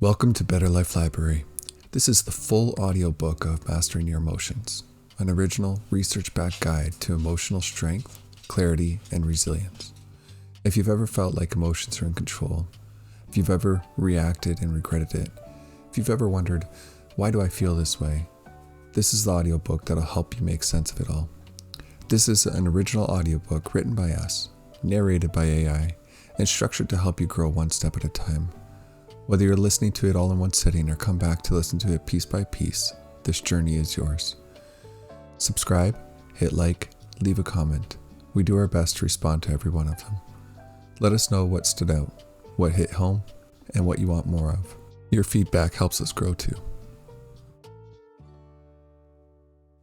Welcome to Better Life Library. This is the full audiobook of Mastering Your Emotions, an original research-backed guide to emotional strength, clarity, and resilience. If you've ever felt like emotions are in control, if you've ever reacted and regretted it, if you've ever wondered, why do I feel this way? This is the audiobook that'll help you make sense of it all. This is an original audiobook written by us, narrated by AI, and structured to help you grow one step at a time. Whether you're listening to it all in one sitting or come back to listen to it piece by piece, this journey is yours. Subscribe, hit like, leave a comment. We do our best to respond to every one of them. Let us know what stood out, what hit home, and what you want more of. Your feedback helps us grow too.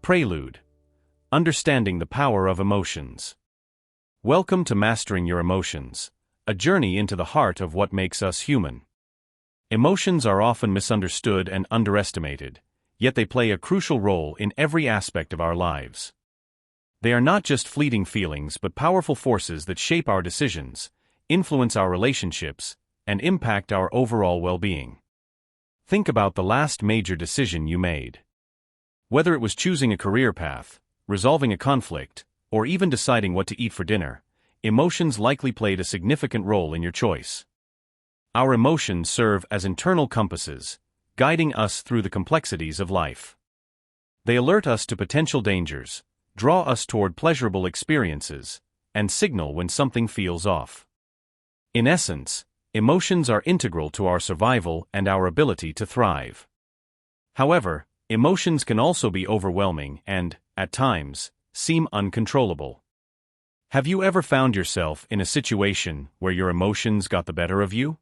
Prelude. Understanding the Power of Emotions. Welcome to Mastering Your Emotions, a journey into the heart of what makes us human. Emotions are often misunderstood and underestimated, yet they play a crucial role in every aspect of our lives. They are not just fleeting feelings but powerful forces that shape our decisions, influence our relationships, and impact our overall well-being. Think about the last major decision you made. Whether it was choosing a career path, resolving a conflict, or even deciding what to eat for dinner, emotions likely played a significant role in your choice. Our emotions serve as internal compasses, guiding us through the complexities of life. They alert us to potential dangers, draw us toward pleasurable experiences, and signal when something feels off. In essence, emotions are integral to our survival and our ability to thrive. However, emotions can also be overwhelming and, at times, seem uncontrollable. Have you ever found yourself in a situation where your emotions got the better of you?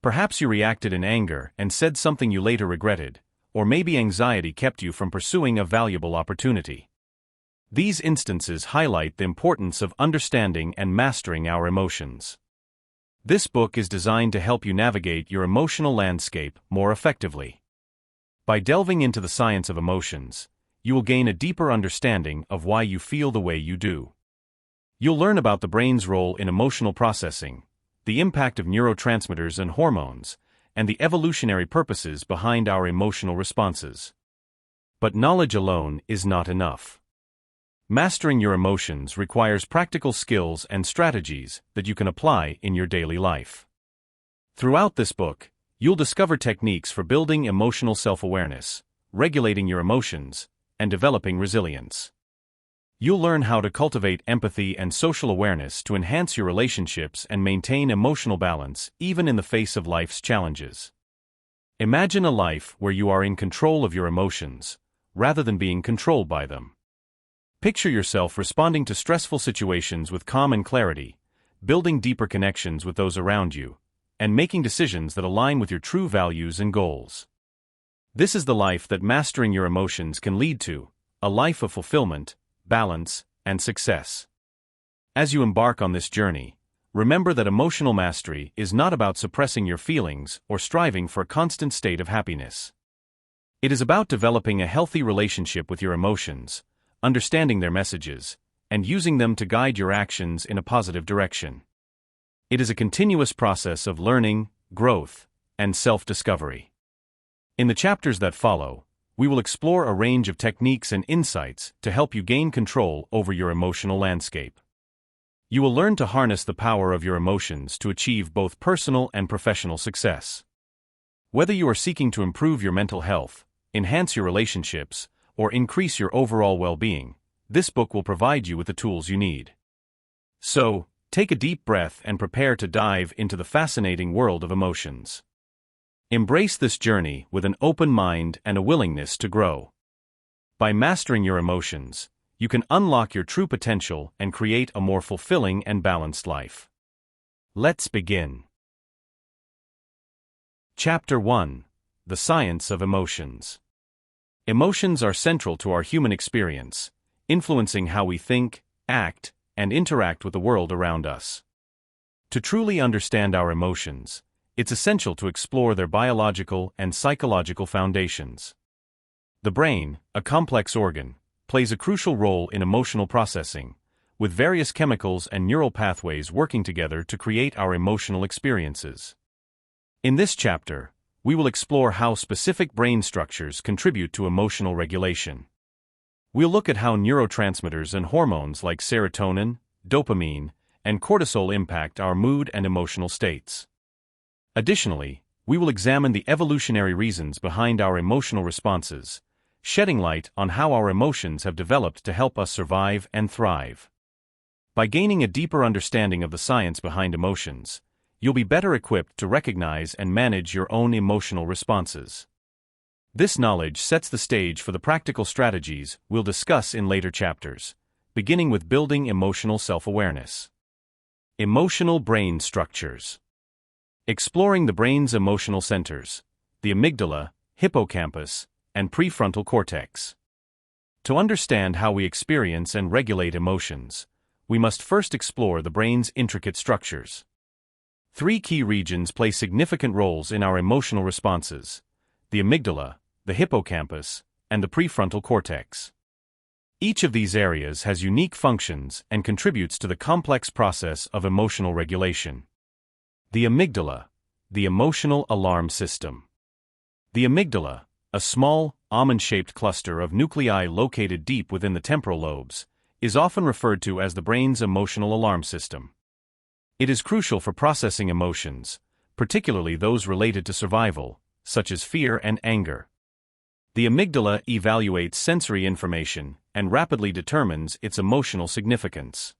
Perhaps you reacted in anger and said something you later regretted, or maybe anxiety kept you from pursuing a valuable opportunity. These instances highlight the importance of understanding and mastering our emotions. This book is designed to help you navigate your emotional landscape more effectively. By delving into the science of emotions, you will gain a deeper understanding of why you feel the way you do. You'll learn about the brain's role in emotional processing, the impact of neurotransmitters and hormones, and the evolutionary purposes behind our emotional responses. But knowledge alone is not enough. Mastering your emotions requires practical skills and strategies that you can apply in your daily life. Throughout this book, you'll discover techniques for building emotional self-awareness, regulating your emotions, and developing resilience. You'll learn how to cultivate empathy and social awareness to enhance your relationships and maintain emotional balance even in the face of life's challenges. Imagine a life where you are in control of your emotions, rather than being controlled by them. Picture yourself responding to stressful situations with calm and clarity, building deeper connections with those around you, and making decisions that align with your true values and goals. This is the life that mastering your emotions can lead to, a life of fulfillment, balance, and success. As you embark on this journey, remember that emotional mastery is not about suppressing your feelings or striving for a constant state of happiness. It is about developing a healthy relationship with your emotions, understanding their messages, and using them to guide your actions in a positive direction. It is a continuous process of learning, growth, and self-discovery. In the chapters that follow, we will explore a range of techniques and insights to help you gain control over your emotional landscape. You will learn to harness the power of your emotions to achieve both personal and professional success. Whether you are seeking to improve your mental health, enhance your relationships, or increase your overall well-being, this book will provide you with the tools you need. So, take a deep breath and prepare to dive into the fascinating world of emotions. Embrace this journey with an open mind and a willingness to grow. By mastering your emotions, you can unlock your true potential and create a more fulfilling and balanced life. Let's begin. Chapter 1: The Science of Emotions. Emotions are central to our human experience, influencing how we think, act, and interact with the world around us. To truly understand our emotions, it's essential to explore their biological and psychological foundations. The brain, a complex organ, plays a crucial role in emotional processing, with various chemicals and neural pathways working together to create our emotional experiences. In this chapter, we will explore how specific brain structures contribute to emotional regulation. We'll look at how neurotransmitters and hormones like serotonin, dopamine, and cortisol impact our mood and emotional states. Additionally, we will examine the evolutionary reasons behind our emotional responses, shedding light on how our emotions have developed to help us survive and thrive. By gaining a deeper understanding of the science behind emotions, you'll be better equipped to recognize and manage your own emotional responses. This knowledge sets the stage for the practical strategies we'll discuss in later chapters, beginning with building emotional self-awareness. Emotional brain structures. Exploring the brain's emotional centers, the amygdala, hippocampus, and prefrontal cortex. To understand how we experience and regulate emotions, we must first explore the brain's intricate structures. Three key regions play significant roles in our emotional responses: the amygdala, the hippocampus, and the prefrontal cortex. Each of these areas has unique functions and contributes to the complex process of emotional regulation. The amygdala, the emotional alarm system. The amygdala, a small, almond-shaped cluster of nuclei located deep within the temporal lobes, is often referred to as the brain's emotional alarm system. It is crucial for processing emotions, particularly those related to survival, such as fear and anger. The amygdala evaluates sensory information and rapidly determines its emotional significance.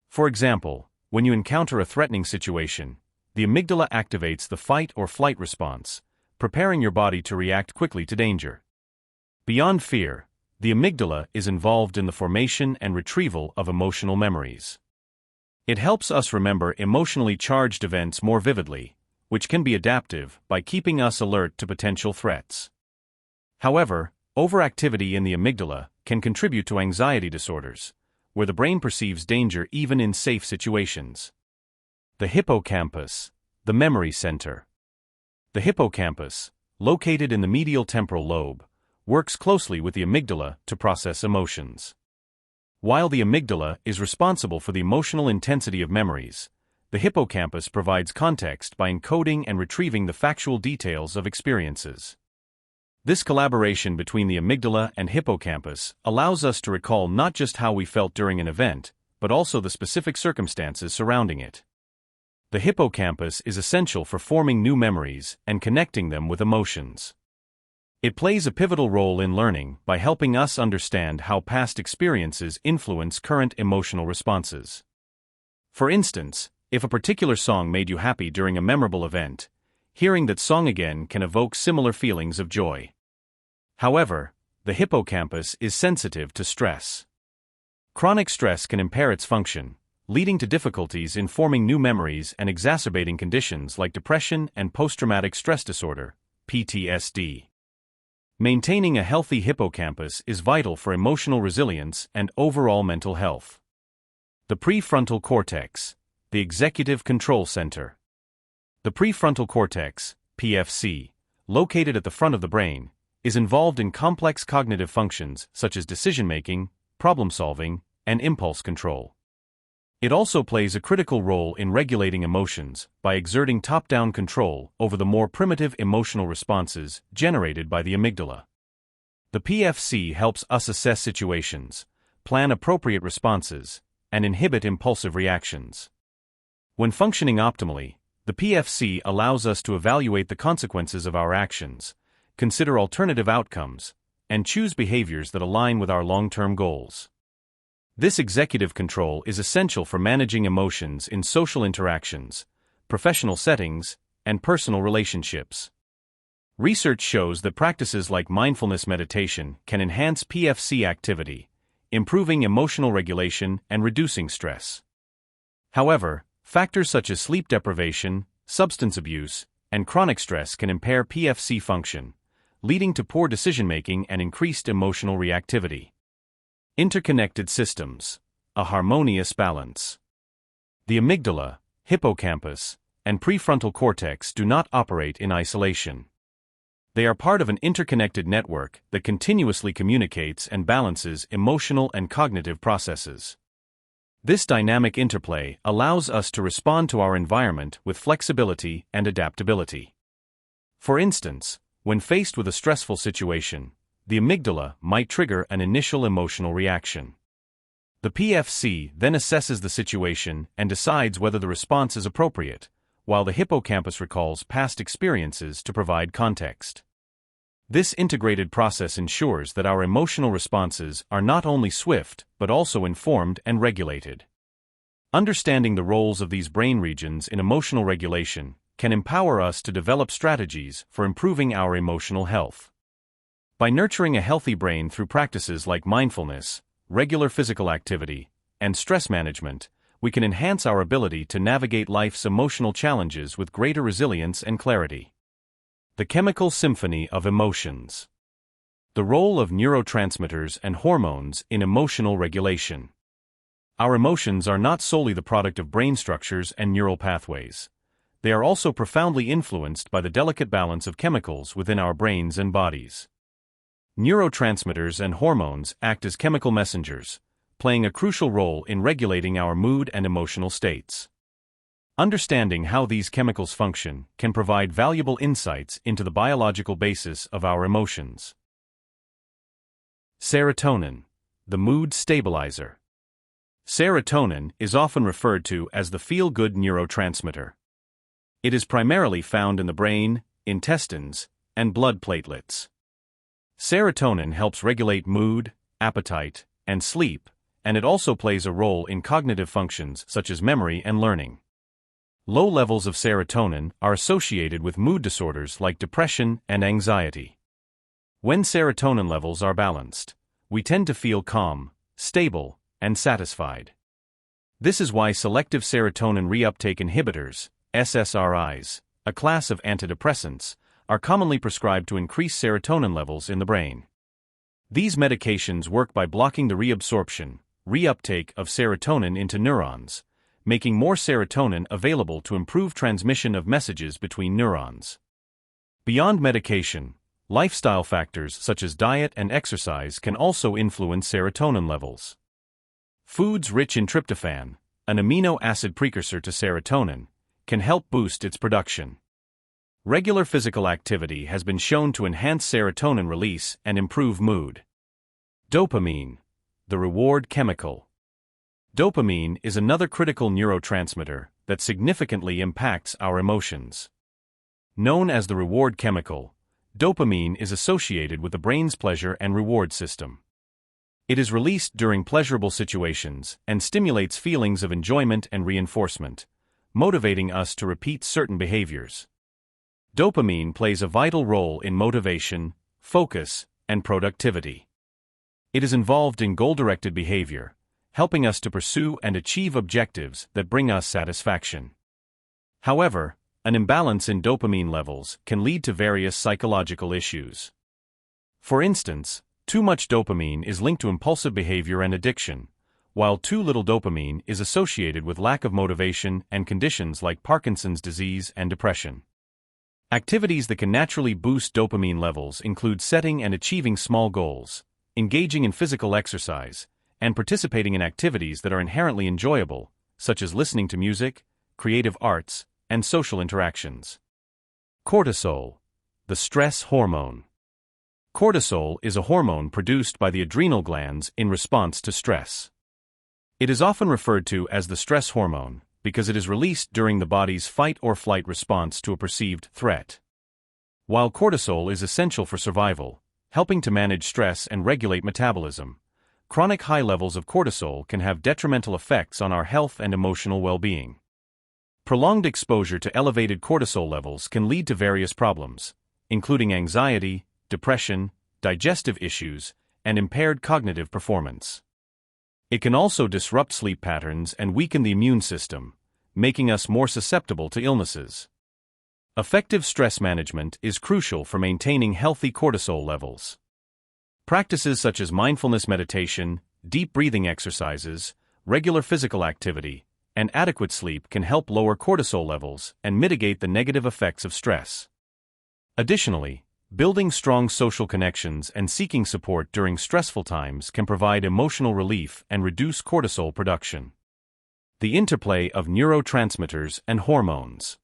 For example, when you encounter a threatening situation, the amygdala activates the fight or flight response, preparing your body to react quickly to danger. Beyond fear, the amygdala is involved in the formation and retrieval of emotional memories. It helps us remember emotionally charged events more vividly, which can be adaptive by keeping us alert to potential threats. However, overactivity in the amygdala can contribute to anxiety disorders, where the brain perceives danger even in safe situations. The hippocampus, the memory center. The hippocampus, located in the medial temporal lobe, works closely with the amygdala to process emotions. While the amygdala is responsible for the emotional intensity of memories, the hippocampus provides context by encoding and retrieving the factual details of experiences. This collaboration between the amygdala and hippocampus allows us to recall not just how we felt during an event, but also the specific circumstances surrounding it. The hippocampus is essential for forming new memories and connecting them with emotions. It plays a pivotal role in learning by helping us understand how past experiences influence current emotional responses. For instance, if a particular song made you happy during a memorable event, hearing that song again can evoke similar feelings of joy. However, the hippocampus is sensitive to stress. Chronic stress can impair its function, leading to difficulties in forming new memories and exacerbating conditions like depression and post-traumatic stress disorder, PTSD. Maintaining a healthy hippocampus is vital for emotional resilience and overall mental health. The prefrontal cortex, the executive control center. The prefrontal cortex, PFC, located at the front of the brain, is involved in complex cognitive functions such as decision-making, problem-solving, and impulse control. It also plays a critical role in regulating emotions by exerting top-down control over the more primitive emotional responses generated by the amygdala. The PFC helps us assess situations, plan appropriate responses, and inhibit impulsive reactions. When functioning optimally, the PFC allows us to evaluate the consequences of our actions, consider alternative outcomes, and choose behaviors that align with our long-term goals. This executive control is essential for managing emotions in social interactions, professional settings, and personal relationships. Research shows that practices like mindfulness meditation can enhance PFC activity, improving emotional regulation and reducing stress. However, factors such as sleep deprivation, substance abuse, and chronic stress can impair PFC function, leading to poor decision-making and increased emotional reactivity. Interconnected systems, a harmonious balance. The amygdala, hippocampus, and prefrontal cortex do not operate in isolation. They are part of an interconnected network that continuously communicates and balances emotional and cognitive processes. This dynamic interplay allows us to respond to our environment with flexibility and adaptability. For instance, when faced with a stressful situation, the amygdala might trigger an initial emotional reaction. The PFC then assesses the situation and decides whether the response is appropriate, while the hippocampus recalls past experiences to provide context. This integrated process ensures that our emotional responses are not only swift but also informed and regulated. Understanding the roles of these brain regions in emotional regulation can empower us to develop strategies for improving our emotional health. By nurturing a healthy brain through practices like mindfulness, regular physical activity, and stress management, we can enhance our ability to navigate life's emotional challenges with greater resilience and clarity. The chemical symphony of emotions. The role of neurotransmitters and hormones in emotional regulation. Our emotions are not solely the product of brain structures and neural pathways. They are also profoundly influenced by the delicate balance of chemicals within our brains and bodies. Neurotransmitters and hormones act as chemical messengers, playing a crucial role in regulating our mood and emotional states. Understanding how these chemicals function can provide valuable insights into the biological basis of our emotions. Serotonin, the mood stabilizer. Serotonin is often referred to as the feel-good neurotransmitter. It is primarily found in the brain, intestines, and blood platelets. Serotonin helps regulate mood, appetite, and sleep, and it also plays a role in cognitive functions such as memory and learning. Low levels of serotonin are associated with mood disorders like depression and anxiety. When serotonin levels are balanced, we tend to feel calm, stable, and satisfied. This is why selective serotonin reuptake inhibitors, SSRIs, a class of antidepressants, are commonly prescribed to increase serotonin levels in the brain. These medications work by blocking the reabsorption, reuptake of serotonin into neurons, making more serotonin available to improve transmission of messages between neurons. Beyond medication, lifestyle factors such as diet and exercise can also influence serotonin levels. Foods rich in tryptophan, an amino acid precursor to serotonin, can help boost its production. Regular physical activity has been shown to enhance serotonin release and improve mood. Dopamine, the reward chemical. Dopamine is another critical neurotransmitter that significantly impacts our emotions. Known as the reward chemical, dopamine is associated with the brain's pleasure and reward system. It is released during pleasurable situations and stimulates feelings of enjoyment and reinforcement, motivating us to repeat certain behaviors. Dopamine plays a vital role in motivation, focus, and productivity. It is involved in goal-directed behavior, helping us to pursue and achieve objectives that bring us satisfaction. However, an imbalance in dopamine levels can lead to various psychological issues. For instance, too much dopamine is linked to impulsive behavior and addiction, while too little dopamine is associated with lack of motivation and conditions like Parkinson's disease and depression. Activities that can naturally boost dopamine levels include setting and achieving small goals, engaging in physical exercise, and participating in activities that are inherently enjoyable, such as listening to music, creative arts, and social interactions. Cortisol, the stress hormone. Cortisol is a hormone produced by the adrenal glands in response to stress. It is often referred to as the stress hormone because it is released during the body's fight-or-flight response to a perceived threat. While cortisol is essential for survival, helping to manage stress and regulate metabolism, chronic high levels of cortisol can have detrimental effects on our health and emotional well-being. Prolonged exposure to elevated cortisol levels can lead to various problems, including anxiety, depression, digestive issues, and impaired cognitive performance. It can also disrupt sleep patterns and weaken the immune system, making us more susceptible to illnesses. Effective stress management is crucial for maintaining healthy cortisol levels. Practices such as mindfulness meditation, deep breathing exercises, regular physical activity, and adequate sleep can help lower cortisol levels and mitigate the negative effects of stress. Additionally, building strong social connections and seeking support during stressful times can provide emotional relief and reduce cortisol production. The interplay of neurotransmitters and hormones.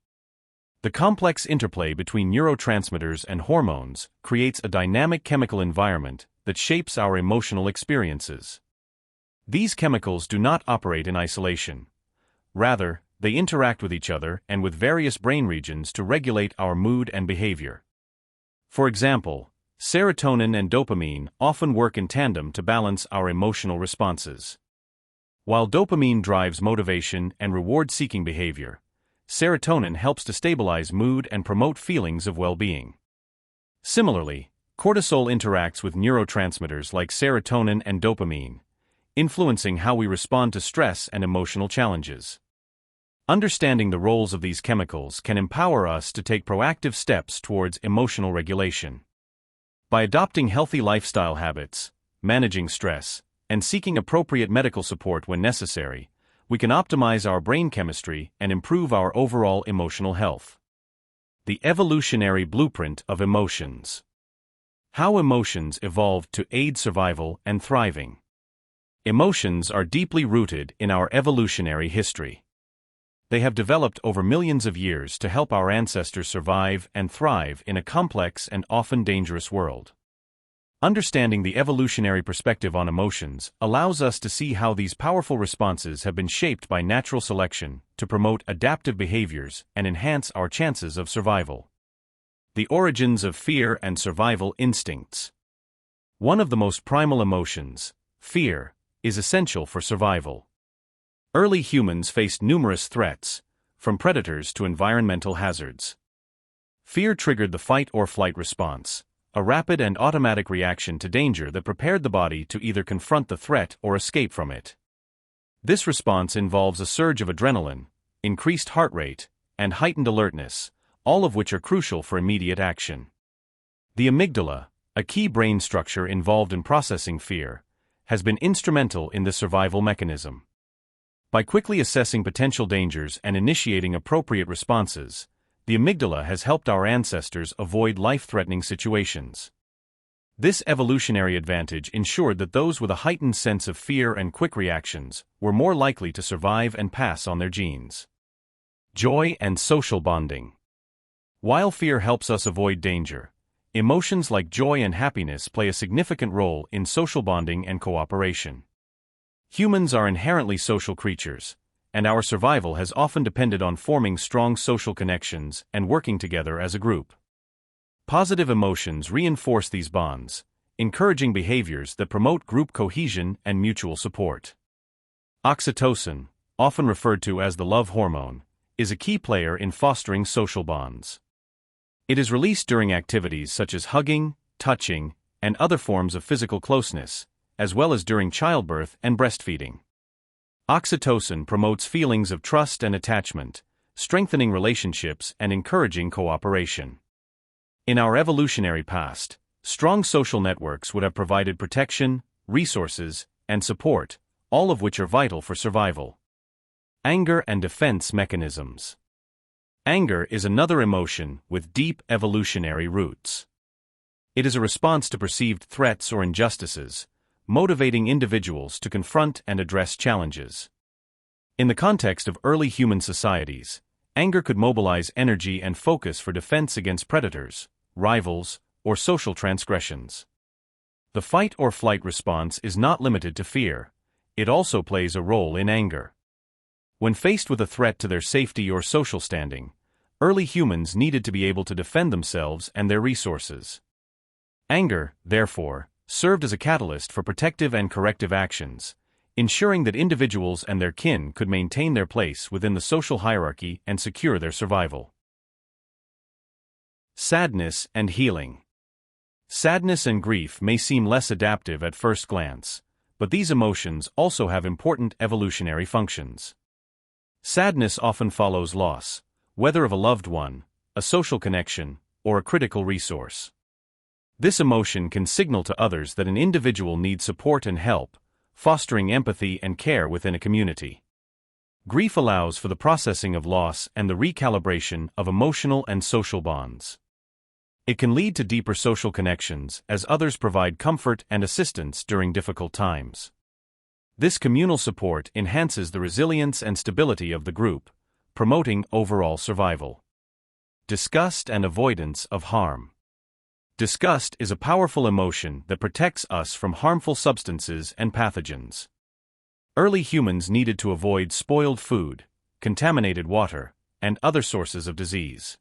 The complex interplay between neurotransmitters and hormones creates a dynamic chemical environment that shapes our emotional experiences. These chemicals do not operate in isolation. Rather, they interact with each other and with various brain regions to regulate our mood and behavior. For example, serotonin and dopamine often work in tandem to balance our emotional responses. While dopamine drives motivation and reward-seeking behavior, serotonin helps to stabilize mood and promote feelings of well-being. Similarly, cortisol interacts with neurotransmitters like serotonin and dopamine, influencing how we respond to stress and emotional challenges. Understanding the roles of these chemicals can empower us to take proactive steps towards emotional regulation. By adopting healthy lifestyle habits, managing stress, and seeking appropriate medical support when necessary, we can optimize our brain chemistry and improve our overall emotional health. The evolutionary blueprint of emotions. How emotions evolved to aid survival and thriving. Emotions are deeply rooted in our evolutionary history. They have developed over millions of years to help our ancestors survive and thrive in a complex and often dangerous world. Understanding the evolutionary perspective on emotions allows us to see how these powerful responses have been shaped by natural selection to promote adaptive behaviors and enhance our chances of survival. The origins of fear and survival instincts. One of the most primal emotions, fear, is essential for survival. Early humans faced numerous threats, from predators to environmental hazards. Fear triggered the fight-or-flight response, a rapid and automatic reaction to danger that prepared the body to either confront the threat or escape from it. This response involves a surge of adrenaline, increased heart rate, and heightened alertness, all of which are crucial for immediate action. The amygdala, a key brain structure involved in processing fear, has been instrumental in the survival mechanism. By quickly assessing potential dangers and initiating appropriate responses, the amygdala has helped our ancestors avoid life-threatening situations. This evolutionary advantage ensured that those with a heightened sense of fear and quick reactions were more likely to survive and pass on their genes. Joy and social bonding. While fear helps us avoid danger, emotions like joy and happiness play a significant role in social bonding and cooperation. Humans are inherently social creatures, and our survival has often depended on forming strong social connections and working together as a group. Positive emotions reinforce these bonds, encouraging behaviors that promote group cohesion and mutual support. Oxytocin, often referred to as the love hormone, is a key player in fostering social bonds. It is released during activities such as hugging, touching, and other forms of physical closeness, as well as during childbirth and breastfeeding. Oxytocin promotes feelings of trust and attachment, strengthening relationships and encouraging cooperation. In our evolutionary past, strong social networks would have provided protection, resources, and support, all of which are vital for survival. Anger and defense mechanisms. Anger is another emotion with deep evolutionary roots. It is a response to perceived threats or injustices, motivating individuals to confront and address challenges. In the context of early human societies, anger could mobilize energy and focus for defense against predators, rivals, or social transgressions. The fight-or-flight response is not limited to fear. It also plays a role in anger. When faced with a threat to their safety or social standing, early humans needed to be able to defend themselves and their resources. Anger, therefore, served as a catalyst for protective and corrective actions, ensuring that individuals and their kin could maintain their place within the social hierarchy and secure their survival. Sadness and healing. Sadness and grief may seem less adaptive at first glance, but these emotions also have important evolutionary functions. Sadness often follows loss, whether of a loved one, a social connection, or a critical resource. This emotion can signal to others that an individual needs support and help, fostering empathy and care within a community. Grief allows for the processing of loss and the recalibration of emotional and social bonds. It can lead to deeper social connections as others provide comfort and assistance during difficult times. This communal support enhances the resilience and stability of the group, promoting overall survival. disgust and avoidance of harm. Disgust is a powerful emotion that protects us from harmful substances and pathogens. Early humans needed to avoid spoiled food, contaminated water, and other sources of disease.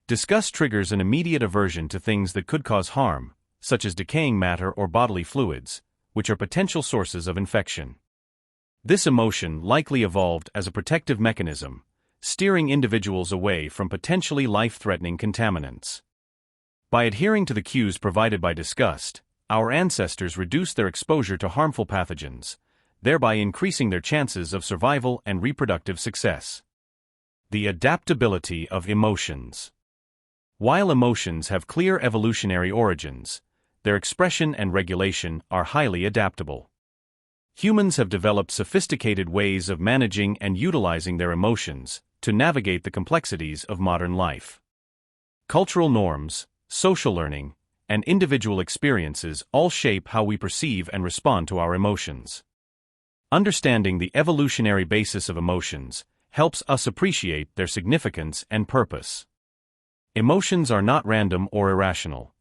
Disgust triggers an immediate aversion to things that could cause harm, such as decaying matter or bodily fluids, which are potential sources of infection. This emotion likely evolved as a protective mechanism, steering individuals away from potentially life-threatening contaminants. By adhering to the cues provided by disgust, our ancestors reduced their exposure to harmful pathogens, thereby increasing their chances of survival and reproductive success. The adaptability of emotions. While emotions have clear evolutionary origins, their expression and regulation are highly adaptable. Humans have developed sophisticated ways of managing and utilizing their emotions to navigate the complexities of modern life. Cultural norms, social learning, and individual experiences all shape how we perceive and respond to our emotions. Understanding the evolutionary basis of emotions helps us appreciate their significance and purpose. Emotions are not random or irrational.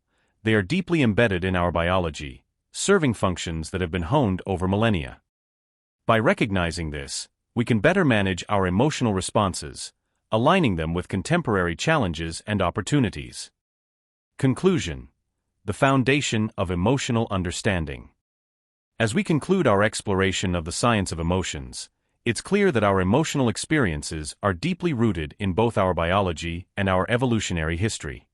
They are deeply embedded in our biology, serving functions that have been honed over millennia. By recognizing this, we can better manage our emotional responses, aligning them with contemporary challenges and opportunities. Conclusion: the foundation of emotional understanding. As we conclude our exploration of the science of emotions, it's clear that our emotional experiences are deeply rooted in both our biology and our evolutionary history.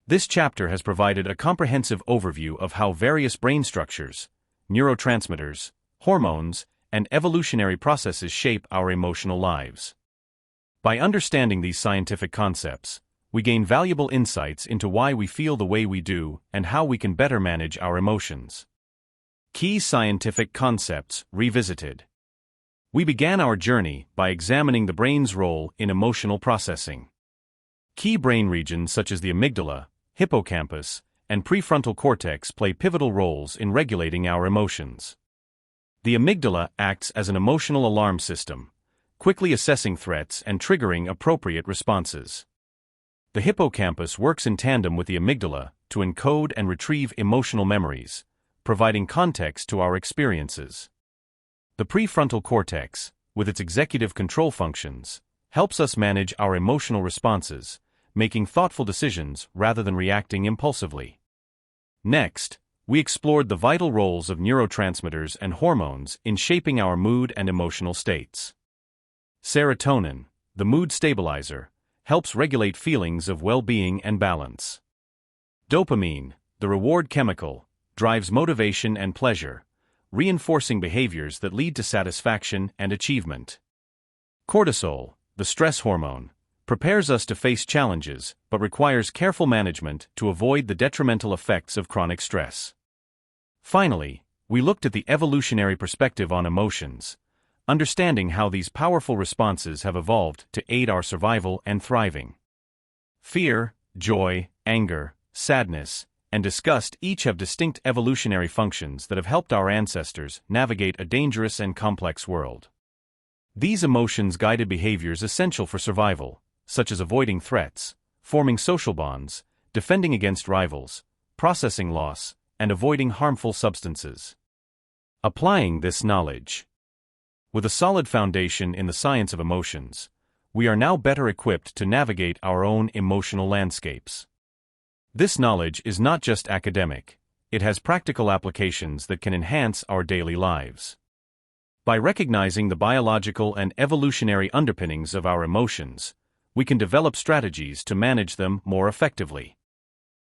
This chapter has provided a comprehensive overview of how various brain structures, neurotransmitters, hormones, and evolutionary processes shape our emotional lives. By understanding these scientific concepts, we gain valuable insights into why we feel the way we do and how we can better manage our emotions. Key scientific concepts revisited. We began our journey by examining the brain's role in emotional processing. Key brain regions such as the amygdala, hippocampus, and prefrontal cortex play pivotal roles in regulating our emotions. The amygdala acts as an emotional alarm system, quickly assessing threats and triggering appropriate responses. The hippocampus works in tandem with the amygdala to encode and retrieve emotional memories, providing context to our experiences. The prefrontal cortex, with its executive control functions, helps us manage our emotional responses, making thoughtful decisions rather than reacting impulsively. Next, we explored the vital roles of neurotransmitters and hormones in shaping our mood and emotional states. Serotonin, the mood stabilizer, helps regulate feelings of well-being and balance. Dopamine, the reward chemical, drives motivation and pleasure, reinforcing behaviors that lead to satisfaction and achievement. Cortisol, the stress hormone, prepares us to face challenges but requires careful management to avoid the detrimental effects of chronic stress. Finally, we looked at the evolutionary perspective on emotions, understanding how these powerful responses have evolved to aid our survival and thriving. Fear, joy, anger, sadness, and disgust each have distinct evolutionary functions that have helped our ancestors navigate a dangerous and complex world. These emotions guided behaviors essential for survival, such as avoiding threats, forming social bonds, defending against rivals, processing loss, and avoiding harmful substances. Applying this knowledge. With a solid foundation in the science of emotions, we are now better equipped to navigate our own emotional landscapes. This knowledge is not just academic, it has practical applications that can enhance our daily lives. By recognizing the biological and evolutionary underpinnings of our emotions, we can develop strategies to manage them more effectively.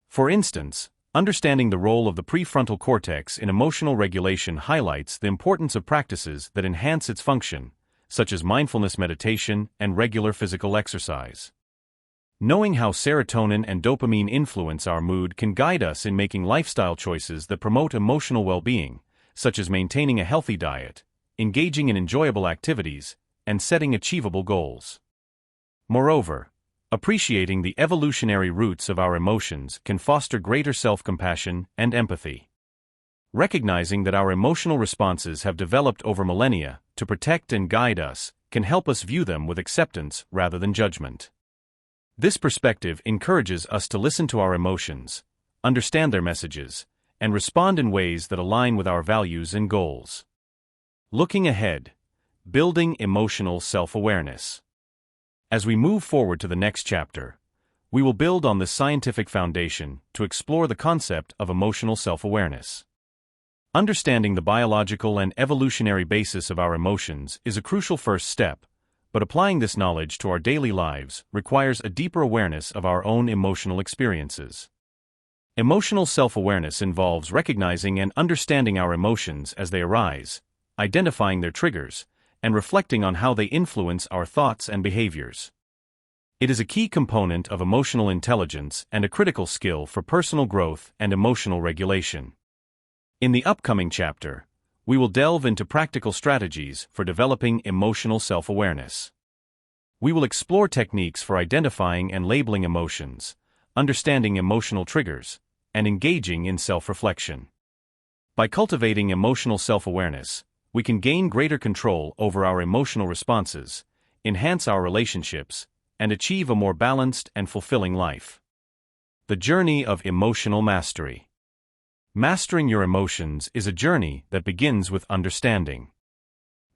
For instance, understanding the role of the prefrontal cortex in emotional regulation highlights the importance of practices that enhance its function, such as mindfulness meditation and regular physical exercise. Knowing how serotonin and dopamine influence our mood can guide us in making lifestyle choices that promote emotional well-being, such as maintaining a healthy diet, engaging in enjoyable activities, and setting achievable goals. Moreover, appreciating the evolutionary roots of our emotions can foster greater self-compassion and empathy. Recognizing that our emotional responses have developed over millennia to protect and guide us can help us view them with acceptance rather than judgment. This perspective encourages us to listen to our emotions, understand their messages, and respond in ways that align with our values and goals. Looking ahead, building emotional self-awareness. As we move forward to the next chapter, we will build on this scientific foundation to explore the concept of emotional self-awareness. Understanding the biological and evolutionary basis of our emotions is a crucial first step, but applying this knowledge to our daily lives requires a deeper awareness of our own emotional experiences. Emotional self-awareness involves recognizing and understanding our emotions as they arise, identifying their triggers, and reflecting on how they influence our thoughts and behaviors. It is a key component of emotional intelligence and a critical skill for personal growth and emotional regulation. In the upcoming chapter, we will delve into practical strategies for developing emotional self-awareness. We will explore techniques for identifying and labeling emotions, understanding emotional triggers, and engaging in self-reflection. By cultivating emotional self-awareness, we can gain greater control over our emotional responses, enhance our relationships, and achieve a more balanced and fulfilling life. The journey of emotional mastery. Mastering your emotions is a journey that begins with understanding.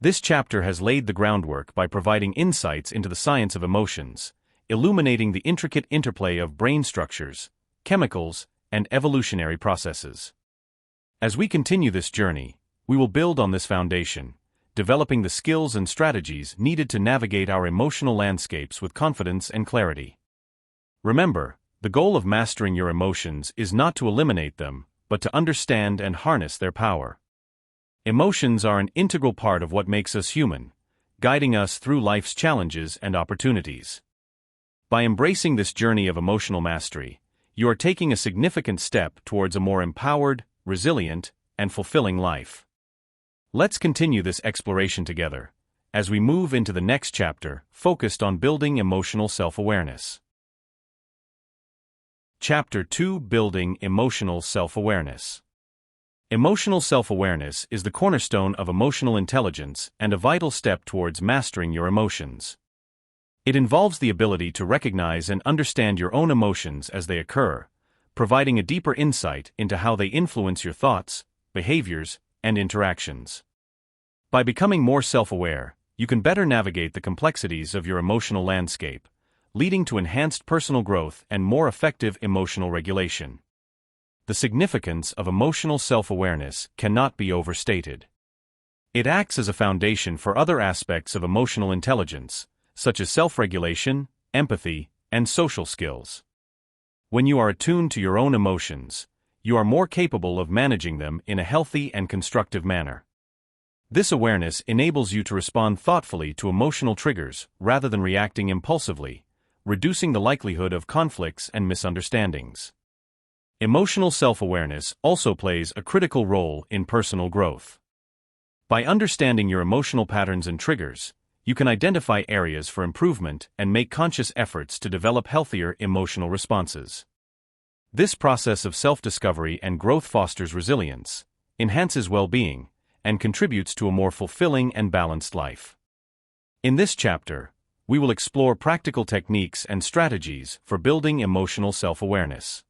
This chapter has laid the groundwork by providing insights into the science of emotions, illuminating the intricate interplay of brain structures, chemicals, and evolutionary processes. As we continue this journey, we will build on this foundation, developing the skills and strategies needed to navigate our emotional landscapes with confidence and clarity. Remember, the goal of mastering your emotions is not to eliminate them, but to understand and harness their power. Emotions are an integral part of what makes us human, guiding us through life's challenges and opportunities. By embracing this journey of emotional mastery, you are taking a significant step towards a more empowered, resilient, and fulfilling life. Let's continue this exploration together, as we move into the next chapter focused on building emotional self-awareness. Chapter 2: Building Emotional Self-Awareness. Emotional self-awareness is the cornerstone of emotional intelligence and a vital step towards mastering your emotions. It involves the ability to recognize and understand your own emotions as they occur, providing a deeper insight into how they influence your thoughts, behaviors, and interactions. By becoming more self-aware, you can better navigate the complexities of your emotional landscape, leading to enhanced personal growth and more effective emotional regulation. The significance of emotional self-awareness cannot be overstated. It acts as a foundation for other aspects of emotional intelligence, such as self-regulation, empathy, and social skills. When you are attuned to your own emotions, you are more capable of managing them in a healthy and constructive manner. This awareness enables you to respond thoughtfully to emotional triggers rather than reacting impulsively, reducing the likelihood of conflicts and misunderstandings. Emotional self-awareness also plays a critical role in personal growth. By understanding your emotional patterns and triggers, you can identify areas for improvement and make conscious efforts to develop healthier emotional responses. This process of self-discovery and growth fosters resilience, enhances well-being, and contributes to a more fulfilling and balanced life. In this chapter, we will explore practical techniques and strategies for building emotional self-awareness.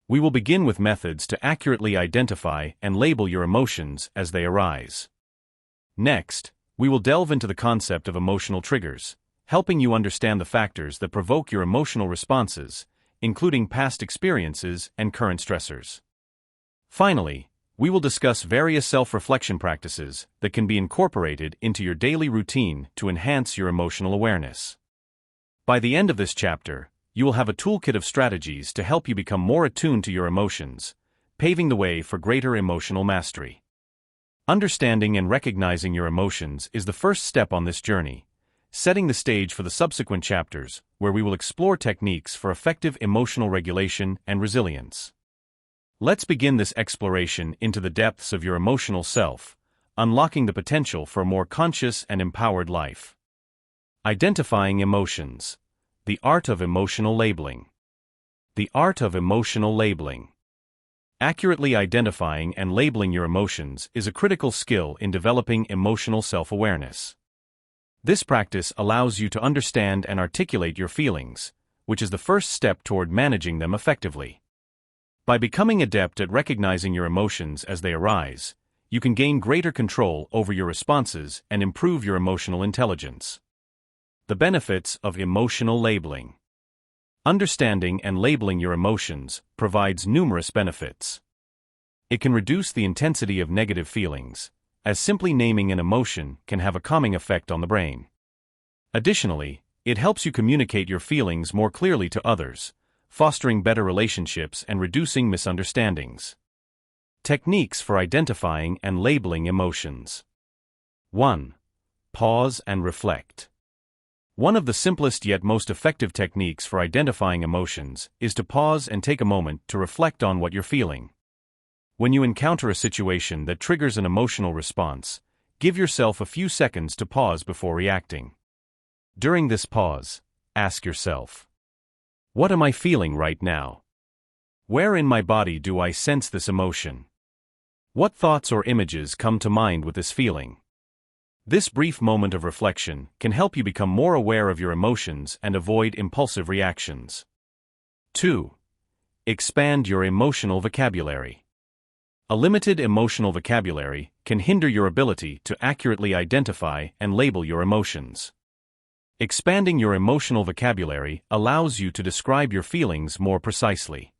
We will begin with methods to accurately identify and label your emotions as they arise. Next, we will delve into the concept of emotional triggers, helping you understand the factors that provoke your emotional responses, including past experiences and current stressors. Finally, we will discuss various self-reflection practices that can be incorporated into your daily routine to enhance your emotional awareness. By the end of this chapter, you will have a toolkit of strategies to help you become more attuned to your emotions, paving the way for greater emotional mastery. Understanding and recognizing your emotions is the first step on this journey, setting the stage for the subsequent chapters, where we will explore techniques for effective emotional regulation and resilience. Let's begin this exploration into the depths of your emotional self, unlocking the potential for a more conscious and empowered life. Identifying emotions. The art of emotional labeling. The art of emotional labeling. Accurately identifying and labeling your emotions is a critical skill in developing emotional self-awareness. This practice allows you to understand and articulate your feelings, which is the first step toward managing them effectively. By becoming adept at recognizing your emotions as they arise, you can gain greater control over your responses and improve your emotional intelligence. The benefits of emotional labeling. Understanding and labeling your emotions provides numerous benefits. It can reduce the intensity of negative feelings, as simply naming an emotion can have a calming effect on the brain. Additionally, it helps you communicate your feelings more clearly to others, fostering better relationships and reducing misunderstandings. Techniques for identifying and labeling emotions. 1. Pause and reflect. One of the simplest yet most effective techniques for identifying emotions is to pause and take a moment to reflect on what you're feeling. When you encounter a situation that triggers an emotional response, give yourself a few seconds to pause before reacting. During this pause, ask yourself, what am I feeling right now? Where in my body do I sense this emotion? What thoughts or images come to mind with this feeling? This brief moment of reflection can help you become more aware of your emotions and avoid impulsive reactions. 2. Expand your emotional vocabulary. A limited emotional vocabulary can hinder your ability to accurately identify and label your emotions. Expanding your emotional vocabulary allows you to describe your feelings more precisely.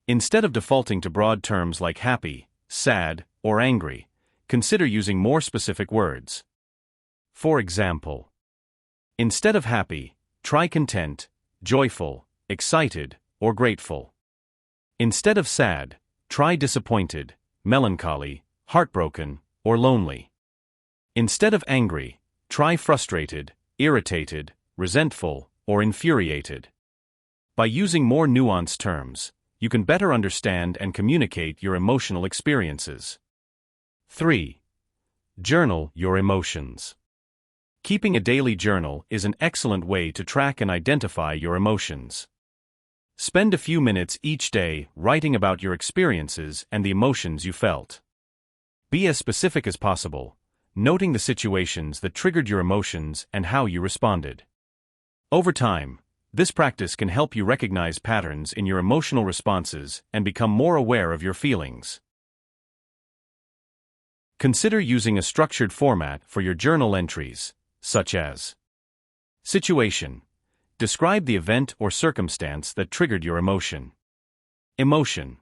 Instead of defaulting to broad terms like happy, sad, or angry, consider using more specific words. For example, instead of happy, try content, joyful, excited, or grateful. Instead of sad, try disappointed, melancholy, heartbroken, or lonely. Instead of angry, try frustrated, irritated, resentful, or infuriated. By using more nuanced terms, you can better understand and communicate your emotional experiences. 3. Journal your emotions. Keeping a daily journal is an excellent way to track and identify your emotions. Spend a few minutes each day writing about your experiences and the emotions you felt. Be as specific as possible, noting the situations that triggered your emotions and how you responded. Over time, this practice can help you recognize patterns in your emotional responses and become more aware of your feelings. Consider using a structured format for your journal entries, such as situation. Describe the event or circumstance that triggered your emotion. Emotion.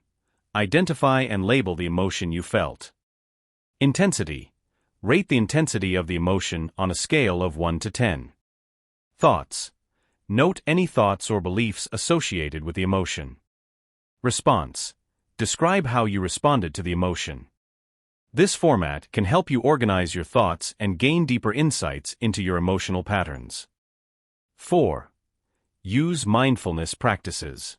Identify and label the emotion you felt. Intensity. Rate the intensity of the emotion on a scale of 1 to 10. Thoughts. Note any thoughts or beliefs associated with the emotion. Response. Describe how you responded to the emotion. This format can help you organize your thoughts and gain deeper insights into your emotional patterns. 4. Use mindfulness practices.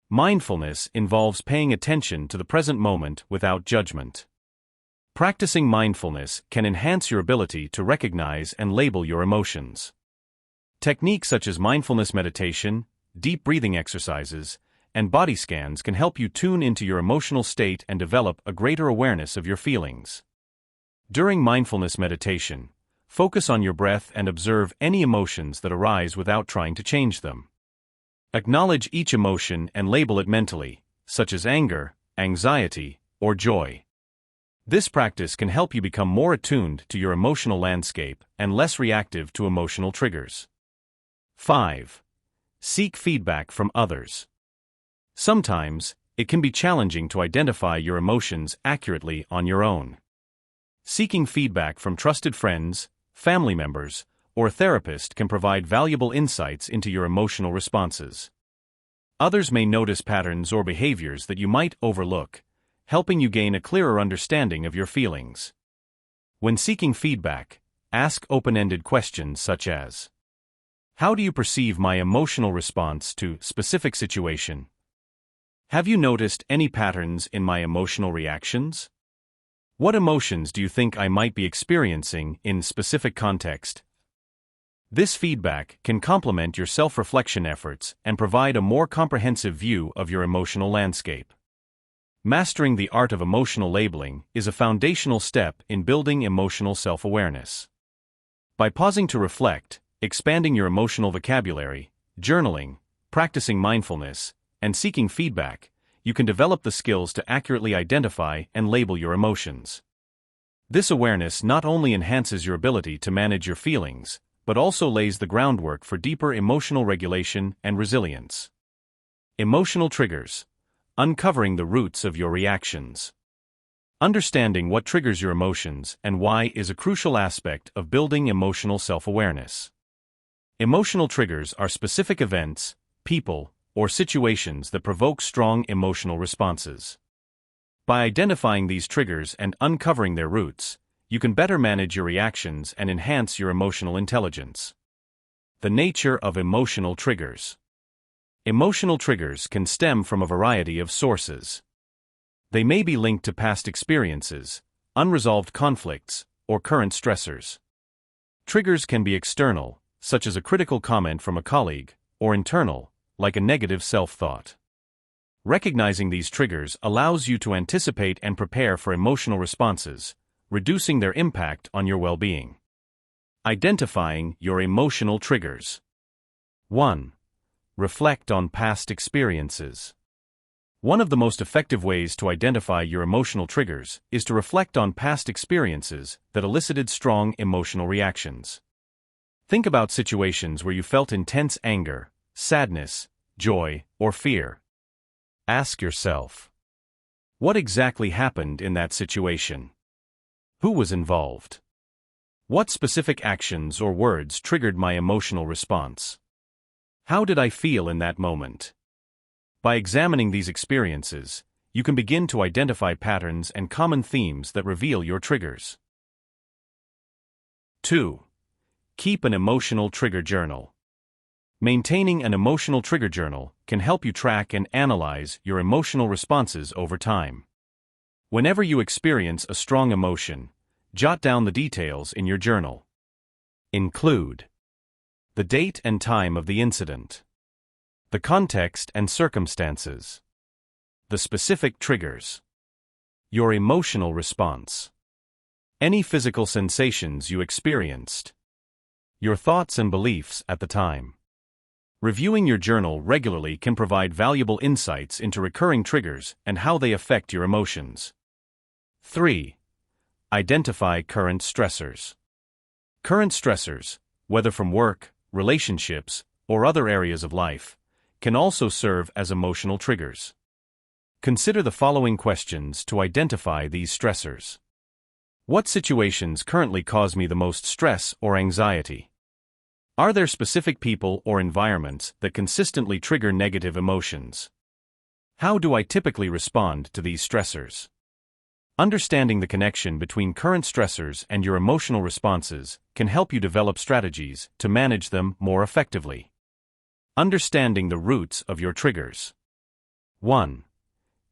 Mindfulness involves paying attention to the present moment without judgment. Practicing mindfulness can enhance your ability to recognize and label your emotions. Techniques such as mindfulness meditation, deep breathing exercises, and body scans can help you tune into your emotional state and develop a greater awareness of your feelings. During mindfulness meditation, focus on your breath and observe any emotions that arise without trying to change them. Acknowledge each emotion and label it mentally, such as anger, anxiety, or joy. This practice can help you become more attuned to your emotional landscape and less reactive to emotional triggers. 5. Seek feedback from others. Sometimes, it can be challenging to identify your emotions accurately on your own. Seeking feedback from trusted friends, family members, or a therapist can provide valuable insights into your emotional responses. Others may notice patterns or behaviors that you might overlook, helping you gain a clearer understanding of your feelings. When seeking feedback, ask open-ended questions such as, how do you perceive my emotional response to specific situation? Have you noticed any patterns in my emotional reactions? What emotions do you think I might be experiencing in specific context? This feedback can complement your self-reflection efforts and provide a more comprehensive view of your emotional landscape. Mastering the art of emotional labeling is a foundational step in building emotional self-awareness. By pausing to reflect, expanding your emotional vocabulary, journaling, practicing mindfulness, and seeking feedback, you can develop the skills to accurately identify and label your emotions. This awareness not only enhances your ability to manage your feelings, but also lays the groundwork for deeper emotional regulation and resilience. Emotional triggers. Uncovering the roots of your reactions. Understanding what triggers your emotions and why is a crucial aspect of building emotional self-awareness. Emotional triggers are specific events, people, or situations that provoke strong emotional responses. By identifying these triggers and uncovering their roots, you can better manage your reactions and enhance your emotional intelligence. The nature of emotional triggers. Emotional triggers can stem from a variety of sources. They may be linked to past experiences, unresolved conflicts, or current stressors. Triggers can be external, such as a critical comment from a colleague, or internal, like a negative self-thought. Recognizing these triggers allows you to anticipate and prepare for emotional responses, reducing their impact on your well-being. Identifying your emotional triggers. 1. Reflect on past experiences. One of the most effective ways to identify your emotional triggers is to reflect on past experiences that elicited strong emotional reactions. Think about situations where you felt intense anger, sadness, joy, or fear. Ask yourself, what exactly happened in that situation? Who was involved? What specific actions or words triggered my emotional response? How did I feel in that moment? By examining these experiences, you can begin to identify patterns and common themes that reveal your triggers. 2. Keep an emotional trigger journal. Maintaining an emotional trigger journal can help you track and analyze your emotional responses over time. Whenever you experience a strong emotion, jot down the details in your journal. Include the date and time of the incident, the context and circumstances, the specific triggers, your emotional response, any physical sensations you experienced, your thoughts and beliefs at the time. Reviewing your journal regularly can provide valuable insights into recurring triggers and how they affect your emotions. 3. Identify current stressors. Current stressors, whether from work, relationships, or other areas of life, can also serve as emotional triggers. Consider the following questions to identify these stressors. What situations currently cause me the most stress or anxiety? Are there specific people or environments that consistently trigger negative emotions? How do I typically respond to these stressors? Understanding the connection between current stressors and your emotional responses can help you develop strategies to manage them more effectively. Understanding the roots of your triggers. 1.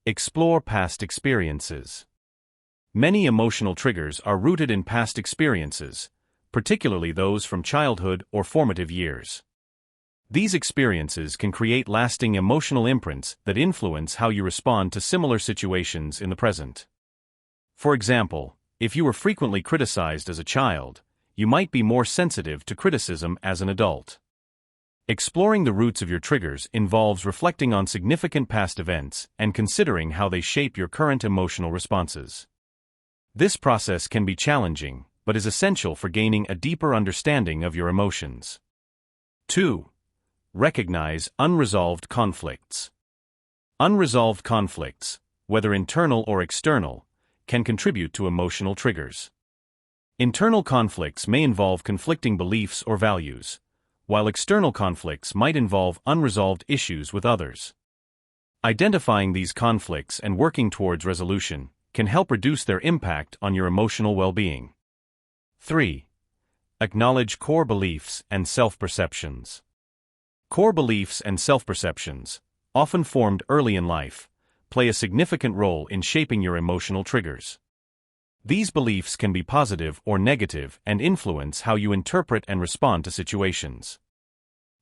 Explore past experiences. Many emotional triggers are rooted in past experiences, particularly those from childhood or formative years. These experiences can create lasting emotional imprints that influence how you respond to similar situations in the present. For example, if you were frequently criticized as a child, you might be more sensitive to criticism as an adult. Exploring the roots of your triggers involves reflecting on significant past events and considering how they shape your current emotional responses. This process can be challenging, but is essential for gaining a deeper understanding of your emotions. 2. Recognize unresolved conflicts. Unresolved conflicts, whether internal or external, can contribute to emotional triggers. Internal conflicts may involve conflicting beliefs or values, while external conflicts might involve unresolved issues with others. Identifying these conflicts and working towards resolution can help reduce their impact on your emotional well-being. 3. Acknowledge core beliefs and self-perceptions. Core beliefs and self-perceptions, often formed early in life, play a significant role in shaping your emotional triggers. These beliefs can be positive or negative and influence how you interpret and respond to situations.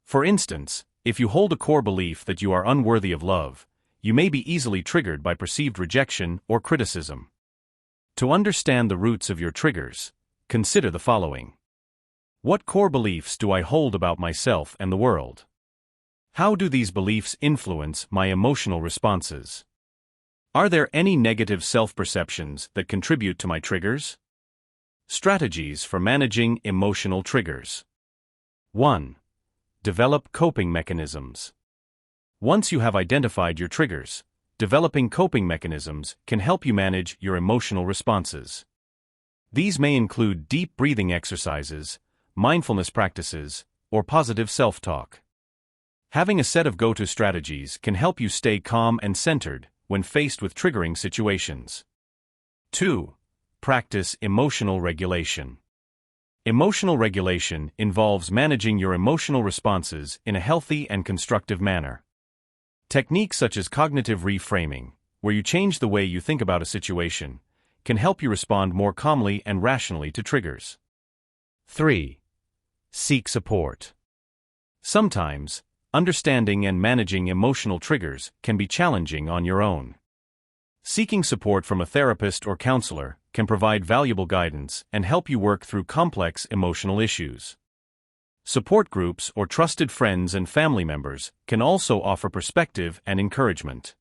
For instance, if you hold a core belief that you are unworthy of love, you may be easily triggered by perceived rejection or criticism. To understand the roots of your triggers, consider the following. What core beliefs do I hold about myself and the world? How do these beliefs influence my emotional responses? Are there any negative self-perceptions that contribute to my triggers? Strategies for managing emotional triggers. 1. Develop coping mechanisms. Once you have identified your triggers, developing coping mechanisms can help you manage your emotional responses. These may include deep breathing exercises, mindfulness practices, or positive self-talk. Having a set of go-to strategies can help you stay calm and centered when faced with triggering situations. 2. Practice emotional regulation. Emotional regulation involves managing your emotional responses in a healthy and constructive manner. Techniques such as cognitive reframing, where you change the way you think about a situation, can help you respond more calmly and rationally to triggers. 3. Seek support. Sometimes, understanding and managing emotional triggers can be challenging on your own. Seeking support from a therapist or counselor can provide valuable guidance and help you work through complex emotional issues. Support groups or trusted friends and family members can also offer perspective and encouragement.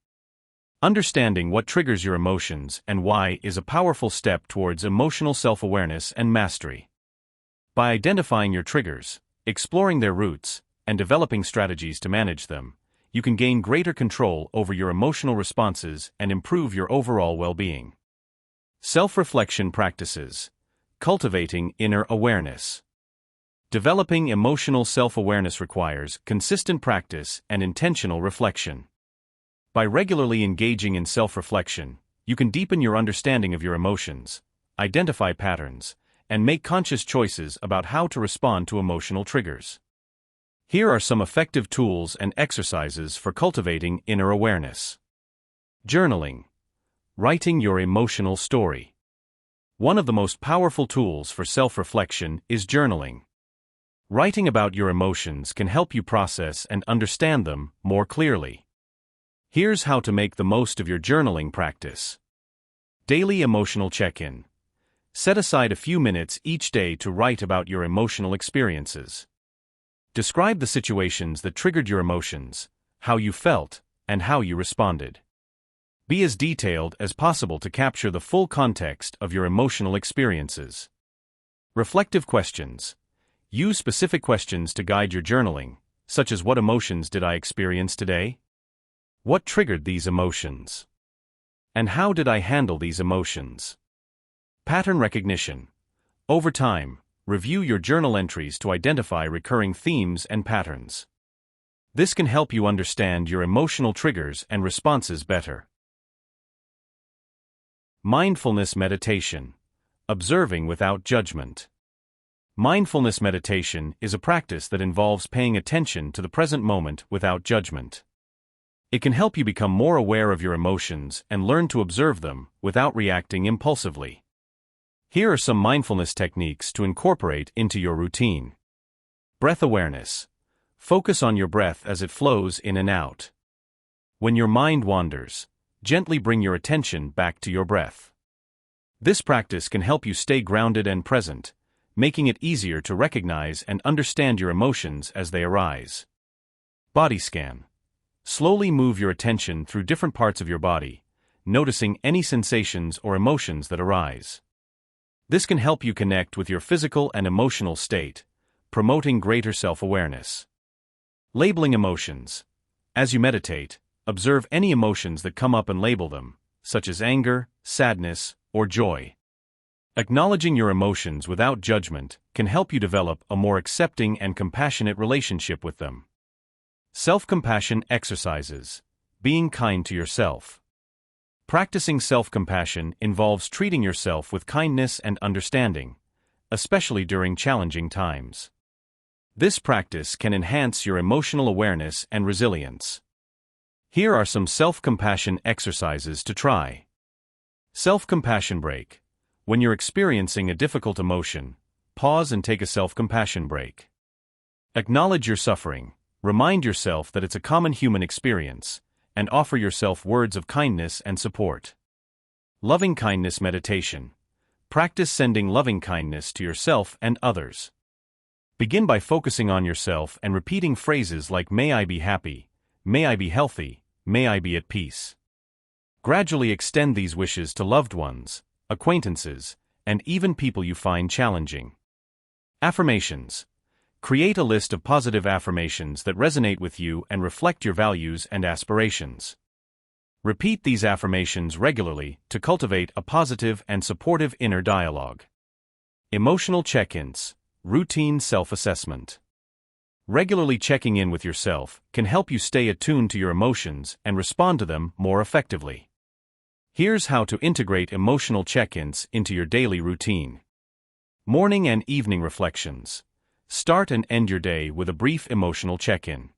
Understanding what triggers your emotions and why is a powerful step towards emotional self-awareness and mastery. By identifying your triggers, exploring their roots, and developing strategies to manage them, you can gain greater control over your emotional responses and improve your overall well-being. Self-reflection practices. Cultivating inner awareness. Developing emotional self-awareness requires consistent practice and intentional reflection. By regularly engaging in self-reflection, you can deepen your understanding of your emotions, identify patterns, and make conscious choices about how to respond to emotional triggers. Here are some effective tools and exercises for cultivating inner awareness. Journaling. Writing your emotional story. One of the most powerful tools for self-reflection is journaling. Writing about your emotions can help you process and understand them more clearly. Here's how to make the most of your journaling practice. Daily emotional check-in. Set aside a few minutes each day to write about your emotional experiences. Describe the situations that triggered your emotions, how you felt, and how you responded. Be as detailed as possible to capture the full context of your emotional experiences. Reflective questions. Use specific questions to guide your journaling, such as what emotions did I experience today? What triggered these emotions? And how did I handle these emotions? Pattern recognition. Over time, review your journal entries to identify recurring themes and patterns. This can help you understand your emotional triggers and responses better. Mindfulness meditation. Observing without judgment. Mindfulness meditation is a practice that involves paying attention to the present moment without judgment. It can help you become more aware of your emotions and learn to observe them without reacting impulsively. Here are some mindfulness techniques to incorporate into your routine. Breath awareness. Focus on your breath as it flows in and out. When your mind wanders, gently bring your attention back to your breath. This practice can help you stay grounded and present, making it easier to recognize and understand your emotions as they arise. Body scan. Slowly move your attention through different parts of your body, noticing any sensations or emotions that arise. This can help you connect with your physical and emotional state, promoting greater self-awareness. Labeling emotions. As you meditate, observe any emotions that come up and label them, such as anger, sadness, or joy. Acknowledging your emotions without judgment can help you develop a more accepting and compassionate relationship with them. Self-compassion exercises. Being kind to yourself. Practicing self-compassion involves treating yourself with kindness and understanding, especially during challenging times. This practice can enhance your emotional awareness and resilience. Here are some self-compassion exercises to try. Self-compassion break. When you're experiencing a difficult emotion, pause and take a self-compassion break. Acknowledge your suffering. Remind yourself that it's a common human experience, and offer yourself words of kindness and support. Loving kindness meditation. Practice sending loving kindness to yourself and others. Begin by focusing on yourself and repeating phrases like "May I be happy," "May I be healthy," "May I be at peace." Gradually extend these wishes to loved ones, acquaintances, and even people you find challenging. Affirmations. Create a list of positive affirmations that resonate with you and reflect your values and aspirations. Repeat these affirmations regularly to cultivate a positive and supportive inner dialogue. Emotional check-ins. Routine self-assessment. Regularly checking in with yourself can help you stay attuned to your emotions and respond to them more effectively. Here's how to integrate emotional check-ins into your daily routine. Morning and evening reflections. Start and end your day with a brief emotional check-in.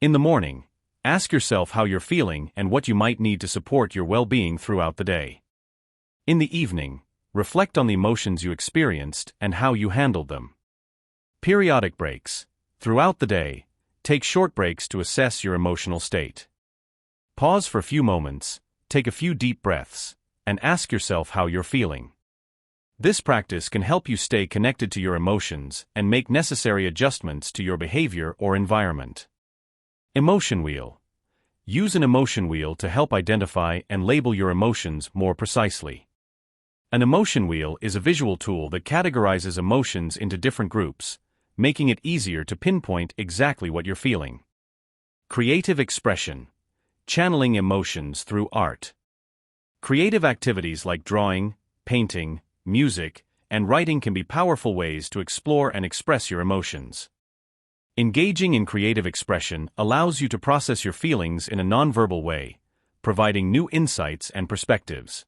In the morning, ask yourself how you're feeling and what you might need to support your well-being throughout the day. In the evening, reflect on the emotions you experienced and how you handled them. Periodic breaks. Throughout the day, take short breaks to assess your emotional state. Pause for a few moments, take a few deep breaths, and ask yourself how you're feeling. This practice can help you stay connected to your emotions and make necessary adjustments to your behavior or environment. Emotion wheel. Use an emotion wheel to help identify and label your emotions more precisely. An emotion wheel is a visual tool that categorizes emotions into different groups, making it easier to pinpoint exactly what you're feeling. Creative expression. Channeling emotions through art. Creative activities like drawing, painting, music, and writing can be powerful ways to explore and express your emotions. Engaging in creative expression allows you to process your feelings in a nonverbal way, providing new insights and perspectives.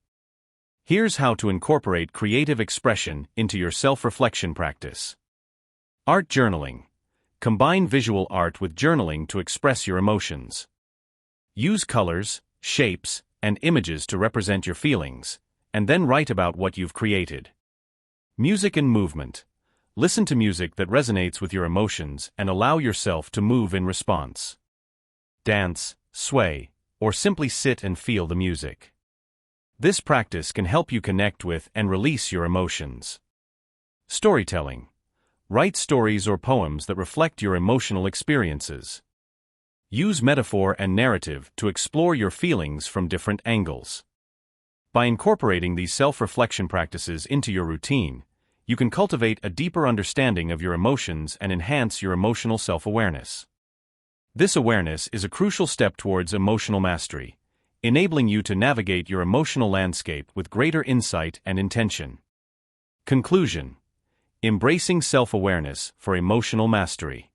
Here's how to incorporate creative expression into your self-reflection practice. Art journaling. Combine visual art with journaling to express your emotions. Use colors, shapes, and images to represent your feelings, and then write about what you've created. Music and movement. Listen to music that resonates with your emotions and allow yourself to move in response. Dance, sway, or simply sit and feel the music. This practice can help you connect with and release your emotions. Storytelling. Write stories or poems that reflect your emotional experiences. Use metaphor and narrative to explore your feelings from different angles. By incorporating these self-reflection practices into your routine, you can cultivate a deeper understanding of your emotions and enhance your emotional self-awareness. This awareness is a crucial step towards emotional mastery, enabling you to navigate your emotional landscape with greater insight and intention. Conclusion. Embracing self-awareness for emotional mastery.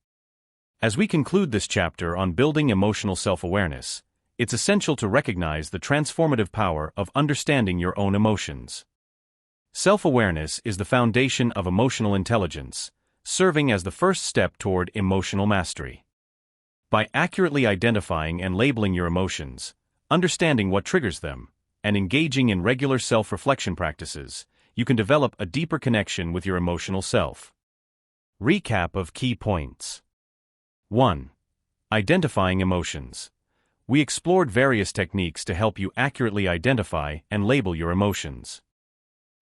As we conclude this chapter on building emotional self-awareness, it's essential to recognize the transformative power of understanding your own emotions. Self-awareness is the foundation of emotional intelligence, serving as the first step toward emotional mastery. By accurately identifying and labeling your emotions, understanding what triggers them, and engaging in regular self-reflection practices, you can develop a deeper connection with your emotional self. Recap of key points. 1. Identifying emotions. We explored various techniques to help you accurately identify and label your emotions.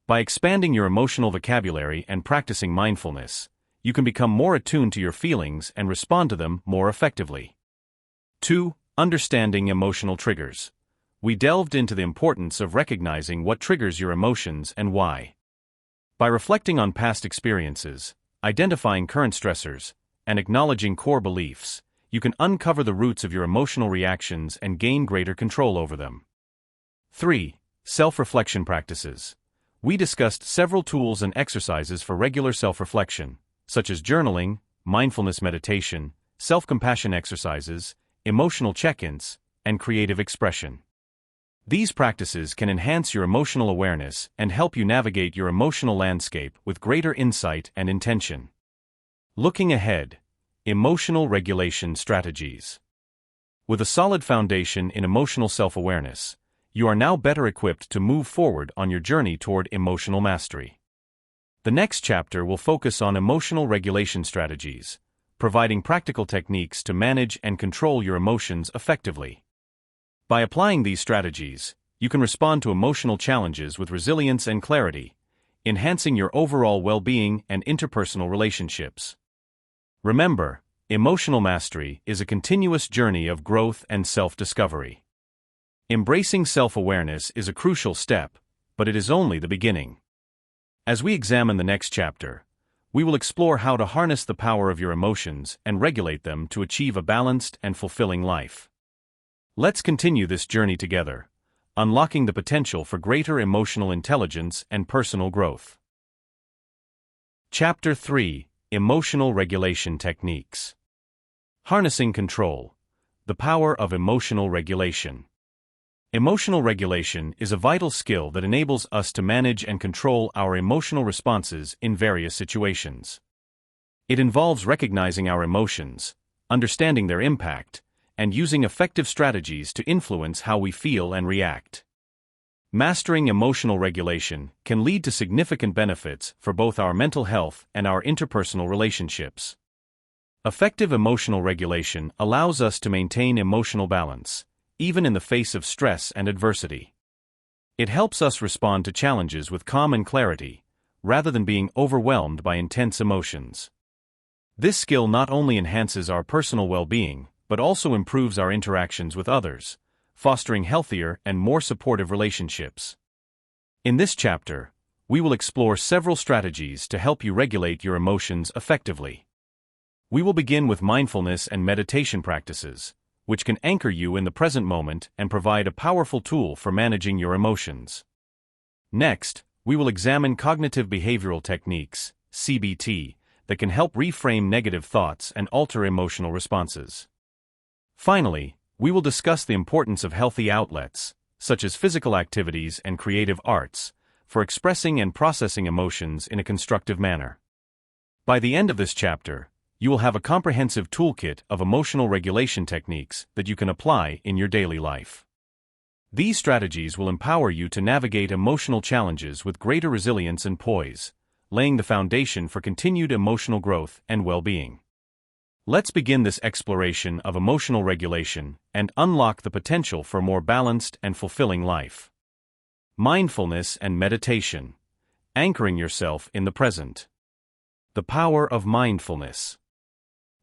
By expanding your emotional vocabulary and practicing mindfulness, you can become more attuned to your feelings and respond to them more effectively. 2. Understanding emotional triggers. We delved into the importance of recognizing what triggers your emotions and why. By reflecting on past experiences, identifying current stressors, and acknowledging core beliefs, you can uncover the roots of your emotional reactions and gain greater control over them. 3. Self-reflection practices. We discussed several tools and exercises for regular self-reflection, such as journaling, mindfulness meditation, self-compassion exercises, emotional check-ins, and creative expression. These practices can enhance your emotional awareness and help you navigate your emotional landscape with greater insight and intention. Looking ahead, emotional regulation strategies. With a solid foundation in emotional self-awareness, you are now better equipped to move forward on your journey toward emotional mastery. The next chapter will focus on emotional regulation strategies, providing practical techniques to manage and control your emotions effectively. By applying these strategies, you can respond to emotional challenges with resilience and clarity, enhancing your overall well-being and interpersonal relationships. Remember, emotional mastery is a continuous journey of growth and self-discovery. Embracing self-awareness is a crucial step, but it is only the beginning. As we examine the next chapter, we will explore how to harness the power of your emotions and regulate them to achieve a balanced and fulfilling life. Let's continue this journey together, unlocking the potential for greater emotional intelligence and personal growth. Chapter 3: Emotional Regulation Techniques. Harnessing Control: The Power of Emotional Regulation. Emotional regulation is a vital skill that enables us to manage and control our emotional responses in various situations. It involves recognizing our emotions, understanding their impact, and using effective strategies to influence how we feel and react. Mastering emotional regulation can lead to significant benefits for both our mental health and our interpersonal relationships. Effective emotional regulation allows us to maintain emotional balance, even in the face of stress and adversity. It helps us respond to challenges with calm and clarity, rather than being overwhelmed by intense emotions. This skill not only enhances our personal well-being, but also improves our interactions with others, fostering healthier and more supportive relationships. In this chapter, we will explore several strategies to help you regulate your emotions effectively. We will begin with mindfulness and meditation practices, which can anchor you in the present moment and provide a powerful tool for managing your emotions. Next, we will examine cognitive behavioral techniques, CBT, that can help reframe negative thoughts and alter emotional responses. Finally, we will discuss the importance of healthy outlets, such as physical activities and creative arts, for expressing and processing emotions in a constructive manner. By the end of this chapter, you will have a comprehensive toolkit of emotional regulation techniques that you can apply in your daily life. These strategies will empower you to navigate emotional challenges with greater resilience and poise, laying the foundation for continued emotional growth and well-being. Let's begin this exploration of emotional regulation and unlock the potential for a more balanced and fulfilling life. Mindfulness and meditation. Anchoring yourself in the present. The power of mindfulness.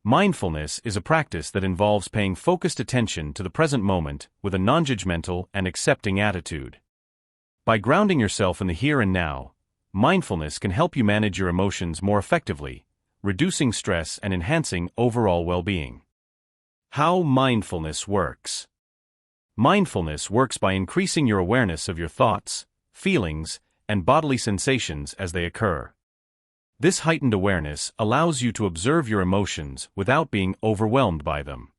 Mindfulness is a practice that involves paying focused attention to the present moment with a non-judgmental and accepting attitude. By grounding yourself in the here and now, mindfulness can help you manage your emotions more effectively, reducing stress and enhancing overall well-being. How mindfulness works. Mindfulness works by increasing your awareness of your thoughts, feelings, and bodily sensations as they occur. This heightened awareness allows you to observe your emotions without being overwhelmed by them.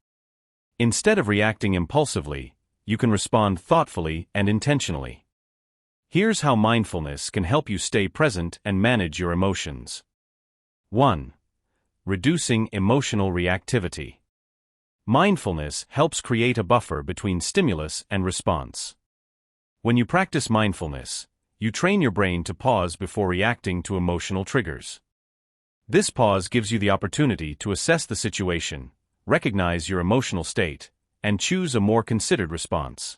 Instead of reacting impulsively, you can respond thoughtfully and intentionally. Here's how mindfulness can help you stay present and manage your emotions. 1. Reducing emotional reactivity. Mindfulness helps create a buffer between stimulus and response. When you practice mindfulness, you train your brain to pause before reacting to emotional triggers. This pause gives you the opportunity to assess the situation, recognize your emotional state, and choose a more considered response.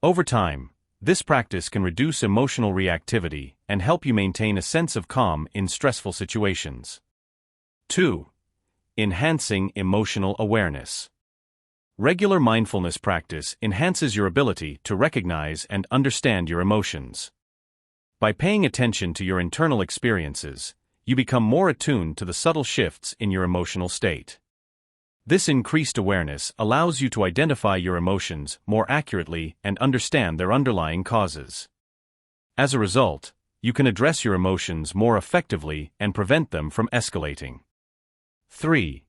Over time, this practice can reduce emotional reactivity and help you maintain a sense of calm in stressful situations. 2. Enhancing emotional awareness. Regular mindfulness practice enhances your ability to recognize and understand your emotions. By paying attention to your internal experiences, you become more attuned to the subtle shifts in your emotional state. This increased awareness allows you to identify your emotions more accurately and understand their underlying causes. As a result, you can address your emotions more effectively and prevent them from escalating. 3.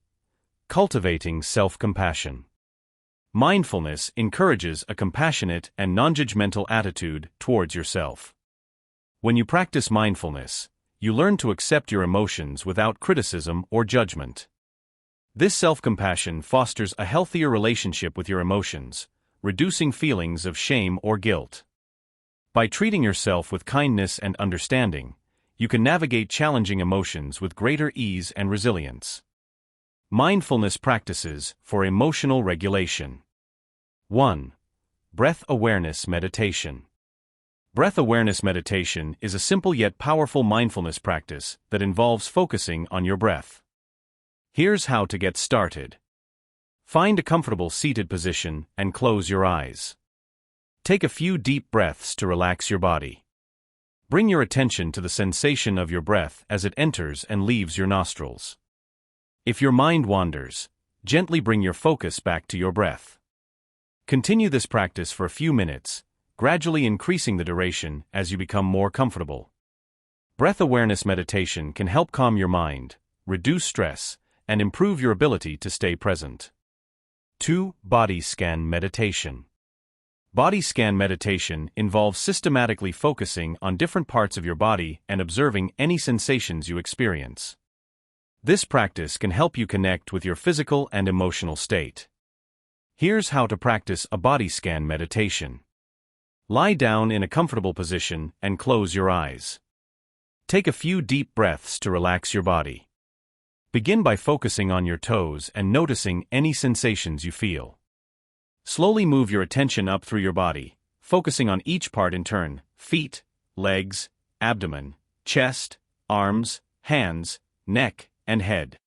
Cultivating self-compassion. Mindfulness encourages a compassionate and non-judgmental attitude towards yourself. When you practice mindfulness, you learn to accept your emotions without criticism or judgment. This self-compassion fosters a healthier relationship with your emotions, reducing feelings of shame or guilt. By treating yourself with kindness and understanding, you can navigate challenging emotions with greater ease and resilience. Mindfulness practices for emotional regulation. 1. Breath awareness meditation. Breath awareness meditation is a simple yet powerful mindfulness practice that involves focusing on your breath. Here's how to get started. Find a comfortable seated position and close your eyes. Take a few deep breaths to relax your body. Bring your attention to the sensation of your breath as it enters and leaves your nostrils. If your mind wanders, gently bring your focus back to your breath. Continue this practice for a few minutes, gradually increasing the duration as you become more comfortable. Breath awareness meditation can help calm your mind, reduce stress, and improve your ability to stay present. 2. Body scan meditation. Body scan meditation involves systematically focusing on different parts of your body and observing any sensations you experience. This practice can help you connect with your physical and emotional state. Here's how to practice a body scan meditation. Lie down in a comfortable position and close your eyes. Take a few deep breaths to relax your body. Begin by focusing on your toes and noticing any sensations you feel. Slowly move your attention up through your body, focusing on each part in turn: feet, legs, abdomen, chest, arms, hands, neck, and head.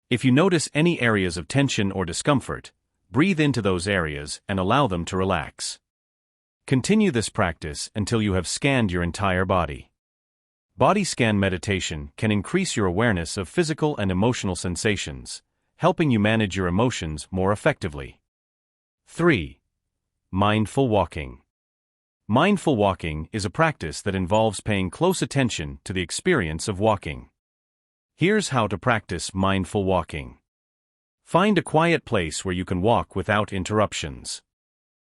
If you notice any areas of tension or discomfort, breathe into those areas and allow them to relax. Continue this practice until you have scanned your entire body. Body scan meditation can increase your awareness of physical and emotional sensations, helping you manage your emotions more effectively. 3. Mindful walking. Mindful walking is a practice that involves paying close attention to the experience of walking. Here's how to practice mindful walking. Find a quiet place where you can walk without interruptions.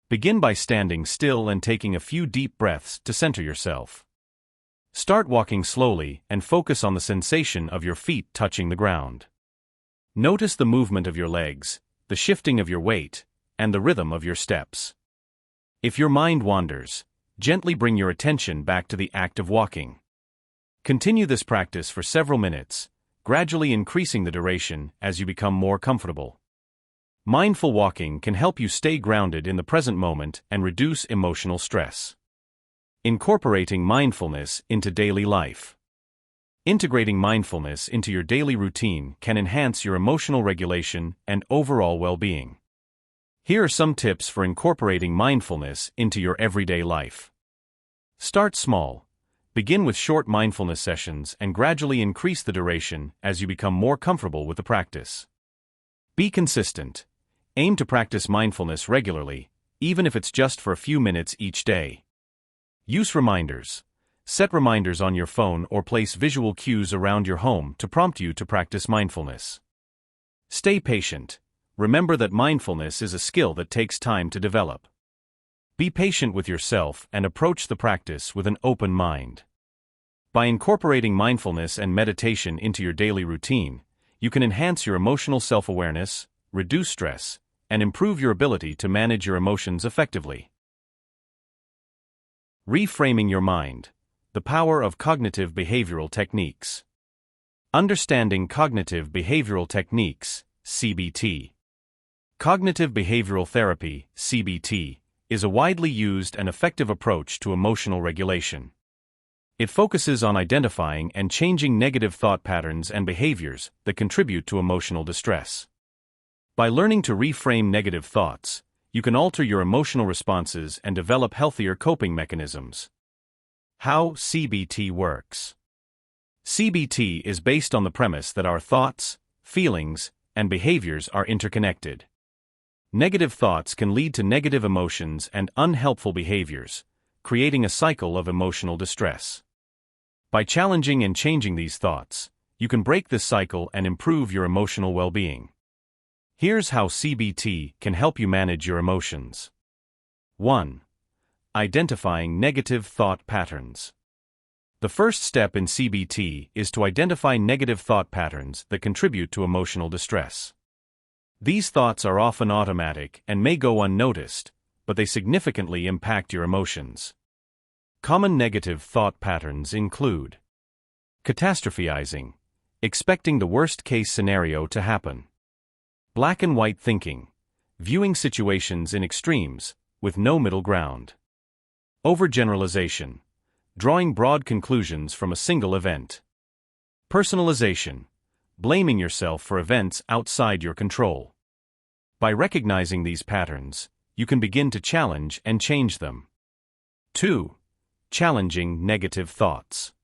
Begin by standing still and taking a few deep breaths to center yourself. Start walking slowly and focus on the sensation of your feet touching the ground. Notice the movement of your legs, the shifting of your weight, and the rhythm of your steps. If your mind wanders, gently bring your attention back to the act of walking. Continue this practice for several minutes, gradually increasing the duration as you become more comfortable. Mindful walking can help you stay grounded in the present moment and reduce emotional stress. Incorporating mindfulness into daily life. Integrating mindfulness into your daily routine can enhance your emotional regulation and overall well-being. Here are some tips for incorporating mindfulness into your everyday life. Start small. Begin with short mindfulness sessions and gradually increase the duration as you become more comfortable with the practice. Be consistent. Aim to practice mindfulness regularly, even if it's just for a few minutes each day. Use reminders. Set reminders on your phone or place visual cues around your home to prompt you to practice mindfulness. Stay patient. Remember that mindfulness is a skill that takes time to develop. Be patient with yourself and approach the practice with an open mind. By incorporating mindfulness and meditation into your daily routine, you can enhance your emotional self-awareness, reduce stress, and improve your ability to manage your emotions effectively. Reframing your mind. The power of cognitive behavioral techniques. Understanding cognitive behavioral techniques, CBT. Cognitive behavioral therapy, CBT, is a widely used and effective approach to emotional regulation. It focuses on identifying and changing negative thought patterns and behaviors that contribute to emotional distress. By learning to reframe negative thoughts, you can alter your emotional responses and develop healthier coping mechanisms. How CBT works. CBT is based on the premise that our thoughts, feelings, and behaviors are interconnected. Negative thoughts can lead to negative emotions and unhelpful behaviors, creating a cycle of emotional distress. By challenging and changing these thoughts, you can break this cycle and improve your emotional well-being. Here's how CBT can help you manage your emotions. 1. Identifying negative thought patterns. The first step in CBT is to identify negative thought patterns that contribute to emotional distress. These thoughts are often automatic and may go unnoticed, but they significantly impact your emotions. Common negative thought patterns include catastrophizing, expecting the worst-case scenario to happen. Black and white thinking, viewing situations in extremes, with no middle ground. Overgeneralization, drawing broad conclusions from a single event. Personalization, blaming yourself for events outside your control. By recognizing these patterns, you can begin to challenge and change them. 2. Challenging negative thoughts.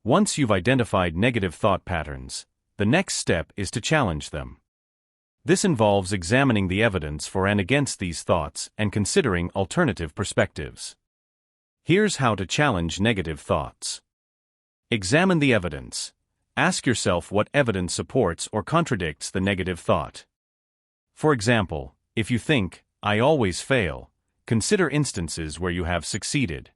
Once you've identified negative thought patterns, the next step is to challenge them. This involves examining the evidence for and against these thoughts and considering alternative perspectives. Here's how to challenge negative thoughts. Examine the evidence. Ask yourself what evidence supports or contradicts the negative thought. For example, if you think, "I always fail," consider instances where you have succeeded.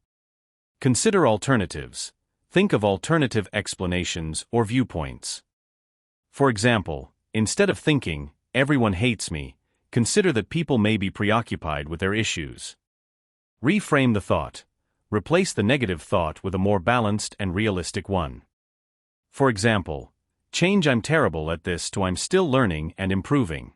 Consider alternatives. Think of alternative explanations or viewpoints. For example, instead of thinking, "Everyone hates me," consider that people may be preoccupied with their issues. Reframe the thought. Replace the negative thought with a more balanced and realistic one. For example, change "I'm terrible at this" to "I'm still learning and improving."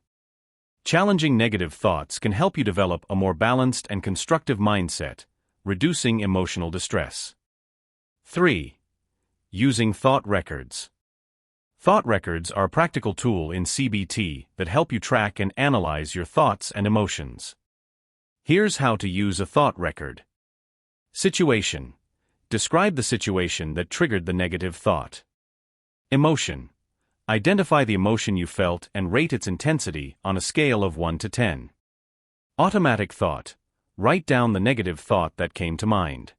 Challenging negative thoughts can help you develop a more balanced and constructive mindset, reducing emotional distress. 3. Using thought records. Thought records are a practical tool in CBT that help you track and analyze your thoughts and emotions. Here's how to use a thought record. Situation. Describe the situation that triggered the negative thought. Emotion. Identify the emotion you felt and rate its intensity on a scale of 1 to 10. Automatic thought. Write down the negative thought that came to mind.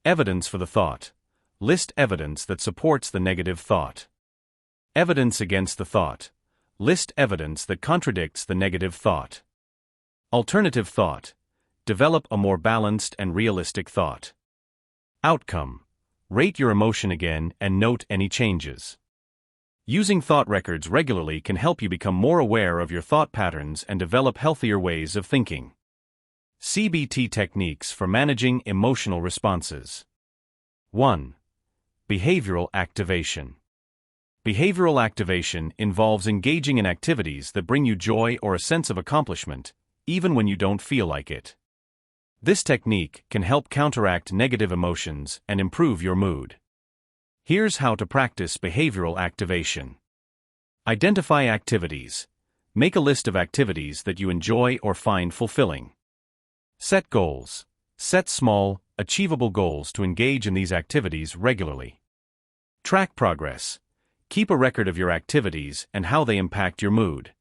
Evidence for the thought. List evidence that supports the negative thought. Evidence against the thought. List evidence that contradicts the negative thought. Alternative thought. Develop a more balanced and realistic thought. Outcome. Rate your emotion again and note any changes. Using thought records regularly can help you become more aware of your thought patterns and develop healthier ways of thinking. CBT techniques for managing emotional responses. 1. Behavioral activation. Behavioral activation involves engaging in activities that bring you joy or a sense of accomplishment, even when you don't feel like it. This technique can help counteract negative emotions and improve your mood. Here's how to practice behavioral activation. Identify activities. Make a list of activities that you enjoy or find fulfilling. Set goals. Set small, achievable goals to engage in these activities regularly. Track progress. Keep a record of your activities and how they impact your mood.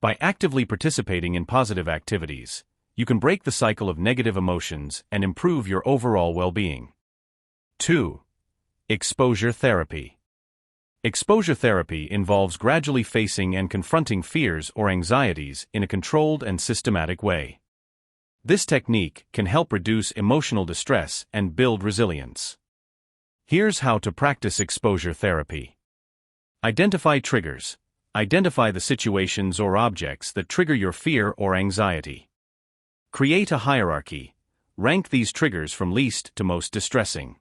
By actively participating in positive activities, you can break the cycle of negative emotions and improve your overall well-being. 2. Exposure therapy. Exposure therapy involves gradually facing and confronting fears or anxieties in a controlled and systematic way. This technique can help reduce emotional distress and build resilience. Here's how to practice exposure therapy. Identify triggers. Identify the situations or objects that trigger your fear or anxiety. Create a hierarchy. Rank these triggers from least to most distressing.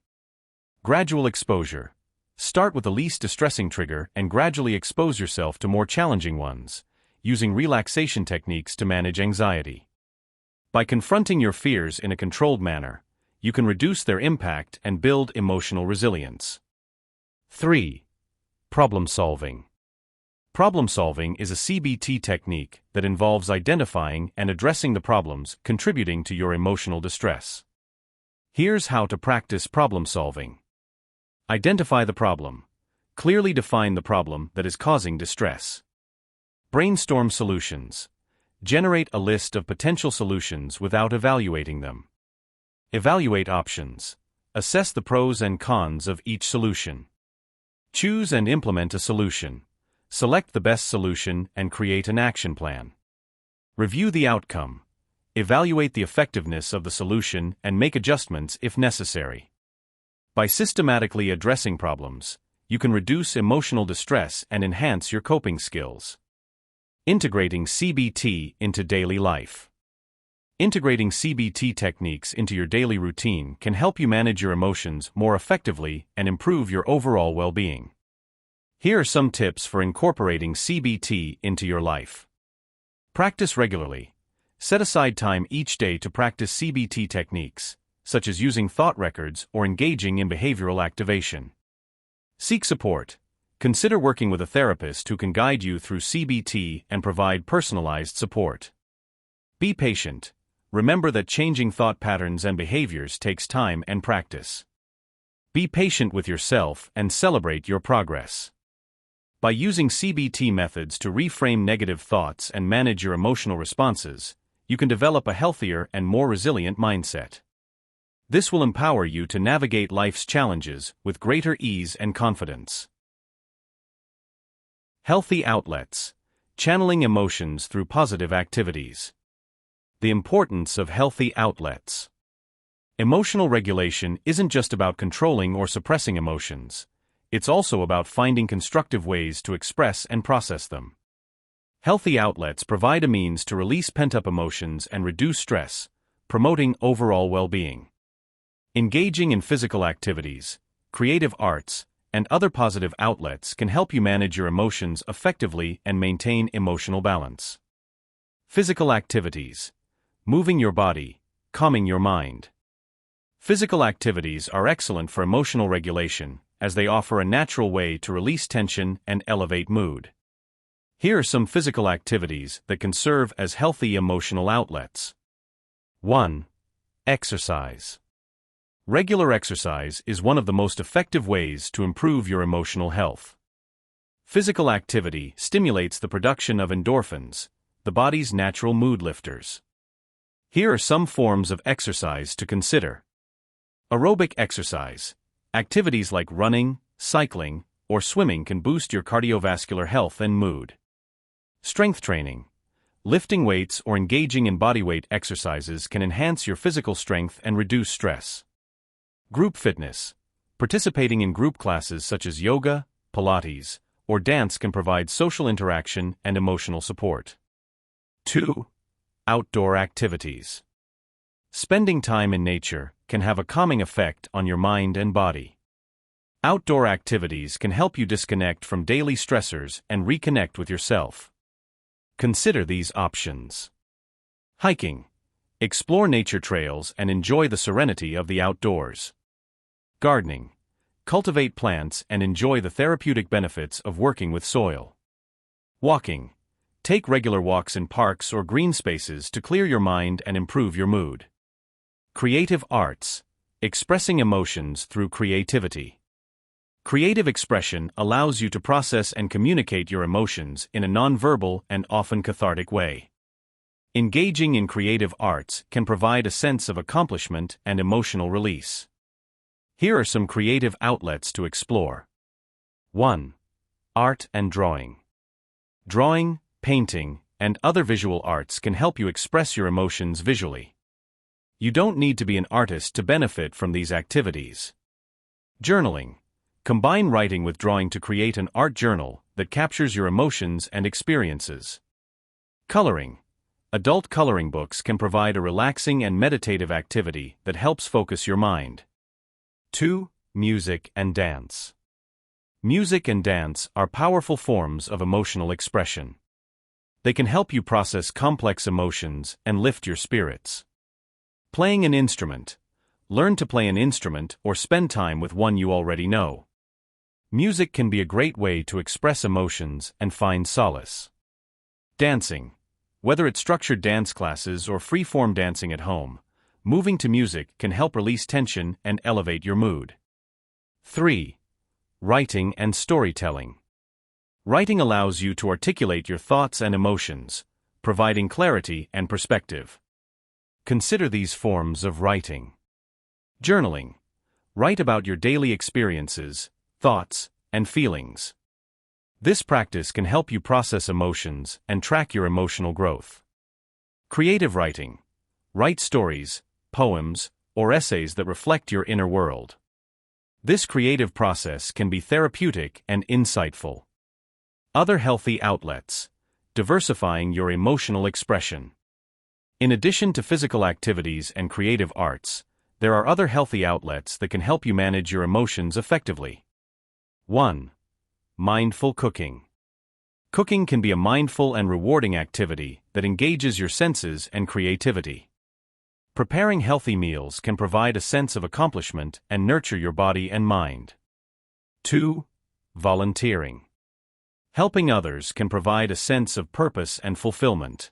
Gradual exposure. Start with the least distressing trigger and gradually expose yourself to more challenging ones, using relaxation techniques to manage anxiety. By confronting your fears in a controlled manner, you can reduce their impact and build emotional resilience. 3. Problem solving. Problem solving is a CBT technique that involves identifying and addressing the problems contributing to your emotional distress. Here's how to practice problem solving. Identify the problem. Clearly define the problem that is causing distress. Brainstorm solutions. Generate a list of potential solutions without evaluating them. Evaluate options. Assess the pros and cons of each solution. Choose and implement a solution. Select the best solution and create an action plan. Review the outcome. Evaluate the effectiveness of the solution and make adjustments if necessary. By systematically addressing problems, you can reduce emotional distress and enhance your coping skills. Integrating CBT into daily life. Integrating CBT techniques into your daily routine can help you manage your emotions more effectively and improve your overall well-being. Here are some tips for incorporating CBT into your life. Practice regularly. Set aside time each day to practice CBT techniques, such as using thought records or engaging in behavioral activation. Seek support. Consider working with a therapist who can guide you through CBT and provide personalized support. Be patient. Remember that changing thought patterns and behaviors takes time and practice. Be patient with yourself and celebrate your progress. By using CBT methods to reframe negative thoughts and manage your emotional responses, you can develop a healthier and more resilient mindset. This will empower you to navigate life's challenges with greater ease and confidence. Healthy outlets. Channeling emotions through positive activities. The importance of healthy outlets. Emotional regulation isn't just about controlling or suppressing emotions. It's also about finding constructive ways to express and process them. Healthy outlets provide a means to release pent-up emotions and reduce stress, promoting overall well-being. Engaging in physical activities, creative arts, and other positive outlets can help you manage your emotions effectively and maintain emotional balance. Physical activities. Moving your body, calming your mind. Physical activities are excellent for emotional regulation, as they offer a natural way to release tension and elevate mood. Here are some physical activities that can serve as healthy emotional outlets. 1. Exercise. Regular exercise is one of the most effective ways to improve your emotional health. Physical activity stimulates the production of endorphins, the body's natural mood lifters. Here are some forms of exercise to consider. Aerobic exercise. Activities like running, cycling, or swimming can boost your cardiovascular health and mood. Strength training. Lifting weights or engaging in bodyweight exercises can enhance your physical strength and reduce stress. Group fitness. Participating in group classes such as yoga, Pilates, or dance can provide social interaction and emotional support. 2. Outdoor activities. Spending time in nature can have a calming effect on your mind and body. Outdoor activities can help you disconnect from daily stressors and reconnect with yourself. Consider these options. Hiking. Explore nature trails and enjoy the serenity of the outdoors. Gardening. Cultivate plants and enjoy the therapeutic benefits of working with soil. Walking. Take regular walks in parks or green spaces to clear your mind and improve your mood. Creative arts. Expressing emotions through creativity. Creative expression allows you to process and communicate your emotions in a nonverbal and often cathartic way. Engaging in creative arts can provide a sense of accomplishment and emotional release. Here are some creative outlets to explore. 1. Art and drawing. Drawing, painting, and other visual arts can help you express your emotions visually. You don't need to be an artist to benefit from these activities. Journaling. Combine writing with drawing to create an art journal that captures your emotions and experiences. Coloring. Adult coloring books can provide a relaxing and meditative activity that helps focus your mind. 2. Music and dance. Music and dance are powerful forms of emotional expression. They can help you process complex emotions and lift your spirits. Playing an instrument. Learn to play an instrument or spend time with one you already know. Music can be a great way to express emotions and find solace. Dancing. Whether it's structured dance classes or free-form dancing at home, moving to music can help release tension and elevate your mood. 3. Writing and storytelling. Writing allows you to articulate your thoughts and emotions, providing clarity and perspective. Consider these forms of writing. Journaling. Write about your daily experiences, thoughts, and feelings. This practice can help you process emotions and track your emotional growth. Creative writing. Write stories, poems, or essays that reflect your inner world. This creative process can be therapeutic and insightful. Other healthy outlets. Diversifying your emotional expression. In addition to physical activities and creative arts, there are other healthy outlets that can help you manage your emotions effectively. 1. Mindful cooking. Cooking can be a mindful and rewarding activity that engages your senses and creativity. Preparing healthy meals can provide a sense of accomplishment and nurture your body and mind. 2. Volunteering. Helping others can provide a sense of purpose and fulfillment.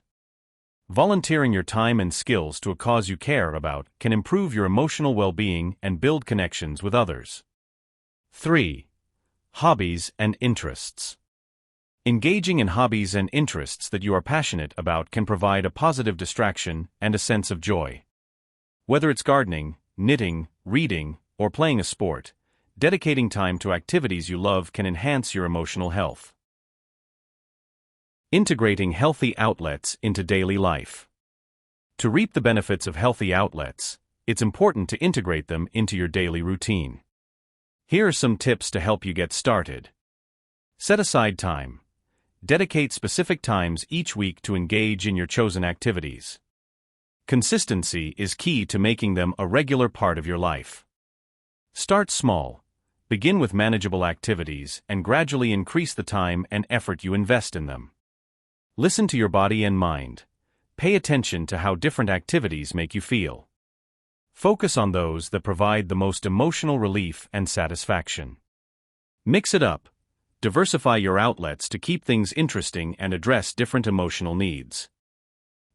Volunteering your time and skills to a cause you care about can improve your emotional well-being and build connections with others. 3. Hobbies and interests. Engaging in hobbies and interests that you are passionate about can provide a positive distraction and a sense of joy. Whether it's gardening, knitting, reading, or playing a sport, dedicating time to activities you love can enhance your emotional health. Integrating healthy outlets into daily life. To reap the benefits of healthy outlets, it's important to integrate them into your daily routine. Here are some tips to help you get started. Set aside time. Dedicate specific times each week to engage in your chosen activities. Consistency is key to making them a regular part of your life. Start small. Begin with manageable activities and gradually increase the time and effort you invest in them. Listen to your body and mind. Pay attention to how different activities make you feel. Focus on those that provide the most emotional relief and satisfaction. Mix it up. Diversify your outlets to keep things interesting and address different emotional needs.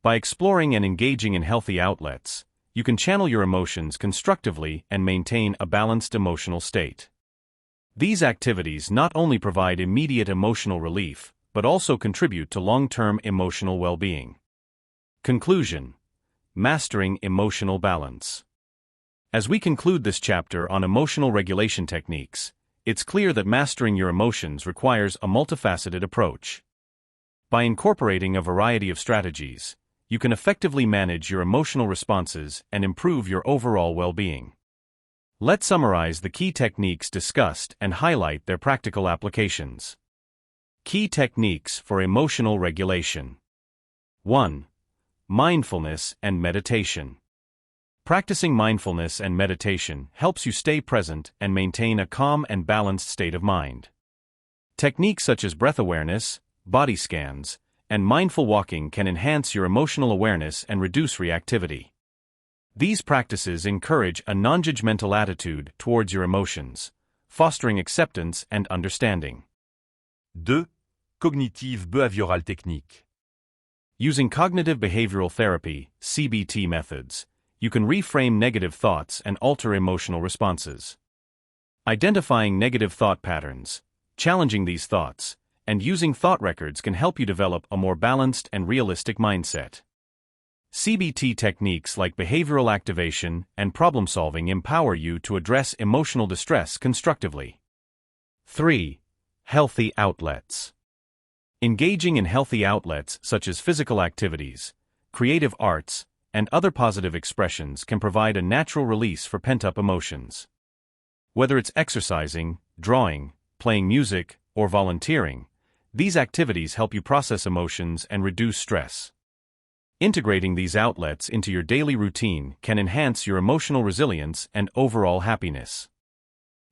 By exploring and engaging in healthy outlets, you can channel your emotions constructively and maintain a balanced emotional state. These activities not only provide immediate emotional relief, but also contribute to long-term emotional well-being. Conclusion: Mastering emotional balance. As we conclude this chapter on emotional regulation techniques, it's clear that mastering your emotions requires a multifaceted approach. By incorporating a variety of strategies, you can effectively manage your emotional responses and improve your overall well-being. Let's summarize the key techniques discussed and highlight their practical applications. Key techniques for emotional regulation. 1. Mindfulness and meditation. Practicing mindfulness and meditation helps you stay present and maintain a calm and balanced state of mind. Techniques such as breath awareness, body scans, and mindful walking can enhance your emotional awareness and reduce reactivity. These practices encourage a non-judgmental attitude towards your emotions, fostering acceptance and understanding. 2. Cognitive behavioral technique. Using cognitive behavioral therapy, CBT methods, you can reframe negative thoughts and alter emotional responses. Identifying negative thought patterns, challenging these thoughts, and using thought records can help you develop a more balanced and realistic mindset. CBT techniques like behavioral activation and problem solving empower you to address emotional distress constructively. 3. Healthy outlets. Engaging in healthy outlets such as physical activities, creative arts, and other positive expressions can provide a natural release for pent-up emotions. Whether it's exercising, drawing, playing music, or volunteering, these activities help you process emotions and reduce stress. Integrating these outlets into your daily routine can enhance your emotional resilience and overall happiness.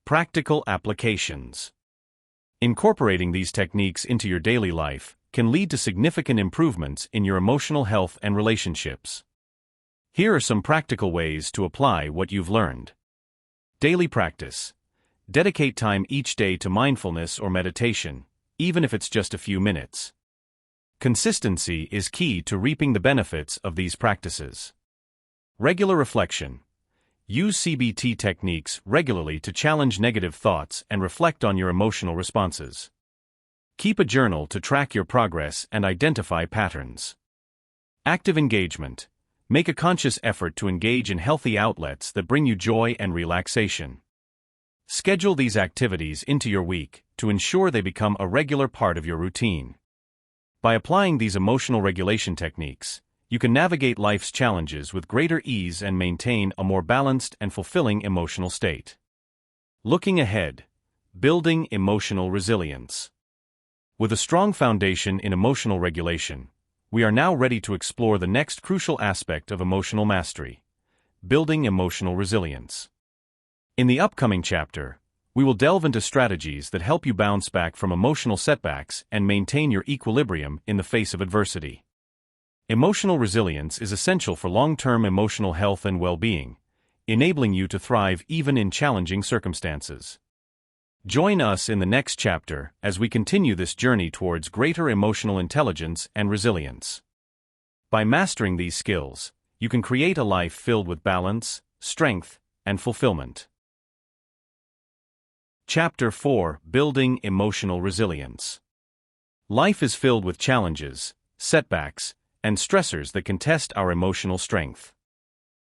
Practical applications. Incorporating these techniques into your daily life can lead to significant improvements in your emotional health and relationships. Here are some practical ways to apply what you've learned. Daily practice. Dedicate time each day to mindfulness or meditation, even if it's just a few minutes. Consistency is key to reaping the benefits of these practices. Regular reflection. Use CBT techniques regularly to challenge negative thoughts and reflect on your emotional responses. Keep a journal to track your progress and identify patterns. Active engagement. Make a conscious effort to engage in healthy outlets that bring you joy and relaxation. Schedule these activities into your week to ensure they become a regular part of your routine. By applying these emotional regulation techniques, you can navigate life's challenges with greater ease and maintain a more balanced and fulfilling emotional state. Looking ahead, building emotional resilience. With a strong foundation in emotional regulation, we are now ready to explore the next crucial aspect of emotional mastery: building emotional resilience. In the upcoming chapter, we will delve into strategies that help you bounce back from emotional setbacks and maintain your equilibrium in the face of adversity. Emotional resilience is essential for long-term emotional health and well-being, enabling you to thrive even in challenging circumstances. Join us in the next chapter as we continue this journey towards greater emotional intelligence and resilience. By mastering these skills, you can create a life filled with balance, strength, and fulfillment. Chapter 4: Building Emotional Resilience. Life is filled with challenges, setbacks, and stressors that can test our emotional strength.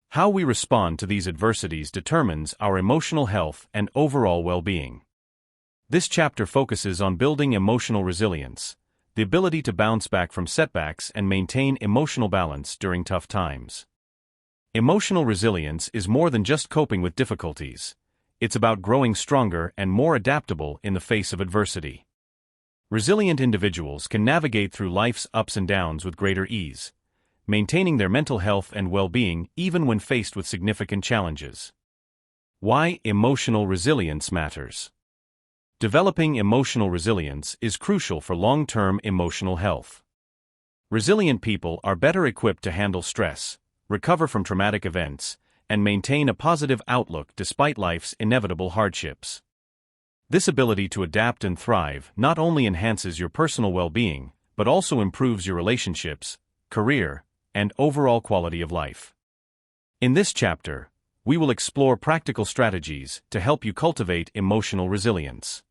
How we respond to these adversities determines our emotional health and overall well-being. This chapter focuses on building emotional resilience, the ability to bounce back from setbacks and maintain emotional balance during tough times. Emotional resilience is more than just coping with difficulties. It's about growing stronger and more adaptable in the face of adversity. Resilient individuals can navigate through life's ups and downs with greater ease, maintaining their mental health and well-being even when faced with significant challenges. Why emotional resilience matters. Developing emotional resilience is crucial for long-term emotional health. Resilient people are better equipped to handle stress, recover from traumatic events, and maintain a positive outlook despite life's inevitable hardships. This ability to adapt and thrive not only enhances your personal well-being, but also improves your relationships, career, and overall quality of life. In this chapter, we will explore practical strategies to help you cultivate emotional resilience.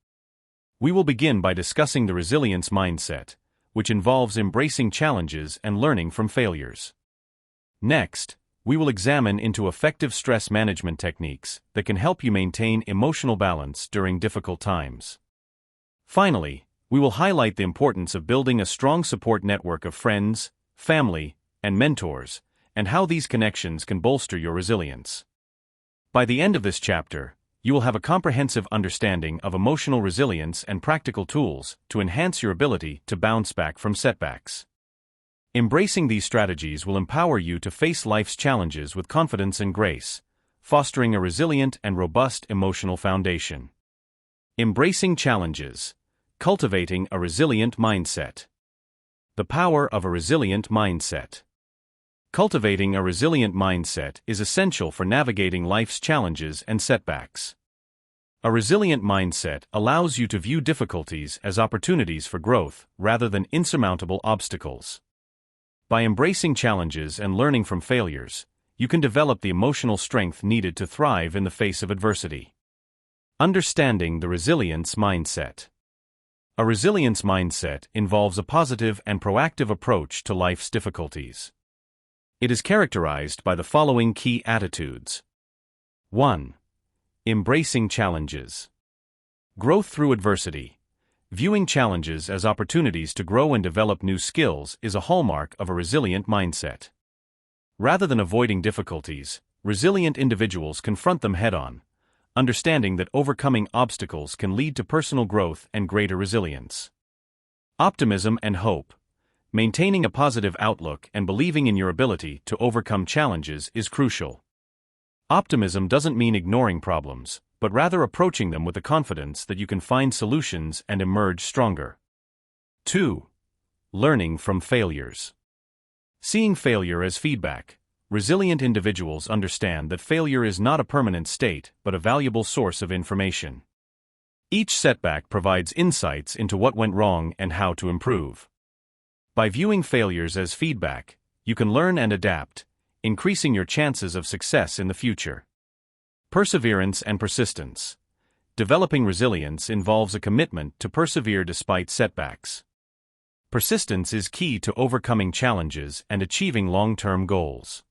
We will begin by discussing the resilience mindset, which involves embracing challenges and learning from failures. Next, we will examine into effective stress management techniques that can help you maintain emotional balance during difficult times. Finally, we will highlight the importance of building a strong support network of friends, family, and mentors, and how these connections can bolster your resilience. By the end of this chapter, you will have a comprehensive understanding of emotional resilience and practical tools to enhance your ability to bounce back from setbacks. Embracing these strategies will empower you to face life's challenges with confidence and grace, fostering a resilient and robust emotional foundation. Embracing challenges. Cultivating a resilient mindset. The power of a resilient mindset. Cultivating a resilient mindset is essential for navigating life's challenges and setbacks. A resilient mindset allows you to view difficulties as opportunities for growth rather than insurmountable obstacles. By embracing challenges and learning from failures, you can develop the emotional strength needed to thrive in the face of adversity. Understanding the resilience mindset. A resilience mindset involves a positive and proactive approach to life's difficulties. It is characterized by the following key attitudes. 1. Embracing challenges. Growth through adversity. Viewing challenges as opportunities to grow and develop new skills is a hallmark of a resilient mindset. Rather than avoiding difficulties, resilient individuals confront them head-on, understanding that overcoming obstacles can lead to personal growth and greater resilience. Optimism and hope. Maintaining a positive outlook and believing in your ability to overcome challenges is crucial. Optimism doesn't mean ignoring problems, but rather approaching them with the confidence that you can find solutions and emerge stronger. 2. Learning from failures. Seeing failure as feedback. Resilient individuals understand that failure is not a permanent state but a valuable source of information. Each setback provides insights into what went wrong and how to improve. By viewing failures as feedback, you can learn and adapt, increasing your chances of success in the future. Perseverance and persistence. Developing resilience involves a commitment to persevere despite setbacks. Persistence is key to overcoming challenges and achieving long-term goals.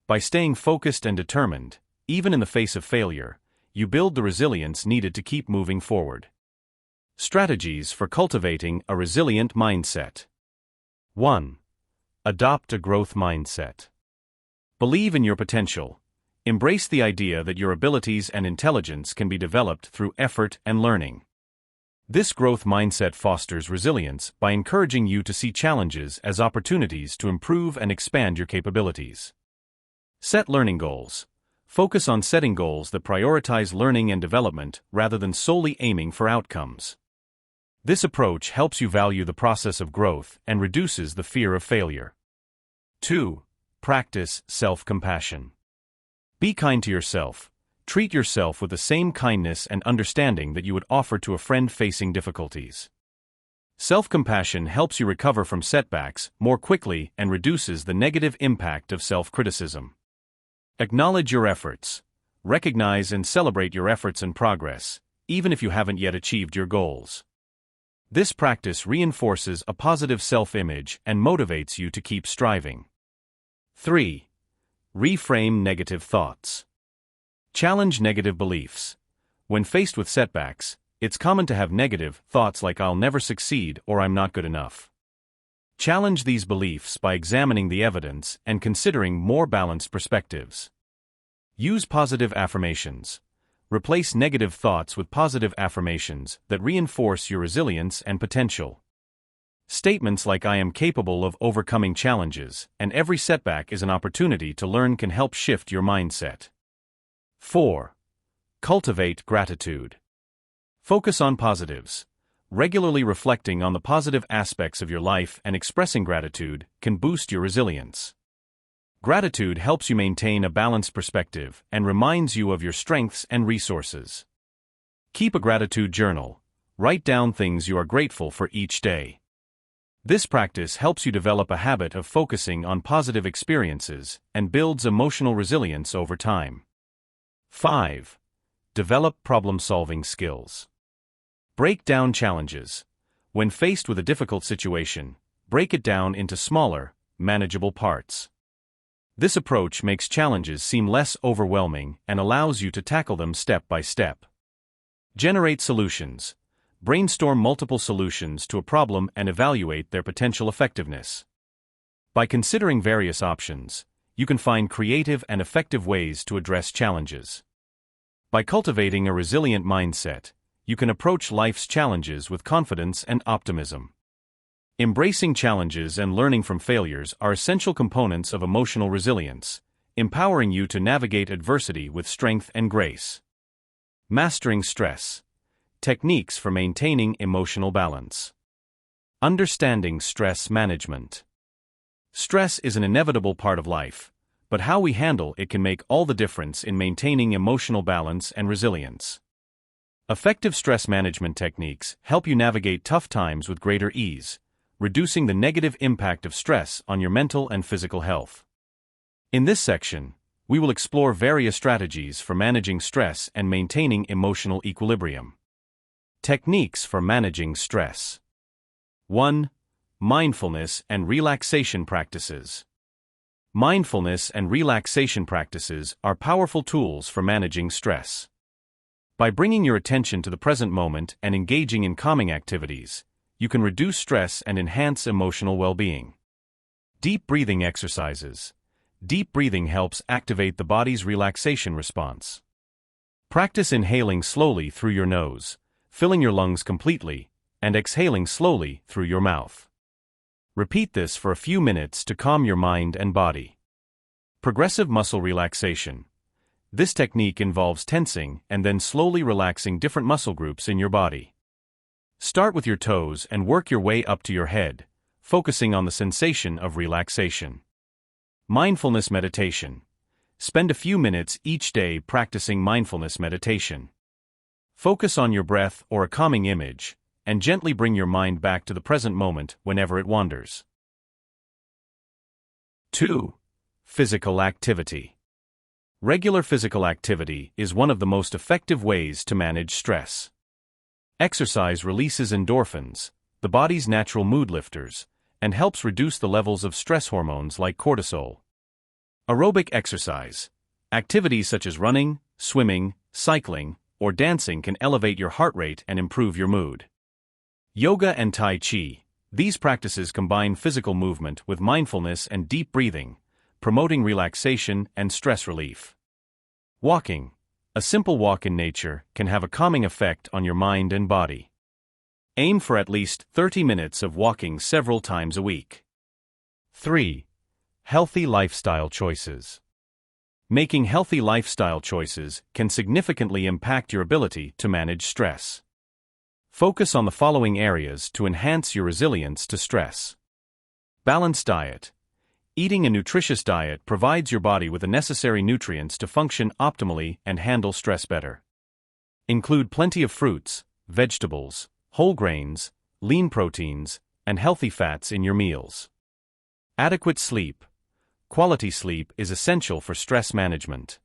By staying focused and determined, even in the face of failure, you build the resilience needed to keep moving forward. Strategies for cultivating a resilient mindset. 1. Adopt a growth mindset. Believe in your potential. Embrace the idea that your abilities and intelligence can be developed through effort and learning. This growth mindset fosters resilience by encouraging you to see challenges as opportunities to improve and expand your capabilities. Set learning goals. Focus on setting goals that prioritize learning and development rather than solely aiming for outcomes. This approach helps you value the process of growth and reduces the fear of failure. 2. Practice self-compassion. Be kind to yourself. Treat yourself with the same kindness and understanding that you would offer to a friend facing difficulties. Self-compassion helps you recover from setbacks more quickly and reduces the negative impact of self-criticism. Acknowledge your efforts. Recognize and celebrate your efforts and progress, even if you haven't yet achieved your goals. This practice reinforces a positive self-image and motivates you to keep striving. 3. Reframe negative thoughts. Challenge negative beliefs. When faced with setbacks, it's common to have negative thoughts like "I'll never succeed" or "I'm not good enough." Challenge these beliefs by examining the evidence and considering more balanced perspectives. Use positive affirmations. Replace negative thoughts with positive affirmations that reinforce your resilience and potential. Statements like "I am capable of overcoming challenges" and "every setback is an opportunity to learn" can help shift your mindset. 4. Cultivate gratitude. Focus on positives. Regularly reflecting on the positive aspects of your life and expressing gratitude can boost your resilience. Gratitude helps you maintain a balanced perspective and reminds you of your strengths and resources. Keep a gratitude journal. Write down things you are grateful for each day. This practice helps you develop a habit of focusing on positive experiences and builds emotional resilience over time. 5. Develop problem-solving skills. Break down challenges. When faced with a difficult situation, break it down into smaller, manageable parts. This approach makes challenges seem less overwhelming and allows you to tackle them step by step. Generate solutions. Brainstorm multiple solutions to a problem and evaluate their potential effectiveness. By considering various options, you can find creative and effective ways to address challenges. By cultivating a resilient mindset, you can approach life's challenges with confidence and optimism. Embracing challenges and learning from failures are essential components of emotional resilience, empowering you to navigate adversity with strength and grace. Mastering stress. Techniques for maintaining emotional balance. Understanding stress management. Stress is an inevitable part of life, but how we handle it can make all the difference in maintaining emotional balance and resilience. Effective stress management techniques help you navigate tough times with greater ease, reducing the negative impact of stress on your mental and physical health. In this section, we will explore various strategies for managing stress and maintaining emotional equilibrium. Techniques for managing stress. 1. Mindfulness and relaxation practices. Mindfulness and relaxation practices are powerful tools for managing stress. By bringing your attention to the present moment and engaging in calming activities, you can reduce stress and enhance emotional well-being. Deep breathing exercises. Deep breathing helps activate the body's relaxation response. Practice inhaling slowly through your nose, filling your lungs completely, and exhaling slowly through your mouth. Repeat this for a few minutes to calm your mind and body. Progressive muscle relaxation. This technique involves tensing and then slowly relaxing different muscle groups in your body. Start with your toes and work your way up to your head, focusing on the sensation of relaxation. Mindfulness meditation. Spend a few minutes each day practicing mindfulness meditation. Focus on your breath or a calming image, and gently bring your mind back to the present moment whenever it wanders. 2. Physical activity. Regular physical activity is one of the most effective ways to manage stress. Exercise releases endorphins, the body's natural mood lifters, and helps reduce the levels of stress hormones like cortisol. Aerobic exercise. Activities such as running, swimming, cycling, or dancing can elevate your heart rate and improve your mood. Yoga and Tai Chi. These practices combine physical movement with mindfulness and deep breathing, promoting relaxation and stress relief. Walking. A simple walk in nature can have a calming effect on your mind and body. Aim for at least 30 minutes of walking several times a week. 3. Healthy lifestyle choices. Making healthy lifestyle choices can significantly impact your ability to manage stress. Focus on the following areas to enhance your resilience to stress. Balanced diet. Eating a nutritious diet provides your body with the necessary nutrients to function optimally and handle stress better. Include plenty of fruits, vegetables, whole grains, lean proteins, and healthy fats in your meals. Adequate sleep. Quality sleep is essential for stress management.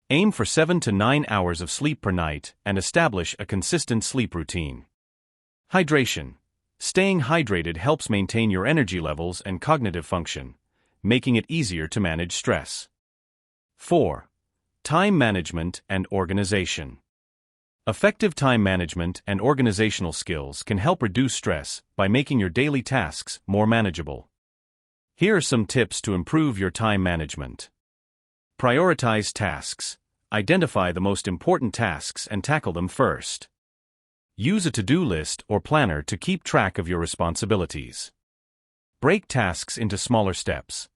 Aim for 7 to 9 hours of sleep per night and establish a consistent sleep routine. Hydration. Staying hydrated helps maintain your energy levels and cognitive function, making it easier to manage stress. 4. Time management and organization. Effective time management and organizational skills can help reduce stress by making your daily tasks more manageable. Here are some tips to improve your time management. Prioritize tasks. Identify the most important tasks and tackle them first. Use a to-do list or planner to keep track of your responsibilities. Break tasks into smaller steps.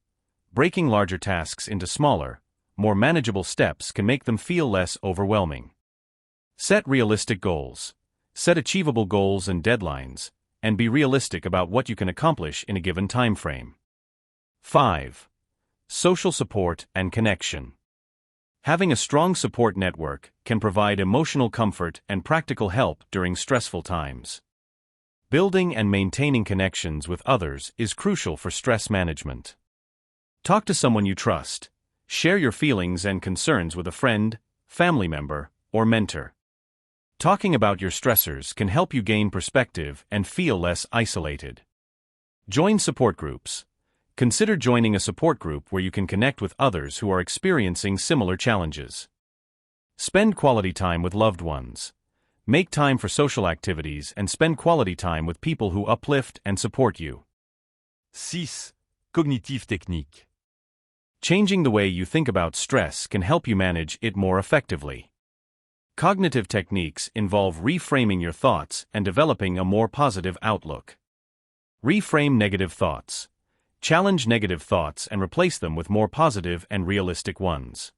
Breaking larger tasks into smaller, more manageable steps can make them feel less overwhelming. Set realistic goals. Set achievable goals and deadlines, and be realistic about what you can accomplish in a given time frame. 5. Social support and connection. Having a strong support network can provide emotional comfort and practical help during stressful times. Building and maintaining connections with others is crucial for stress management. Talk to someone you trust. Share your feelings and concerns with a friend, family member, or mentor. Talking about your stressors can help you gain perspective and feel less isolated. Join support groups. Consider joining a support group where you can connect with others who are experiencing similar challenges. Spend quality time with loved ones. Make time for social activities and spend quality time with people who uplift and support you. 6. Cognitive technique. Changing the way you think about stress can help you manage it more effectively. Cognitive techniques involve reframing your thoughts and developing a more positive outlook. Reframe negative thoughts. Challenge negative thoughts and replace them with more positive and realistic ones.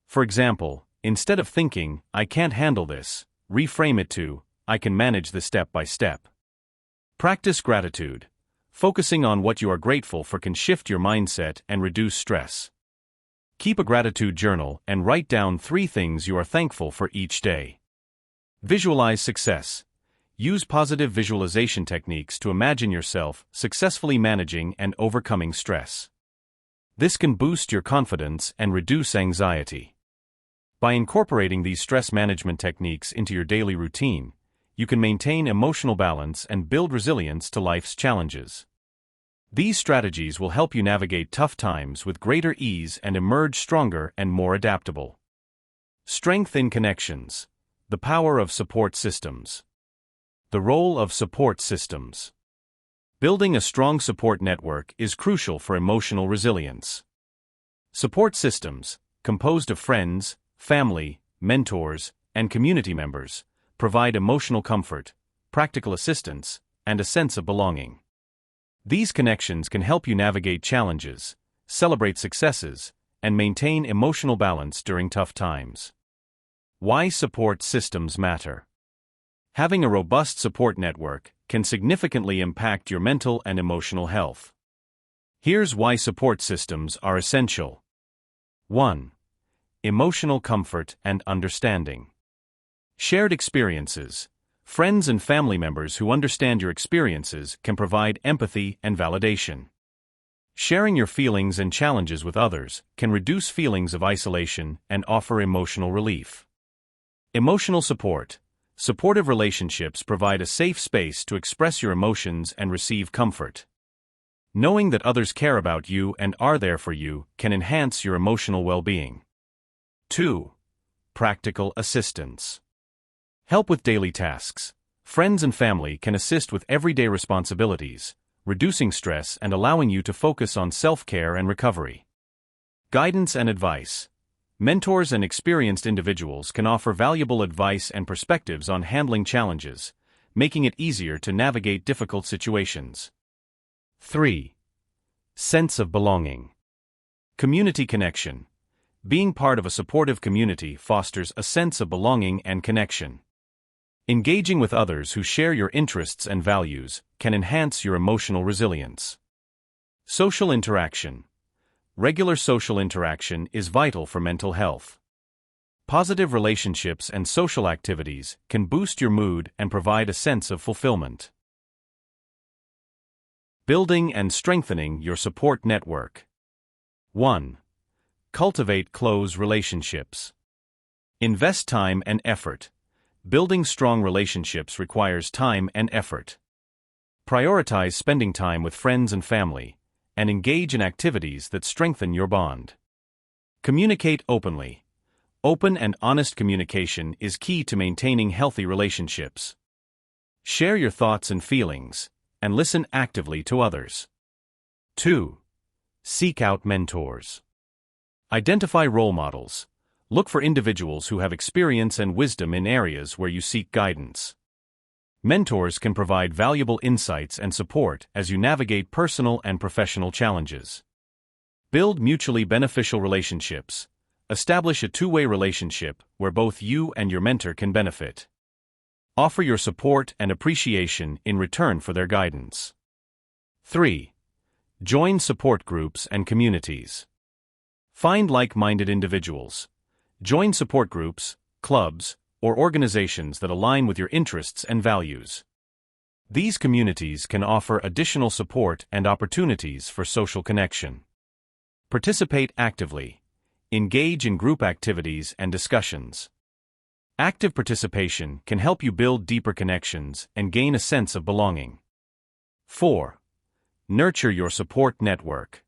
For example, instead of thinking, "I can't handle this," reframe it to, "I can manage this step by step." Practice gratitude. Focusing on what you are grateful for can shift your mindset and reduce stress. Keep a gratitude journal and write down 3 things you are thankful for each day. Visualize success. Use positive visualization techniques to imagine yourself successfully managing and overcoming stress. This can boost your confidence and reduce anxiety. By incorporating these stress management techniques into your daily routine, you can maintain emotional balance and build resilience to life's challenges. These strategies will help you navigate tough times with greater ease and emerge stronger and more adaptable. Strength in connections. The power of support systems. The role of support systems. Building a strong support network is crucial for emotional resilience. Support systems, composed of friends, family, mentors, and community members, provide emotional comfort, practical assistance, and a sense of belonging. These connections can help you navigate challenges, celebrate successes, and maintain emotional balance during tough times. Why support systems matter. Having a robust support network can significantly impact your mental and emotional health. Here's why support systems are essential. 1. Emotional comfort and understanding. Shared experiences. Friends and family members who understand your experiences can provide empathy and validation. Sharing your feelings and challenges with others can reduce feelings of isolation and offer emotional relief. Emotional support. Supportive relationships provide a safe space to express your emotions and receive comfort. Knowing that others care about you and are there for you can enhance your emotional well-being. 2. Practical assistance. Help with daily tasks. Friends and family can assist with everyday responsibilities, reducing stress and allowing you to focus on self-care and recovery. Guidance and advice. Mentors and experienced individuals can offer valuable advice and perspectives on handling challenges, making it easier to navigate difficult situations. 3. Sense of belonging. Community connection. Being part of a supportive community fosters a sense of belonging and connection. Engaging with others who share your interests and values can enhance your emotional resilience. Social interaction. Regular social interaction is vital for mental health. Positive relationships and social activities can boost your mood and provide a sense of fulfillment. Building and strengthening your support network. 1. Cultivate close relationships. Invest time and effort. Building strong relationships requires time and effort. Prioritize spending time with friends and family, and engage in activities that strengthen your bond. Communicate openly. Open and honest communication is key to maintaining healthy relationships. Share your thoughts and feelings, and listen actively to others. 2. Seek out mentors. Identify role models. Look for individuals who have experience and wisdom in areas where you seek guidance. Mentors can provide valuable insights and support as you navigate personal and professional challenges. Build mutually beneficial relationships. Establish a two-way relationship where both you and your mentor can benefit. Offer your support and appreciation in return for their guidance. 3. Join support groups and communities. Find like-minded individuals. Join support groups, clubs, or organizations that align with your interests and values. These communities can offer additional support and opportunities for social connection. Participate actively. Engage in group activities and discussions. Active participation can help you build deeper connections and gain a sense of belonging. 4. Nurture your support network.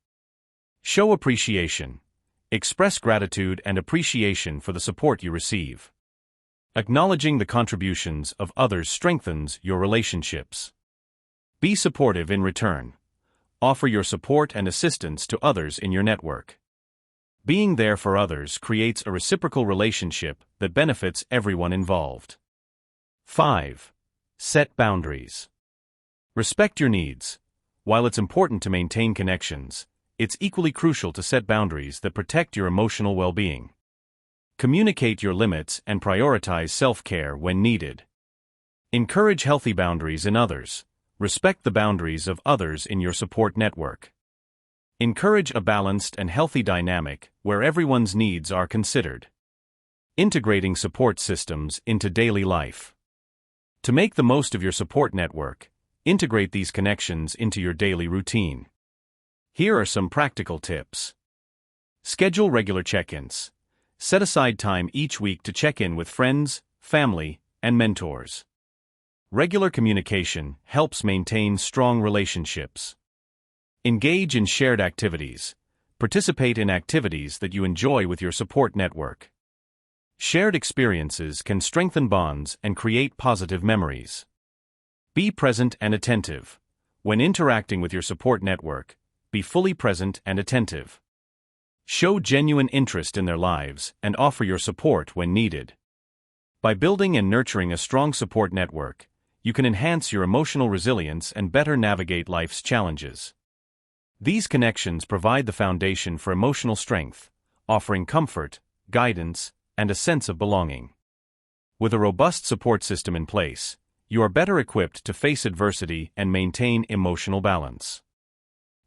Show appreciation. Express gratitude and appreciation for the support you receive. Acknowledging the contributions of others strengthens your relationships. Be supportive in return. Offer your support and assistance to others in your network. Being there for others creates a reciprocal relationship that benefits everyone involved. 5. Set boundaries. Respect your needs. While it's important to maintain connections, it's equally crucial to set boundaries that protect your emotional well-being. Communicate your limits and prioritize self-care when needed. Encourage healthy boundaries in others. Respect the boundaries of others in your support network. Encourage a balanced and healthy dynamic where everyone's needs are considered. Integrating support systems into daily life. To make the most of your support network, integrate these connections into your daily routine. Here are some practical tips. Schedule regular check-ins. Set aside time each week to check in with friends, family, and mentors. Regular communication helps maintain strong relationships. Engage in shared activities. Participate in activities that you enjoy with your support network. Shared experiences can strengthen bonds and create positive memories. Be present and attentive. When interacting with your support network, be fully present and attentive. Show genuine interest in their lives and offer your support when needed. By building and nurturing a strong support network, you can enhance your emotional resilience and better navigate life's challenges. These connections provide the foundation for emotional strength, offering comfort, guidance, and a sense of belonging. With a robust support system in place, you are better equipped to face adversity and maintain emotional balance.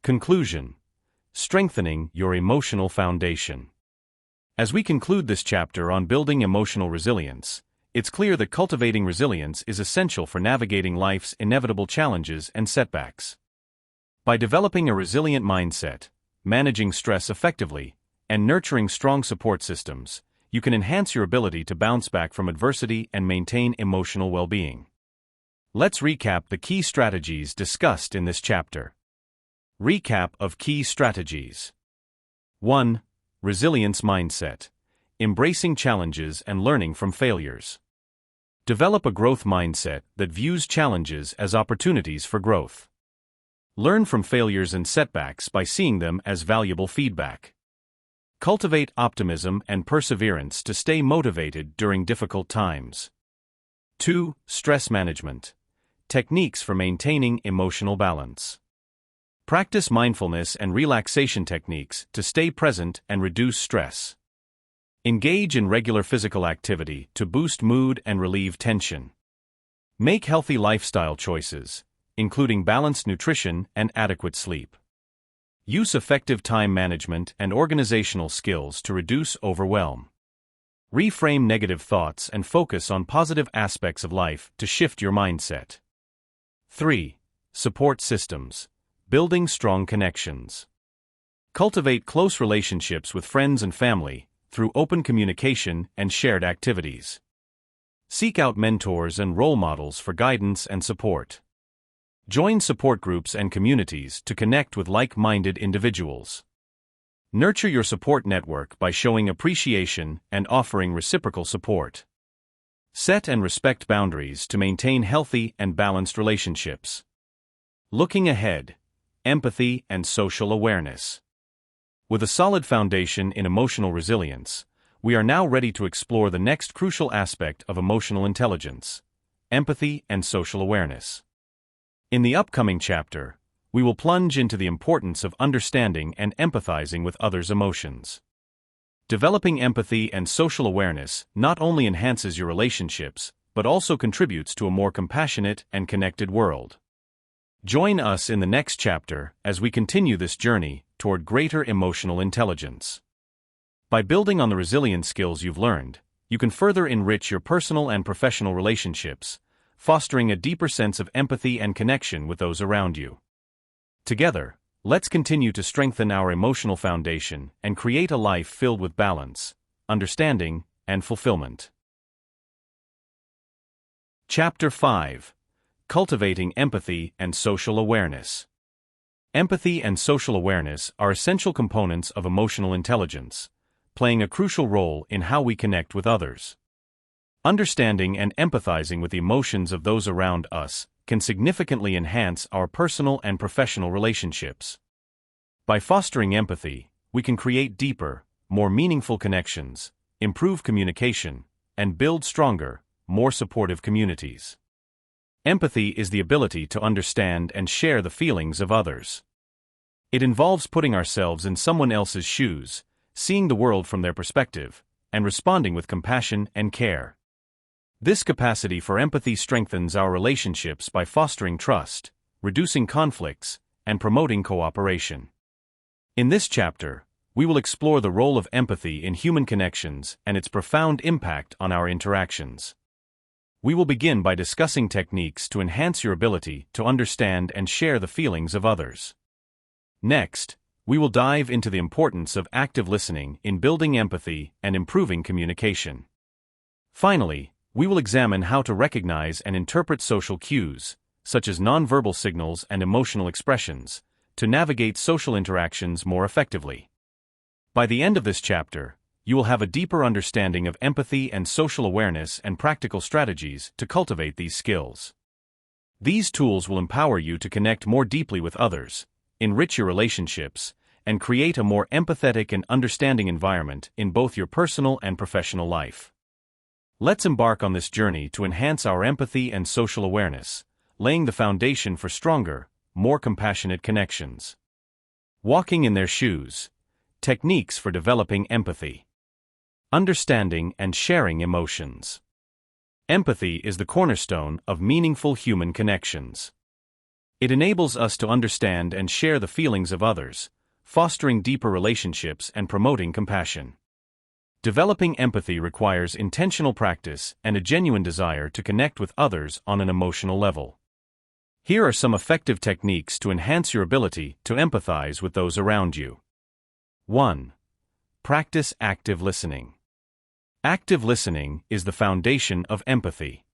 Conclusion: strengthening your emotional foundation. As we conclude this chapter on building emotional resilience, it's clear that cultivating resilience is essential for navigating life's inevitable challenges and setbacks. By developing a resilient mindset, managing stress effectively, and nurturing strong support systems, you can enhance your ability to bounce back from adversity and maintain emotional well-being. Let's recap the key strategies discussed in this chapter. Recap of key strategies. 1. Resilience mindset. Embracing challenges and learning from failures. Develop a growth mindset that views challenges as opportunities for growth. Learn from failures and setbacks by seeing them as valuable feedback. Cultivate optimism and perseverance to stay motivated during difficult times. 2. Stress management. Techniques for maintaining emotional balance. Practice mindfulness and relaxation techniques to stay present and reduce stress. Engage in regular physical activity to boost mood and relieve tension. Make healthy lifestyle choices, including balanced nutrition and adequate sleep. Use effective time management and organizational skills to reduce overwhelm. Reframe negative thoughts and focus on positive aspects of life to shift your mindset. 3. Support systems. Building strong connections. Cultivate close relationships with friends and family through open communication and shared activities. Seek out mentors and role models for guidance and support. Join support groups and communities to connect with like-minded individuals. Nurture your support network by showing appreciation and offering reciprocal support. Set and respect boundaries to maintain healthy and balanced relationships. Looking ahead, empathy and social awareness. With a solid foundation in emotional resilience, we are now ready to explore the next crucial aspect of emotional intelligence: empathy and social awareness. In the upcoming chapter, we will plunge into the importance of understanding and empathizing with others' emotions. Developing empathy and social awareness not only enhances your relationships, but also contributes to a more compassionate and connected world. Join us in the next chapter as we continue this journey toward greater emotional intelligence. By building on the resilient skills you've learned, you can further enrich your personal and professional relationships, fostering a deeper sense of empathy and connection with those around you. Together, let's continue to strengthen our emotional foundation and create a life filled with balance, understanding, and fulfillment. Chapter 5. Cultivating Empathy and Social Awareness. Empathy and social awareness are essential components of emotional intelligence, playing a crucial role in how we connect with others. Understanding and empathizing with the emotions of those around us can significantly enhance our personal and professional relationships. By fostering empathy, we can create deeper, more meaningful connections, improve communication, and build stronger, more supportive communities. Empathy is the ability to understand and share the feelings of others. It involves putting ourselves in someone else's shoes, seeing the world from their perspective, and responding with compassion and care. This capacity for empathy strengthens our relationships by fostering trust, reducing conflicts, and promoting cooperation. In this chapter, we will explore the role of empathy in human connections and its profound impact on our interactions. We will begin by discussing techniques to enhance your ability to understand and share the feelings of others. Next, we will dive into the importance of active listening in building empathy and improving communication. Finally, we will examine how to recognize and interpret social cues, such as nonverbal signals and emotional expressions, to navigate social interactions more effectively. By the end of this chapter, you will have a deeper understanding of empathy and social awareness and practical strategies to cultivate these skills. These tools will empower you to connect more deeply with others, enrich your relationships, and create a more empathetic and understanding environment in both your personal and professional life. Let's embark on this journey to enhance our empathy and social awareness, laying the foundation for stronger, more compassionate connections. Walking in their shoes. Techniques for developing empathy. Understanding and sharing emotions. Empathy is the cornerstone of meaningful human connections. It enables us to understand and share the feelings of others, fostering deeper relationships and promoting compassion. Developing empathy requires intentional practice and a genuine desire to connect with others on an emotional level. Here are some effective techniques to enhance your ability to empathize with those around you. 1. Practice active listening. Active listening is the foundation of empathy.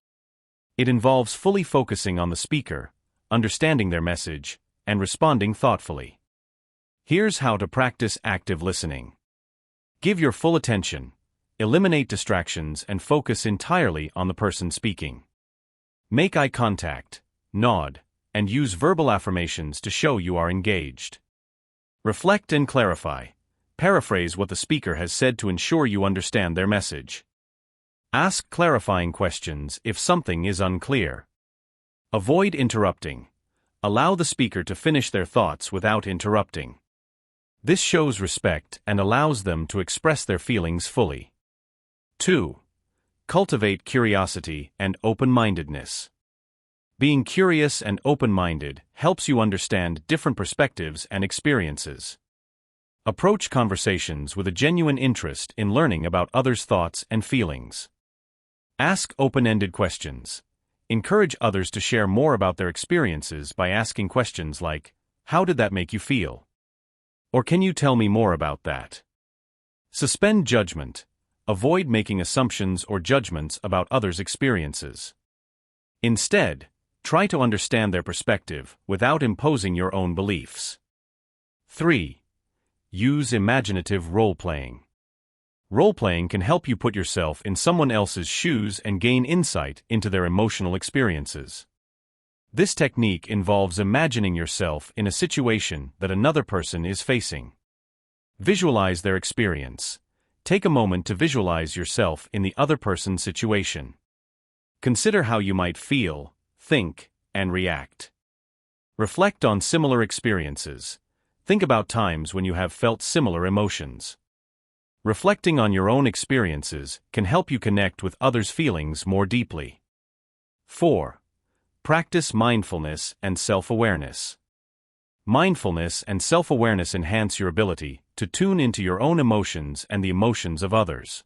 It involves fully focusing on the speaker, understanding their message, and responding thoughtfully. Here's how to practice active listening. Give your full attention, eliminate distractions, and focus entirely on the person speaking. Make eye contact, nod, and use verbal affirmations to show you are engaged. Reflect and clarify. Paraphrase what the speaker has said to ensure you understand their message. Ask clarifying questions if something is unclear. Avoid interrupting. Allow the speaker to finish their thoughts without interrupting. This shows respect and allows them to express their feelings fully. 2. Cultivate curiosity and open-mindedness. Being curious and open-minded helps you understand different perspectives and experiences. Approach conversations with a genuine interest in learning about others' thoughts and feelings. Ask open-ended questions. Encourage others to share more about their experiences by asking questions like, "How did that make you feel?" Or "Can you tell me more about that?" Suspend judgment. Avoid making assumptions or judgments about others' experiences. Instead, try to understand their perspective without imposing your own beliefs. 3. Use imaginative role-playing. Role-playing can help you put yourself in someone else's shoes and gain insight into their emotional experiences. This technique involves imagining yourself in a situation that another person is facing. Visualize their experience. Take a moment to visualize yourself in the other person's situation. Consider how you might feel, think, and react. Reflect on similar experiences. Think about times when you have felt similar emotions. Reflecting on your own experiences can help you connect with others' feelings more deeply. 4. Practice mindfulness and self-awareness. Mindfulness and self-awareness enhance your ability to tune into your own emotions and the emotions of others.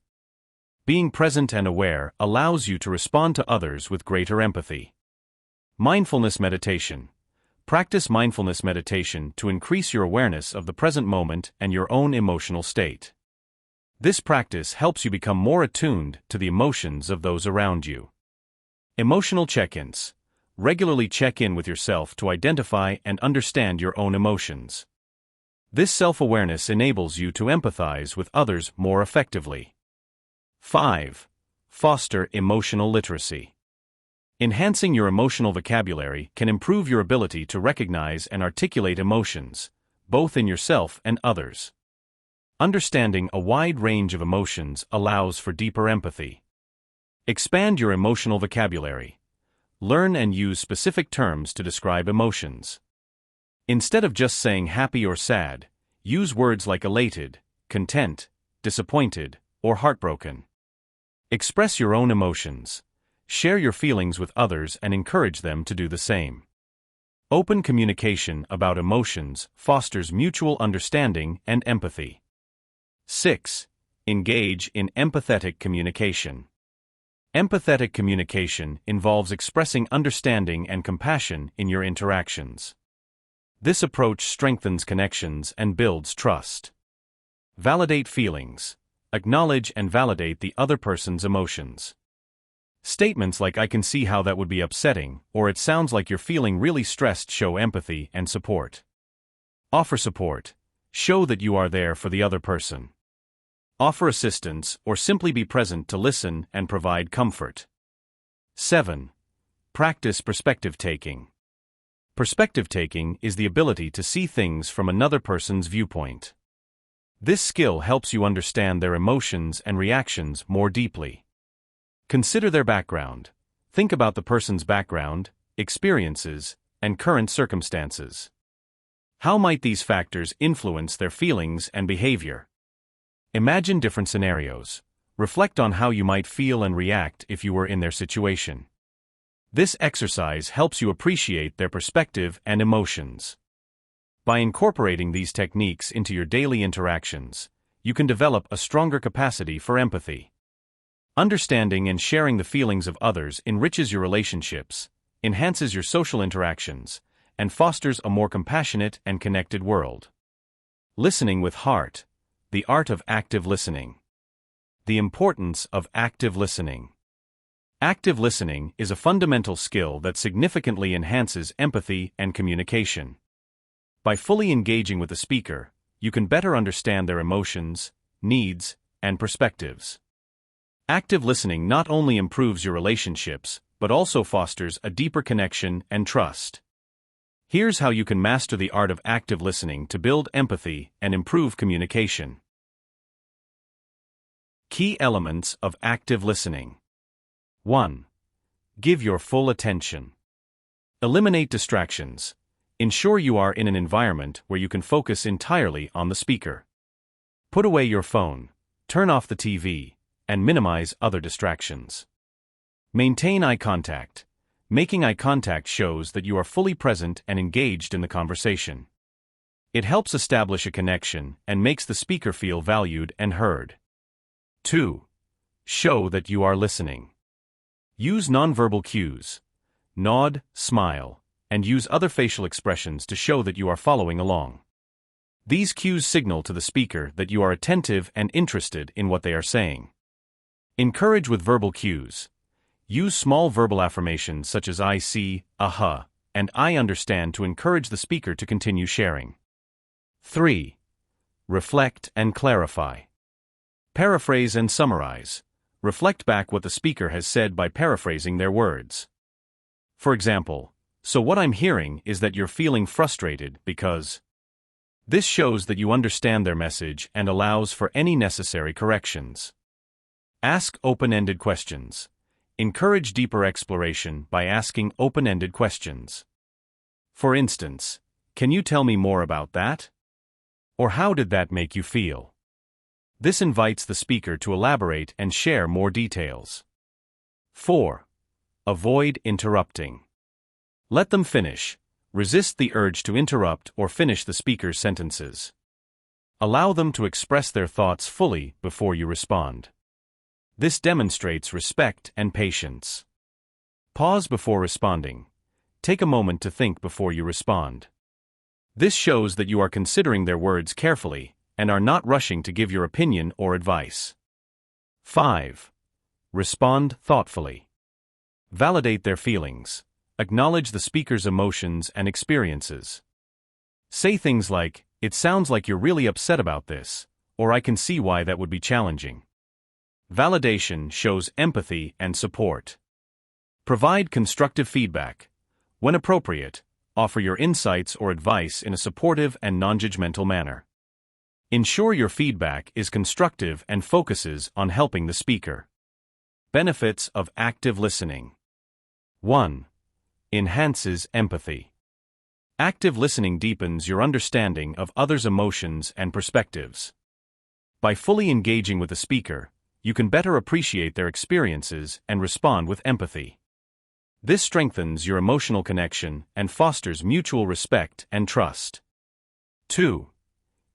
Being present and aware allows you to respond to others with greater empathy. Mindfulness meditation. Practice mindfulness meditation to increase your awareness of the present moment and your own emotional state. This practice helps you become more attuned to the emotions of those around you. Emotional check-ins. Regularly check in with yourself to identify and understand your own emotions. This self-awareness enables you to empathize with others more effectively. 5. Foster emotional literacy. Enhancing your emotional vocabulary can improve your ability to recognize and articulate emotions, both in yourself and others. Understanding a wide range of emotions allows for deeper empathy. Expand your emotional vocabulary. Learn and use specific terms to describe emotions. Instead of just saying happy or sad, use words like elated, content, disappointed, or heartbroken. Express your own emotions. Share your feelings with others and encourage them to do the same. Open communication about emotions fosters mutual understanding and empathy. 6. Engage in empathetic communication. Empathetic communication involves expressing understanding and compassion in your interactions. This approach strengthens connections and builds trust. Validate feelings. Acknowledge and validate the other person's emotions. Statements like "I can see how that would be upsetting," or "It sounds like you're feeling really stressed" show empathy and support. Offer support. Show that you are there for the other person. Offer assistance or simply be present to listen and provide comfort. 7. Practice perspective taking. Perspective taking is the ability to see things from another person's viewpoint. This skill helps you understand their emotions and reactions more deeply. Consider their background. Think about the person's background, experiences, and current circumstances. How might these factors influence their feelings and behavior? Imagine different scenarios. Reflect on how you might feel and react if you were in their situation. This exercise helps you appreciate their perspective and emotions. By incorporating these techniques into your daily interactions, you can develop a stronger capacity for empathy. Understanding and sharing the feelings of others enriches your relationships, enhances your social interactions, and fosters a more compassionate and connected world. Listening with heart. The art of active listening. The importance of active listening. Active listening is a fundamental skill that significantly enhances empathy and communication. By fully engaging with the speaker, you can better understand their emotions, needs, and perspectives. Active listening not only improves your relationships, but also fosters a deeper connection and trust. Here's how you can master the art of active listening to build empathy and improve communication. Key elements of active listening. 1. Give your full attention. Eliminate distractions. Ensure you are in an environment where you can focus entirely on the speaker. Put away your phone, turn off the TV, and minimize other distractions. Maintain eye contact. Making eye contact shows that you are fully present and engaged in the conversation. It helps establish a connection and makes the speaker feel valued and heard. 2. Show that you are listening. Use nonverbal cues. Nod, smile, and use other facial expressions to show that you are following along. These cues signal to the speaker that you are attentive and interested in what they are saying. Encourage with verbal cues. Use small verbal affirmations such as I see, aha, and I understand to encourage the speaker to continue sharing. 3. Reflect and clarify. Paraphrase and summarize. Reflect back what the speaker has said by paraphrasing their words. For example, so what I'm hearing is that you're feeling frustrated because... This shows that you understand their message and allows for any necessary corrections. Ask open-ended questions. Encourage deeper exploration by asking open-ended questions. For instance, can you tell me more about that? Or how did that make you feel? This invites the speaker to elaborate and share more details. 4. Avoid interrupting. Let them finish. Resist the urge to interrupt or finish the speaker's sentences. Allow them to express their thoughts fully before you respond. This demonstrates respect and patience. Pause before responding. Take a moment to think before you respond. This shows that you are considering their words carefully and are not rushing to give your opinion or advice. 5. Respond thoughtfully. Validate their feelings. Acknowledge the speaker's emotions and experiences. Say things like, "It sounds like you're really upset about this," or "I can see why that would be challenging." Validation shows empathy and support. Provide constructive feedback. When appropriate, offer your insights or advice in a supportive and non-judgmental manner. Ensure your feedback is constructive and focuses on helping the speaker. Benefits of active listening. 1. Enhances empathy. Active listening deepens your understanding of others' emotions and perspectives. By fully engaging with the speaker, you can better appreciate their experiences and respond with empathy. This strengthens your emotional connection and fosters mutual respect and trust. 2.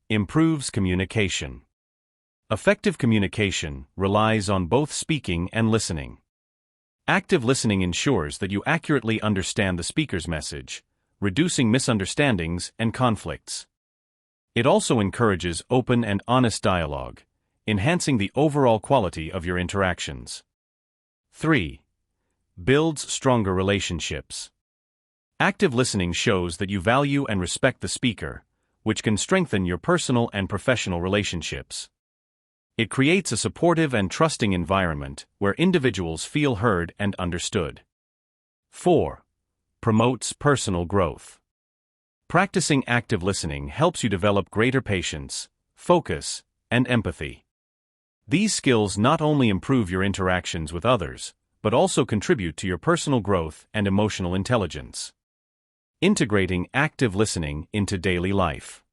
Improves communication. Effective communication relies on both speaking and listening. Active listening ensures that you accurately understand the speaker's message, reducing misunderstandings and conflicts. It also encourages open and honest dialogue, enhancing the overall quality of your interactions. 3. Builds stronger relationships. Active listening shows that you value and respect the speaker, which can strengthen your personal and professional relationships. It creates a supportive and trusting environment where individuals feel heard and understood. 4. Promotes personal growth. Practicing active listening helps you develop greater patience, focus, and empathy. These skills not only improve your interactions with others, but also contribute to your personal growth and emotional intelligence. Integrating active listening into daily life.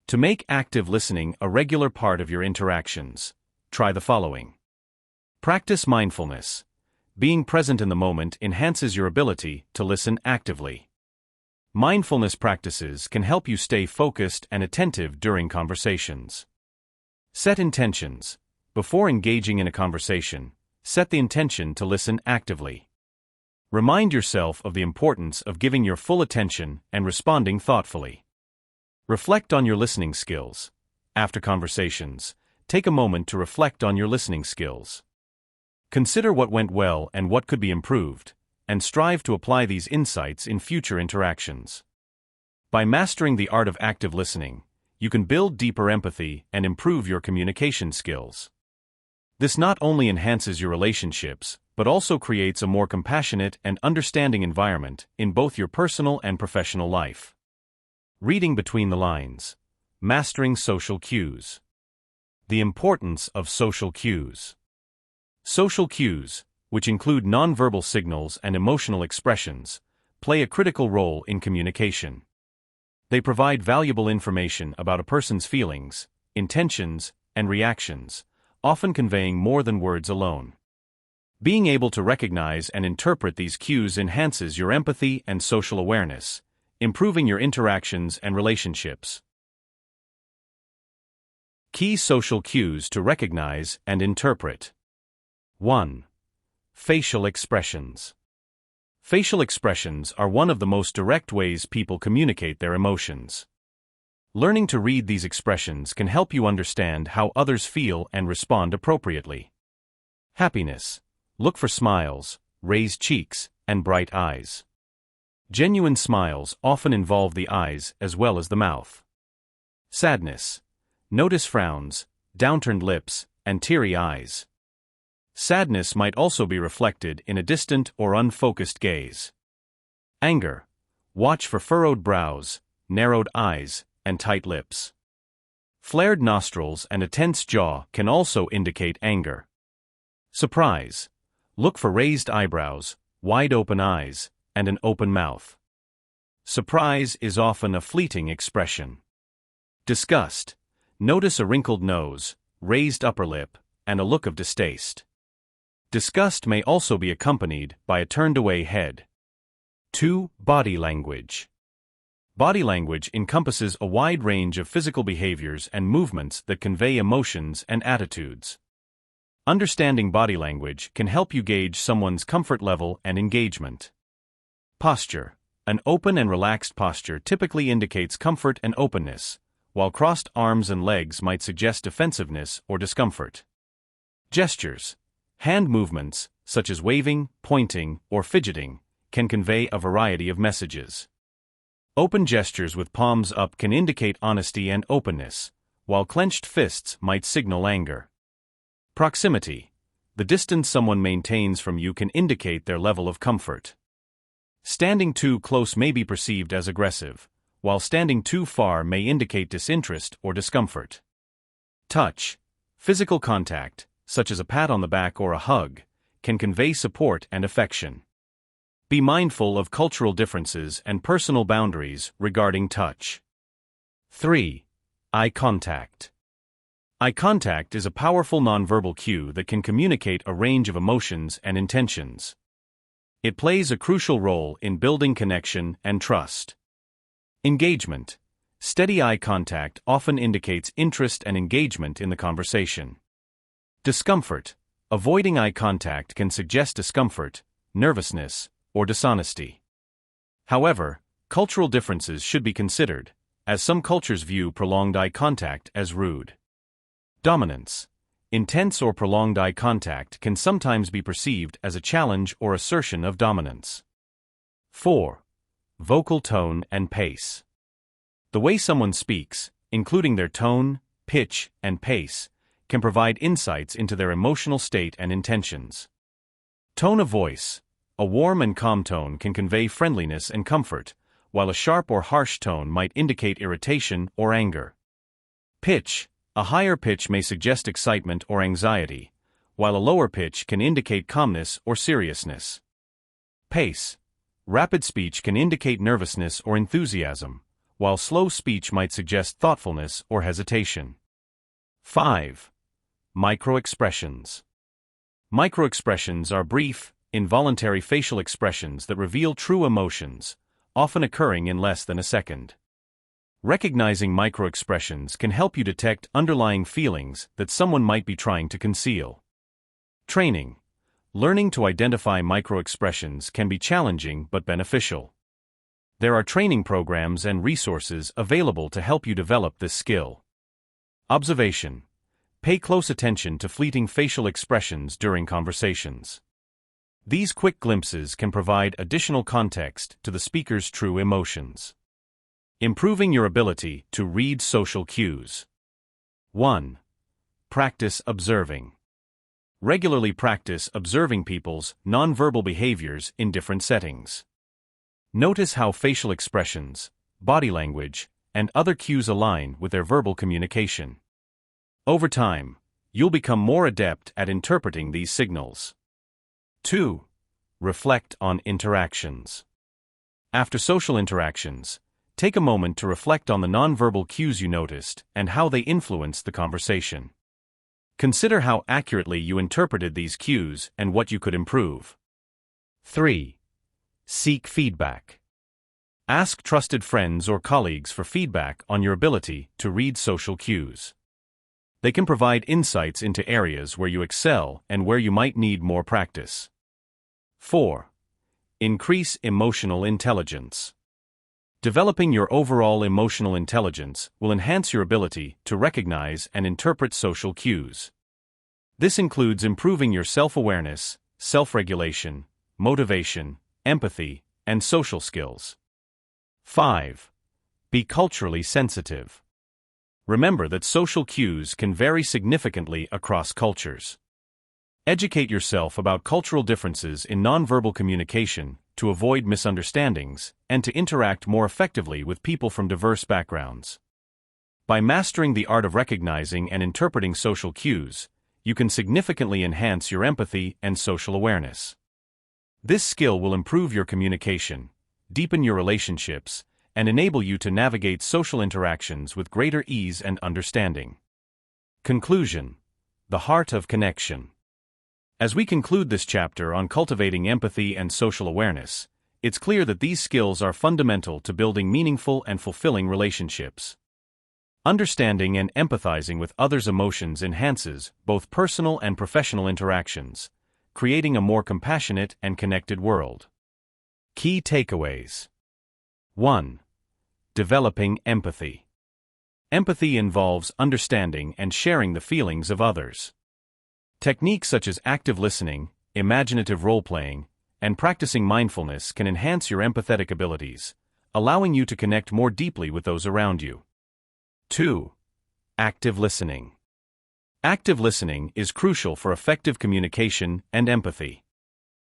To make active listening a regular part of your interactions, try the following. Practice mindfulness. Being present in the moment enhances your ability to listen actively. Mindfulness practices can help you stay focused and attentive during conversations. Set intentions. Before engaging in a conversation, set the intention to listen actively. Remind yourself of the importance of giving your full attention and responding thoughtfully. Reflect on your listening skills. After conversations, take a moment to reflect on your listening skills. Consider what went well and what could be improved, and strive to apply these insights in future interactions. By mastering the art of active listening, you can build deeper empathy and improve your communication skills. This not only enhances your relationships, but also creates a more compassionate and understanding environment in both your personal and professional life. Reading between the lines. Mastering social cues. The importance of social cues. Social cues, which include nonverbal signals and emotional expressions, play a critical role in communication. They provide valuable information about a person's feelings, intentions, and reactions, often conveying more than words alone. Being able to recognize and interpret these cues enhances your empathy and social awareness, improving your interactions and relationships. Key social cues to recognize and interpret. 1. Facial expressions. Facial expressions are one of the most direct ways people communicate their emotions. Learning to read these expressions can help you understand how others feel and respond appropriately. Happiness. Look for smiles, raised cheeks, and bright eyes. Genuine smiles often involve the eyes as well as the mouth. Sadness. Notice frowns, downturned lips, and teary eyes. Sadness might also be reflected in a distant or unfocused gaze. Anger. Watch for furrowed brows, narrowed eyes, and tight lips. Flared nostrils and a tense jaw can also indicate anger. Surprise. Look for raised eyebrows, wide open eyes, and an open mouth. Surprise is often a fleeting expression. Disgust. Notice a wrinkled nose, raised upper lip, and a look of distaste. Disgust may also be accompanied by a turned-away head. 2. Body language. Body language encompasses a wide range of physical behaviors and movements that convey emotions and attitudes. Understanding body language can help you gauge someone's comfort level and engagement. Posture. An open and relaxed posture typically indicates comfort and openness, while crossed arms and legs might suggest defensiveness or discomfort. Gestures. Hand movements, such as waving, pointing, or fidgeting, can convey a variety of messages. Open gestures with palms up can indicate honesty and openness, while clenched fists might signal anger. Proximity. The distance someone maintains from you can indicate their level of comfort. Standing too close may be perceived as aggressive, while standing too far may indicate disinterest or discomfort. Touch. Physical contact, such as a pat on the back or a hug, can convey support and affection. Be mindful of cultural differences and personal boundaries regarding touch. 3. Eye contact. Eye contact is a powerful nonverbal cue that can communicate a range of emotions and intentions. It plays a crucial role in building connection and trust. Engagement. Steady eye contact often indicates interest and engagement in the conversation. Discomfort. Avoiding eye contact can suggest discomfort, nervousness, or dishonesty. However, cultural differences should be considered, as some cultures view prolonged eye contact as rude. Dominance. Intense or prolonged eye contact can sometimes be perceived as a challenge or assertion of dominance. 4. Vocal tone and pace. The way someone speaks, including their tone, pitch, and pace, can provide insights into their emotional state and intentions. Tone of voice. A warm and calm tone can convey friendliness and comfort, while a sharp or harsh tone might indicate irritation or anger. Pitch. A higher pitch may suggest excitement or anxiety, while a lower pitch can indicate calmness or seriousness. Pace. Rapid speech can indicate nervousness or enthusiasm, while slow speech might suggest thoughtfulness or hesitation. 5. Microexpressions. Microexpressions are brief, involuntary facial expressions that reveal true emotions, often occurring in less than a second. Recognizing microexpressions can help you detect underlying feelings that someone might be trying to conceal. Training. Learning to identify microexpressions can be challenging but beneficial. There are training programs and resources available to help you develop this skill. Observation. Pay close attention to fleeting facial expressions during conversations. These quick glimpses can provide additional context to the speaker's true emotions. Improving your ability to read social cues. 1. Practice observing. Regularly practice observing people's nonverbal behaviors in different settings. Notice how facial expressions, body language, and other cues align with their verbal communication. Over time, you'll become more adept at interpreting these signals. 2. Reflect on interactions. After social interactions, take a moment to reflect on the nonverbal cues you noticed and how they influence the conversation. Consider how accurately you interpreted these cues and what you could improve. 3. Seek feedback. Ask trusted friends or colleagues for feedback on your ability to read social cues. They can provide insights into areas where you excel and where you might need more practice. 4. Increase emotional intelligence. Developing your overall emotional intelligence will enhance your ability to recognize and interpret social cues. This includes improving your self-awareness, self-regulation, motivation, empathy, and social skills. 5. Be culturally sensitive. Remember that social cues can vary significantly across cultures. Educate yourself about cultural differences in nonverbal communication to avoid misunderstandings and to interact more effectively with people from diverse backgrounds. By mastering the art of recognizing and interpreting social cues, you can significantly enhance your empathy and social awareness. This skill will improve your communication, deepen your relationships, and enable you to navigate social interactions with greater ease and understanding. Conclusion: the heart of connection. As we conclude this chapter on cultivating empathy and social awareness, it's clear that these skills are fundamental to building meaningful and fulfilling relationships. Understanding and empathizing with others' emotions enhances both personal and professional interactions, creating a more compassionate and connected world. Key takeaways. 1. Developing empathy. Empathy involves understanding and sharing the feelings of others. Techniques such as active listening, imaginative role-playing, and practicing mindfulness can enhance your empathetic abilities, allowing you to connect more deeply with those around you. 2. Active listening. Active listening is crucial for effective communication and empathy.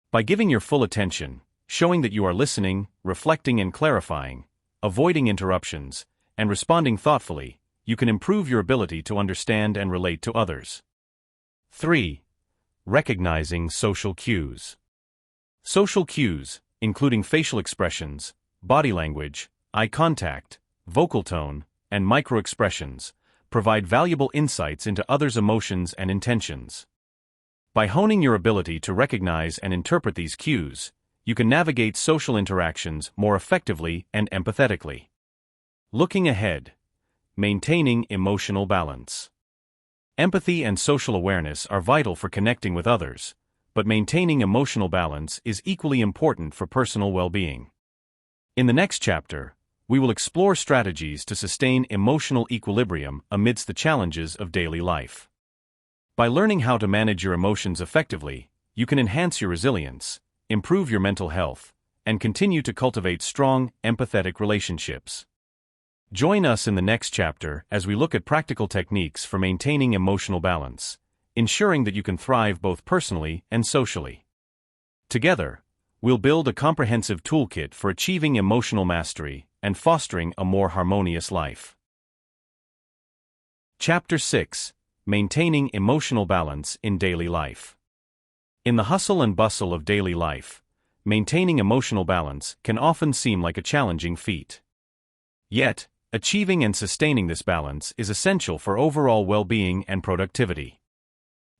By giving your full attention, showing that you are listening, reflecting and clarifying, avoiding interruptions, and responding thoughtfully, you can improve your ability to understand and relate to others. 3. Recognizing social cues. Social cues, including facial expressions, body language, eye contact, vocal tone, and microexpressions, provide valuable insights into others' emotions and intentions. By honing your ability to recognize and interpret these cues, you can navigate social interactions more effectively and empathetically. Looking ahead. Maintaining emotional balance. Empathy and social awareness are vital for connecting with others, but maintaining emotional balance is equally important for personal well-being. In the next chapter, we will explore strategies to sustain emotional equilibrium amidst the challenges of daily life. By learning how to manage your emotions effectively, you can enhance your resilience, improve your mental health, and continue to cultivate strong, empathetic relationships. Join us in the next chapter as we look at practical techniques for maintaining emotional balance, ensuring that you can thrive both personally and socially. Together, we'll build a comprehensive toolkit for achieving emotional mastery and fostering a more harmonious life. Chapter 6: Maintaining Emotional Balance in Daily Life. In the hustle and bustle of daily life, maintaining emotional balance can often seem like a challenging feat. Yet, achieving and sustaining this balance is essential for overall well-being and productivity.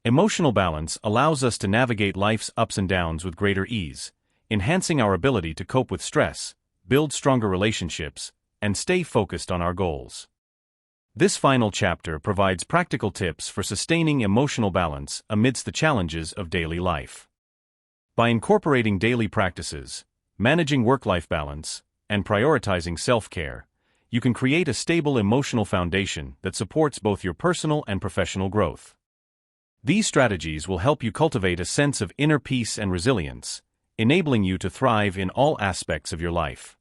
Emotional balance allows us to navigate life's ups and downs with greater ease, enhancing our ability to cope with stress, build stronger relationships, and stay focused on our goals. This final chapter provides practical tips for sustaining emotional balance amidst the challenges of daily life. By incorporating daily practices, managing work-life balance, and prioritizing self-care, you can create a stable emotional foundation that supports both your personal and professional growth. These strategies will help you cultivate a sense of inner peace and resilience, enabling you to thrive in all aspects of your life.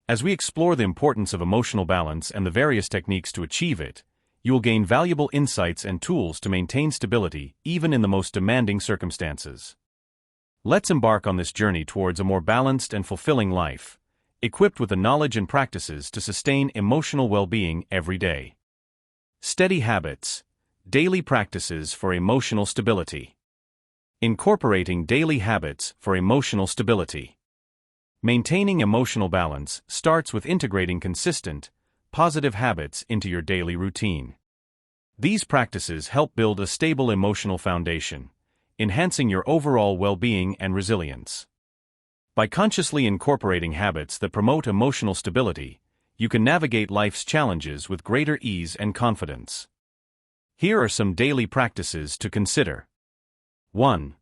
As we explore the importance of emotional balance and the various techniques to achieve it, you will gain valuable insights and tools to maintain stability even in the most demanding circumstances. Let's embark on this journey towards a more balanced and fulfilling life, equipped with the knowledge and practices to sustain emotional well-being every day. Steady habits. Daily practices for emotional stability. Incorporating daily habits for emotional stability. Maintaining emotional balance starts with integrating consistent, positive habits into your daily routine. These practices help build a stable emotional foundation, enhancing your overall well-being and resilience. By consciously incorporating habits that promote emotional stability, you can navigate life's challenges with greater ease and confidence. Here are some daily practices to consider. 1.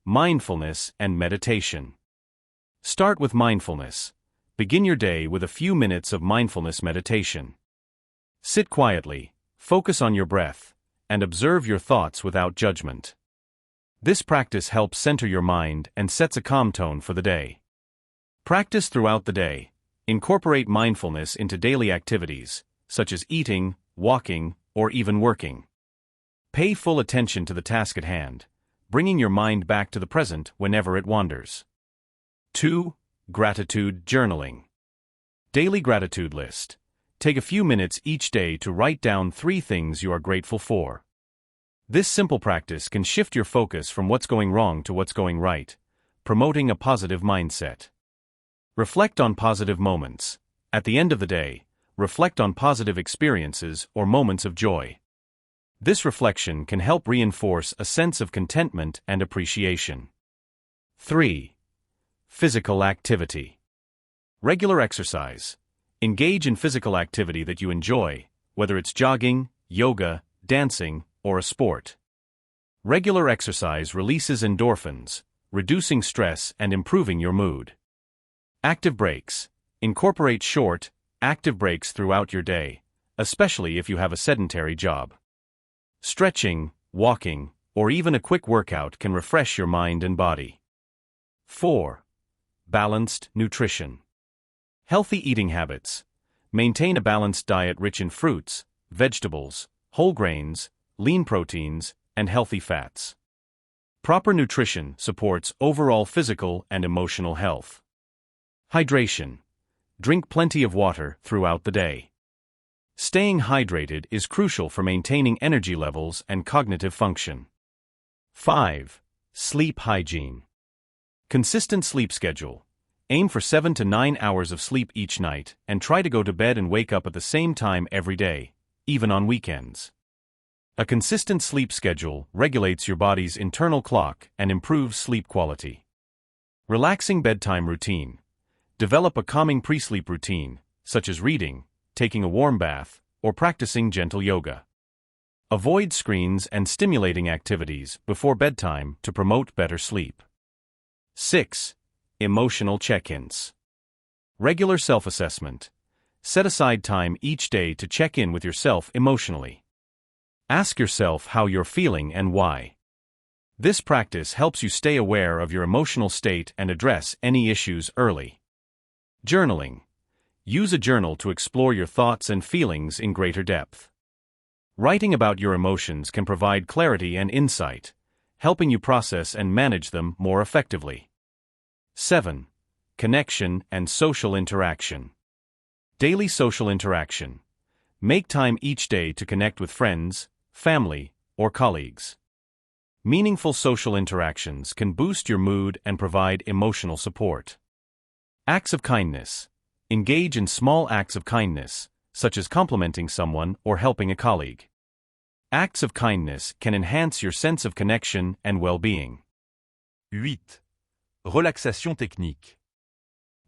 Mindfulness and meditation. Start with mindfulness. Begin your day with a few minutes of mindfulness meditation. Sit quietly, focus on your breath, and observe your thoughts without judgment. This practice helps center your mind and sets a calm tone for the day. Practice throughout the day. Incorporate mindfulness into daily activities, such as eating, walking, or even working. Pay full attention to the task at hand, bringing your mind back to the present whenever it wanders. 2. Gratitude journaling. Daily gratitude list. Take a few minutes each day to write down 3 things you are grateful for. This simple practice can shift your focus from what's going wrong to what's going right, promoting a positive mindset. Reflect on positive moments. At the end of the day, reflect on positive experiences or moments of joy. This reflection can help reinforce a sense of contentment and appreciation. 3. Physical activity. Regular exercise. Engage in physical activity that you enjoy, whether it's jogging, yoga, dancing, or a sport. Regular exercise releases endorphins, reducing stress and improving your mood. Active breaks. Incorporate short, active breaks throughout your day, especially if you have a sedentary job. Stretching, walking, or even a quick workout can refresh your mind and body. 4. Balanced nutrition. Healthy eating habits. Maintain a balanced diet rich in fruits, vegetables, whole grains, lean proteins, and healthy fats. Proper nutrition supports overall physical and emotional health. Hydration. Drink plenty of water throughout the day. Staying hydrated is crucial for maintaining energy levels and cognitive function. 5. Sleep hygiene. Consistent sleep schedule. Aim for 7 to 9 hours of sleep each night and try to go to bed and wake up at the same time every day, even on weekends. A consistent sleep schedule regulates your body's internal clock and improves sleep quality. Relaxing bedtime routine. Develop a calming pre-sleep routine, such as reading, taking a warm bath, or practicing gentle yoga. Avoid screens and stimulating activities before bedtime to promote better sleep. 6. Emotional check-ins. Regular self-assessment. Set aside time each day to check in with yourself emotionally. Ask yourself how you're feeling and why. This practice helps you stay aware of your emotional state and address any issues early. Journaling. Use a journal to explore your thoughts and feelings in greater depth. Writing about your emotions can provide clarity and insight, helping you process and manage them more effectively. 7. Connection and social interaction. Daily social interaction. Make time each day to connect with friends, family, or colleagues. Meaningful social interactions can boost your mood and provide emotional support. Acts of kindness. Engage in small acts of kindness, such as complimenting someone or helping a colleague. Acts of kindness can enhance your sense of connection and well-being. 8. Relaxation technique.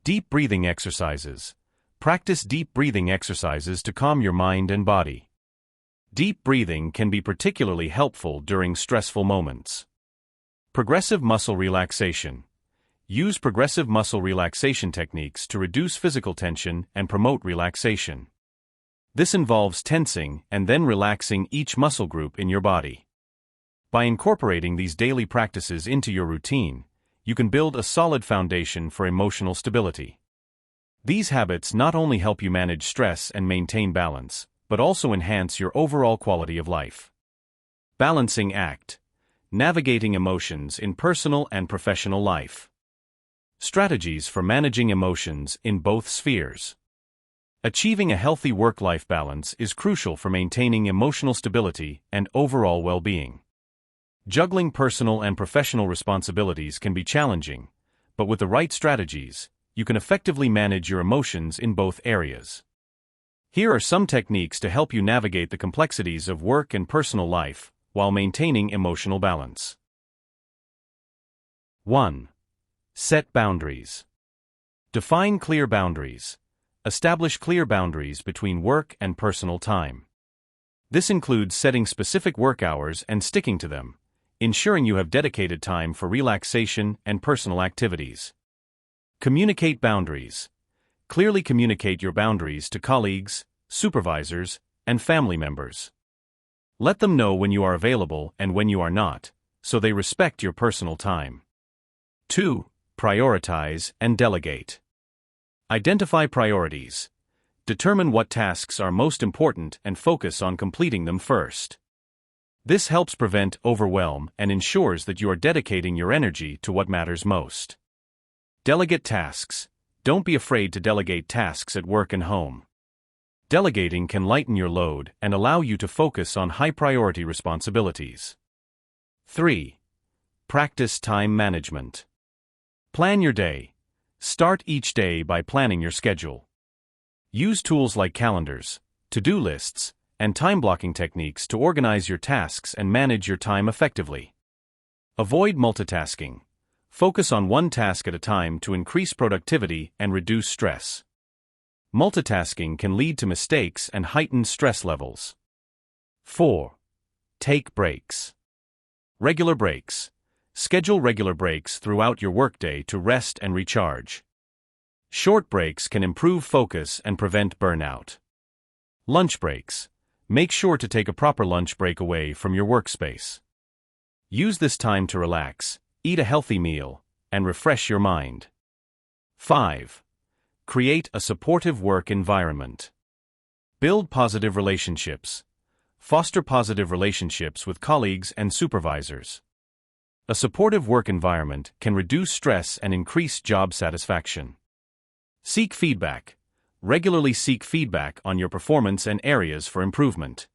Deep breathing exercises. Practice deep breathing exercises to calm your mind and body. Deep breathing can be particularly helpful during stressful moments. Progressive muscle relaxation. Use progressive muscle relaxation techniques to reduce physical tension and promote relaxation. This involves tensing and then relaxing each muscle group in your body. By incorporating these daily practices into your routine, you can build a solid foundation for emotional stability. These habits not only help you manage stress and maintain balance, but also enhance your overall quality of life. Balancing act. Navigating emotions in personal and professional life. Strategies for managing emotions in both spheres. Achieving a healthy work-life balance is crucial for maintaining emotional stability and overall well-being. Juggling personal and professional responsibilities can be challenging, but with the right strategies, you can effectively manage your emotions in both areas. Here are some techniques to help you navigate the complexities of work and personal life while maintaining emotional balance. 1. Set boundaries. Define clear boundaries. Establish clear boundaries between work and personal time. This includes setting specific work hours and sticking to them, ensuring you have dedicated time for relaxation and personal activities. Communicate boundaries. Clearly communicate your boundaries to colleagues, supervisors, and family members. Let them know when you are available and when you are not, so they respect your personal time. 2. Prioritize and delegate. Identify priorities. Determine what tasks are most important and focus on completing them first. This helps prevent overwhelm and ensures that you are dedicating your energy to what matters most. Delegate tasks. Don't be afraid to delegate tasks at work and home. Delegating can lighten your load and allow you to focus on high-priority responsibilities. 3. Practice time management. Plan your day. Start each day by planning your schedule. Use tools like calendars, to-do lists, and time-blocking techniques to organize your tasks and manage your time effectively. Avoid multitasking. Focus on one task at a time to increase productivity and reduce stress. Multitasking can lead to mistakes and heightened stress levels. 4. Take breaks. Regular breaks. Schedule regular breaks throughout your workday to rest and recharge. Short breaks can improve focus and prevent burnout. Lunch breaks. Make sure to take a proper lunch break away from your workspace. Use this time to relax, eat a healthy meal, and refresh your mind. 5. Create a supportive work environment. Build positive relationships. Foster positive relationships with colleagues and supervisors. A supportive work environment can reduce stress and increase job satisfaction. Seek feedback. Regularly seek feedback on your performance and areas for improvement.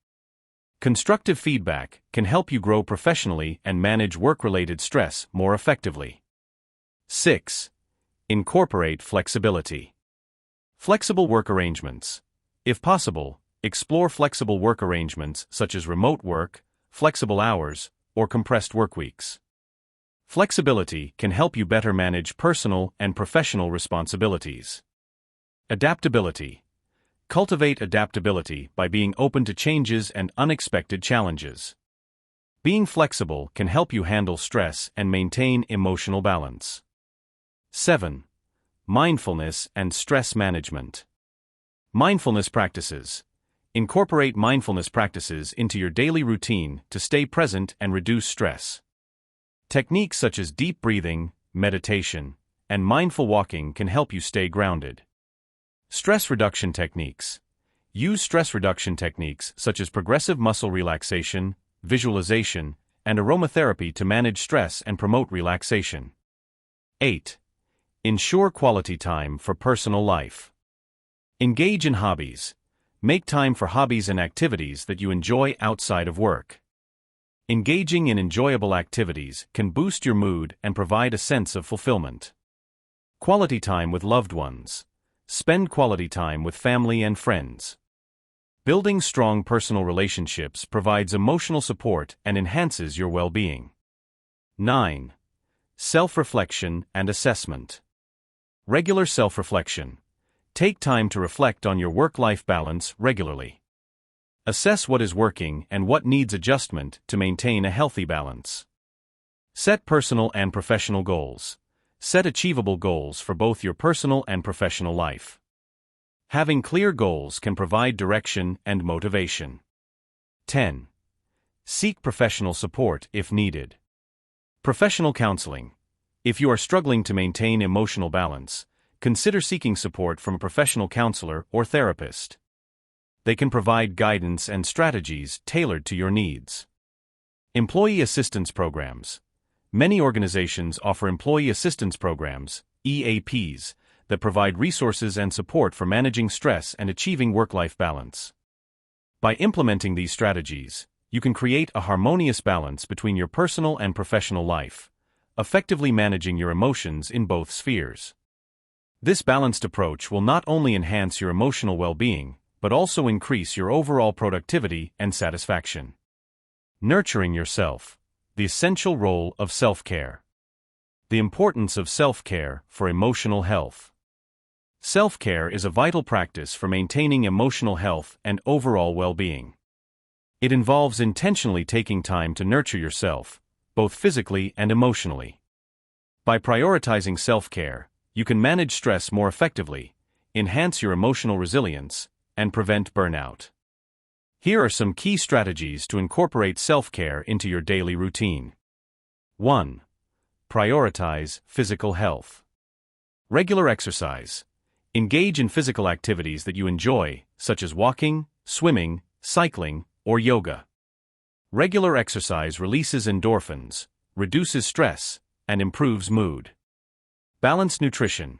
Constructive feedback can help you grow professionally and manage work-related stress more effectively. 6. Incorporate flexibility. Flexible work arrangements. If possible, explore flexible work arrangements such as remote work, flexible hours, or compressed workweeks. Flexibility can help you better manage personal and professional responsibilities. Adaptability. Cultivate adaptability by being open to changes and unexpected challenges. Being flexible can help you handle stress and maintain emotional balance. 7. Mindfulness and stress management. Mindfulness practices. Incorporate mindfulness practices into your daily routine to stay present and reduce stress. Techniques such as deep breathing, meditation, and mindful walking can help you stay grounded. Stress reduction techniques. Use stress reduction techniques such as progressive muscle relaxation, visualization, and aromatherapy to manage stress and promote relaxation. 8. Ensure quality time for personal life. Engage in hobbies. Make time for hobbies and activities that you enjoy outside of work. Engaging in enjoyable activities can boost your mood and provide a sense of fulfillment. Quality time with loved ones. Spend quality time with family and friends. Building strong personal relationships provides emotional support and enhances your well-being. 9. Self-reflection and assessment. Regular self-reflection. Take time to reflect on your work-life balance regularly. Assess what is working and what needs adjustment to maintain a healthy balance. Set personal and professional goals. Set achievable goals for both your personal and professional life. Having clear goals can provide direction and motivation. 10. Seek professional support if needed. Professional counseling. If you are struggling to maintain emotional balance, consider seeking support from a professional counselor or therapist. They can provide guidance and strategies tailored to your needs. Employee assistance programs. Many organizations offer employee assistance programs, EAPs, that provide resources and support for managing stress and achieving work-life balance. By implementing these strategies, you can create a harmonious balance between your personal and professional life, effectively managing your emotions in both spheres. This balanced approach will not only enhance your emotional well-being, but but also increase your overall productivity and satisfaction. Nurturing yourself. The essential role of self-care. The importance of self-care for emotional health. Self-care is a vital practice for maintaining emotional health and overall well-being. It involves intentionally taking time to nurture yourself, both physically and emotionally. By prioritizing self-care, you can manage stress more effectively, enhance your emotional resilience, and prevent burnout. Here are some key strategies to incorporate self-care into your daily routine. 1. Prioritize physical health. Regular exercise. Engage in physical activities that you enjoy, such as walking, swimming, cycling, or yoga. Regular exercise releases endorphins, reduces stress, and improves mood. Balanced nutrition.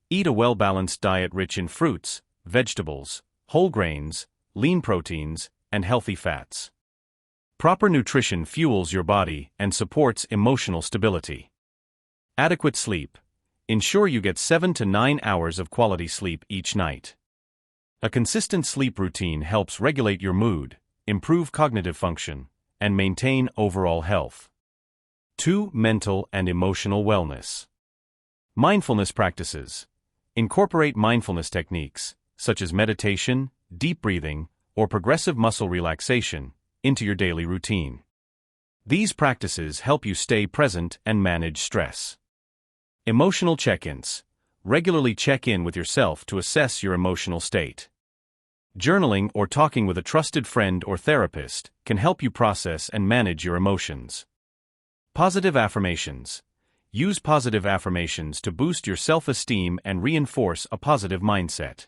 Eat a well-balanced diet rich in fruits, vegetables, whole grains, lean proteins, and healthy fats. Proper nutrition fuels your body and supports emotional stability. Adequate sleep. Ensure you get 7 to 9 hours of quality sleep each night. A consistent sleep routine helps regulate your mood, improve cognitive function, and maintain overall health. 2. Mental and emotional wellness. Mindfulness practices. Incorporate mindfulness techniques, such as meditation, deep breathing, or progressive muscle relaxation, into your daily routine. These practices help you stay present and manage stress. Emotional check-ins. Regularly check in with yourself to assess your emotional state. Journaling or talking with a trusted friend or therapist can help you process and manage your emotions. Positive affirmations. Use positive affirmations to boost your self-esteem and reinforce a positive mindset.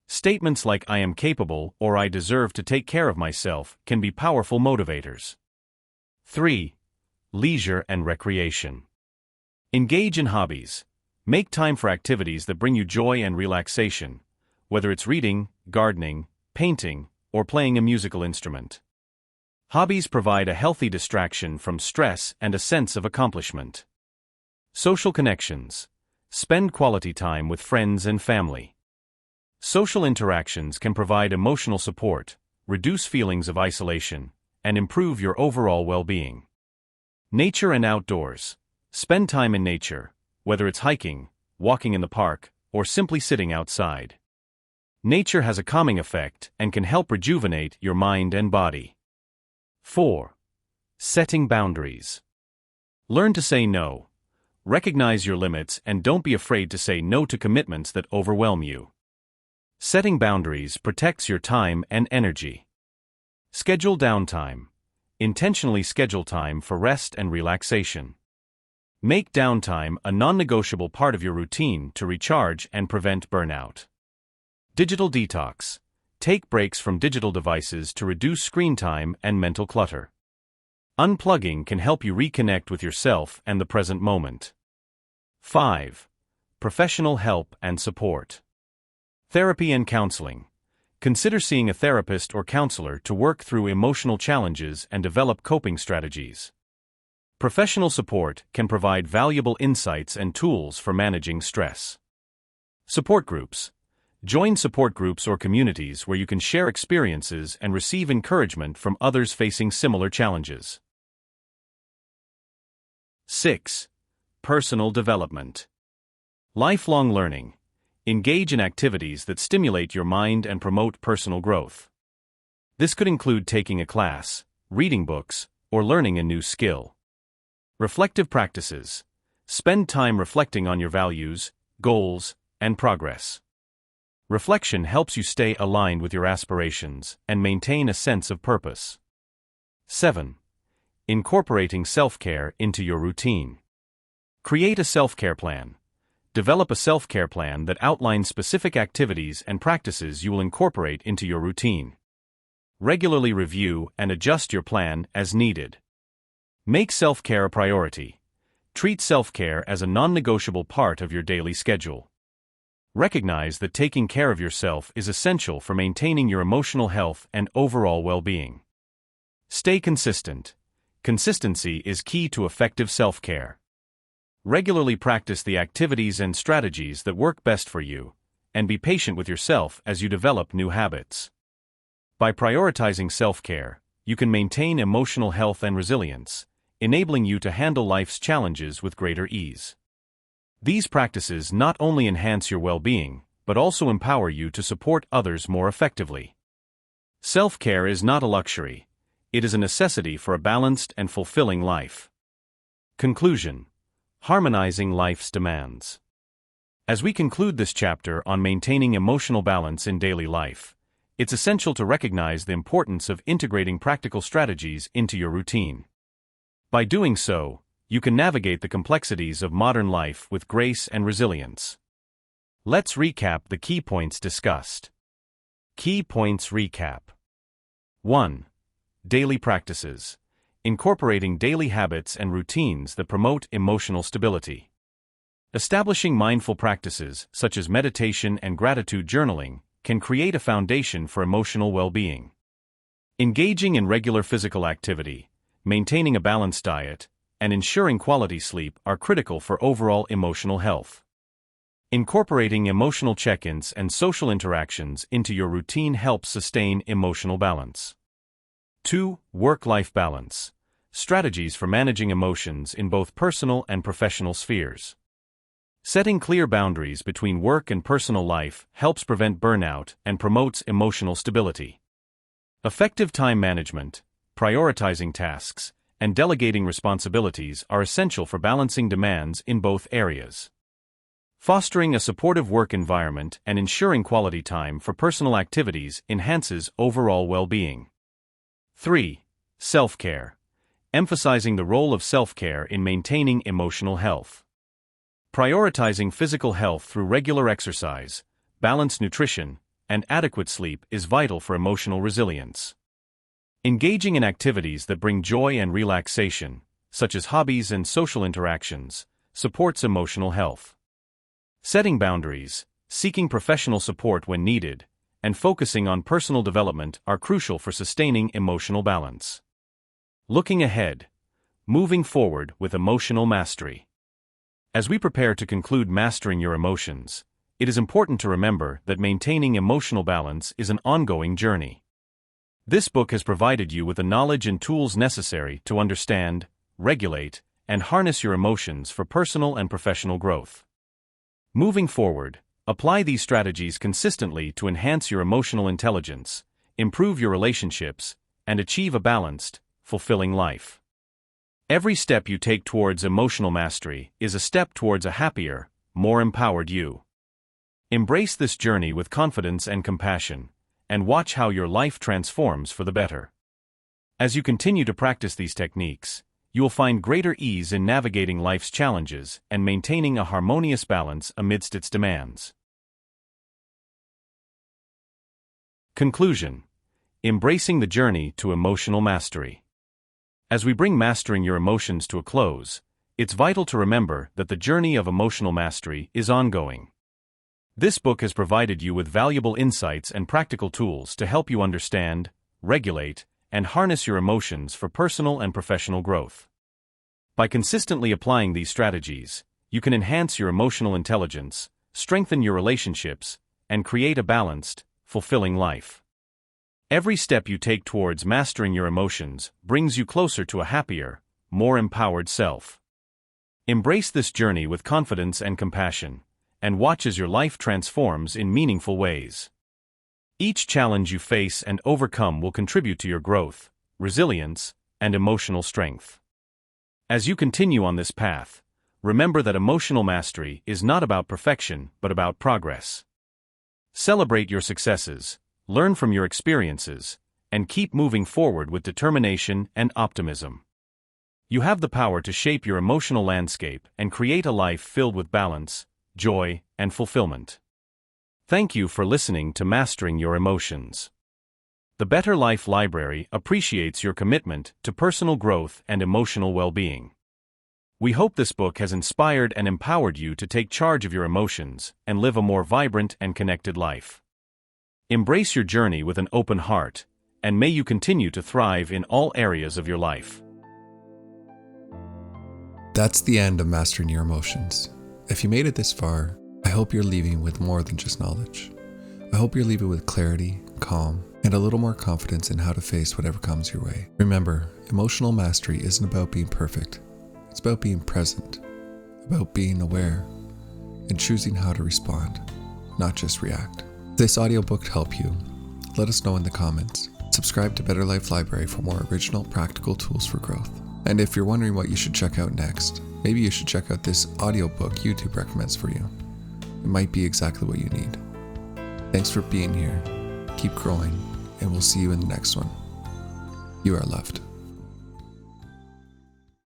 Statements like "I am capable" or "I deserve to take care of myself" can be powerful motivators. 3. Leisure and recreation. Engage in hobbies. Make time for activities that bring you joy and relaxation, whether it's reading, gardening, painting, or playing a musical instrument. Hobbies provide a healthy distraction from stress and a sense of accomplishment. Social connections. Spend quality time with friends and family. Social interactions can provide emotional support, reduce feelings of isolation, and improve your overall well-being. Nature and outdoors. Spend time in nature, whether it's hiking, walking in the park, or simply sitting outside. Nature has a calming effect and can help rejuvenate your mind and body. 4. Setting boundaries. Learn to say no. Recognize your limits and don't be afraid to say no to commitments that overwhelm you. Setting boundaries protects your time and energy. Schedule downtime. Intentionally schedule time for rest and relaxation. Make downtime a non-negotiable part of your routine to recharge and prevent burnout. Digital detox. Take breaks from digital devices to reduce screen time and mental clutter. Unplugging can help you reconnect with yourself and the present moment. 5. Professional help and support. Therapy and counseling. Consider seeing a therapist or counselor to work through emotional challenges and develop coping strategies. Professional support can provide valuable insights and tools for managing stress. Support groups. Join support groups or communities where you can share experiences and receive encouragement from others facing similar challenges. 6. Personal development. Lifelong learning. Engage in activities that stimulate your mind and promote personal growth. This could include taking a class, reading books, or learning a new skill. Reflective practices. Spend time reflecting on your values, goals, and progress. Reflection helps you stay aligned with your aspirations and maintain a sense of purpose. 7. Incorporating self-care into your routine. Create a self-care plan. Develop a self-care plan that outlines specific activities and practices you will incorporate into your routine. Regularly review and adjust your plan as needed. Make self-care a priority. Treat self-care as a non-negotiable part of your daily schedule. Recognize that taking care of yourself is essential for maintaining your emotional health and overall well-being. Stay consistent. Consistency is key to effective self-care. Regularly practice the activities and strategies that work best for you, and be patient with yourself as you develop new habits. By prioritizing self-care, you can maintain emotional health and resilience, enabling you to handle life's challenges with greater ease. These practices not only enhance your well-being, but also empower you to support others more effectively. Self-care is not a luxury. It is a necessity for a balanced and fulfilling life. Conclusion: harmonizing life's demands. As we conclude this chapter on maintaining emotional balance in daily life, it's essential to recognize the importance of integrating practical strategies into your routine. By doing so, you can navigate the complexities of modern life with grace and resilience. Let's recap the key points discussed. Key points recap. 1. Daily practices. Incorporating daily habits and routines that promote emotional stability. Establishing mindful practices, such as meditation and gratitude journaling, can create a foundation for emotional well-being. Engaging in regular physical activity, maintaining a balanced diet, and ensuring quality sleep are critical for overall emotional health. Incorporating emotional check-ins and social interactions into your routine helps sustain emotional balance. 2. Work-life balance. Strategies for managing emotions in both personal and professional spheres. Setting clear boundaries between work and personal life helps prevent burnout and promotes emotional stability. Effective time management, prioritizing tasks, and delegating responsibilities are essential for balancing demands in both areas. Fostering a supportive work environment and ensuring quality time for personal activities enhances overall well-being. 3. Self-care. Emphasizing the role of self-care in maintaining emotional health. Prioritizing physical health through regular exercise, balanced nutrition, and adequate sleep is vital for emotional resilience. Engaging in activities that bring joy and relaxation, such as hobbies and social interactions, supports emotional health. Setting boundaries, seeking professional support when needed, and focusing on personal development are crucial for sustaining emotional balance. Looking ahead. Moving forward with emotional mastery. As we prepare to conclude mastering your emotions, it is important to remember that maintaining emotional balance is an ongoing journey. This book has provided you with the knowledge and tools necessary to understand, regulate, and harness your emotions for personal and professional growth. Moving forward, apply these strategies consistently to enhance your emotional intelligence, improve your relationships, and achieve a balanced, fulfilling life. Every step you take towards emotional mastery is a step towards a happier, more empowered you. Embrace this journey with confidence and compassion, and watch how your life transforms for the better. As you continue to practice these techniques, you will find greater ease in navigating life's challenges and maintaining a harmonious balance amidst its demands. Conclusion. Embracing the journey to emotional mastery. As we bring mastering your emotions to a close, it's vital to remember that the journey of emotional mastery is ongoing. This book has provided you with valuable insights and practical tools to help you understand, regulate, and harness your emotions for personal and professional growth. By consistently applying these strategies, you can enhance your emotional intelligence, strengthen your relationships, and create a balanced, fulfilling life. Every step you take towards mastering your emotions brings you closer to a happier, more empowered self. Embrace this journey with confidence and compassion, and watch as your life transforms in meaningful ways. Each challenge you face and overcome will contribute to your growth, resilience, and emotional strength. As you continue on this path, remember that emotional mastery is not about perfection but about progress. Celebrate your successes, learn from your experiences, and keep moving forward with determination and optimism. You have the power to shape your emotional landscape and create a life filled with balance, joy, and fulfillment. Thank you for listening to Mastering Your Emotions. The Better Life Library appreciates your commitment to personal growth and emotional well-being. We hope this book has inspired and empowered you to take charge of your emotions and live a more vibrant and connected life. Embrace your journey with an open heart, and may you continue to thrive in all areas of your life. That's the end of Mastering Your Emotions. If you made it this far, I hope you're leaving with more than just knowledge. I hope you're leaving with clarity, calm, and a little more confidence in how to face whatever comes your way. Remember, emotional mastery isn't about being perfect. It's about being present, about being aware, and choosing how to respond, not just react. If this audiobook helped you, let us know in the comments. Subscribe to Better Life Library for more original, practical tools for growth. And if you're wondering what you should check out next, maybe you should check out this audiobook YouTube recommends for you. It might be exactly what you need. Thanks for being here. Keep growing, and we'll see you in the next one. You are loved.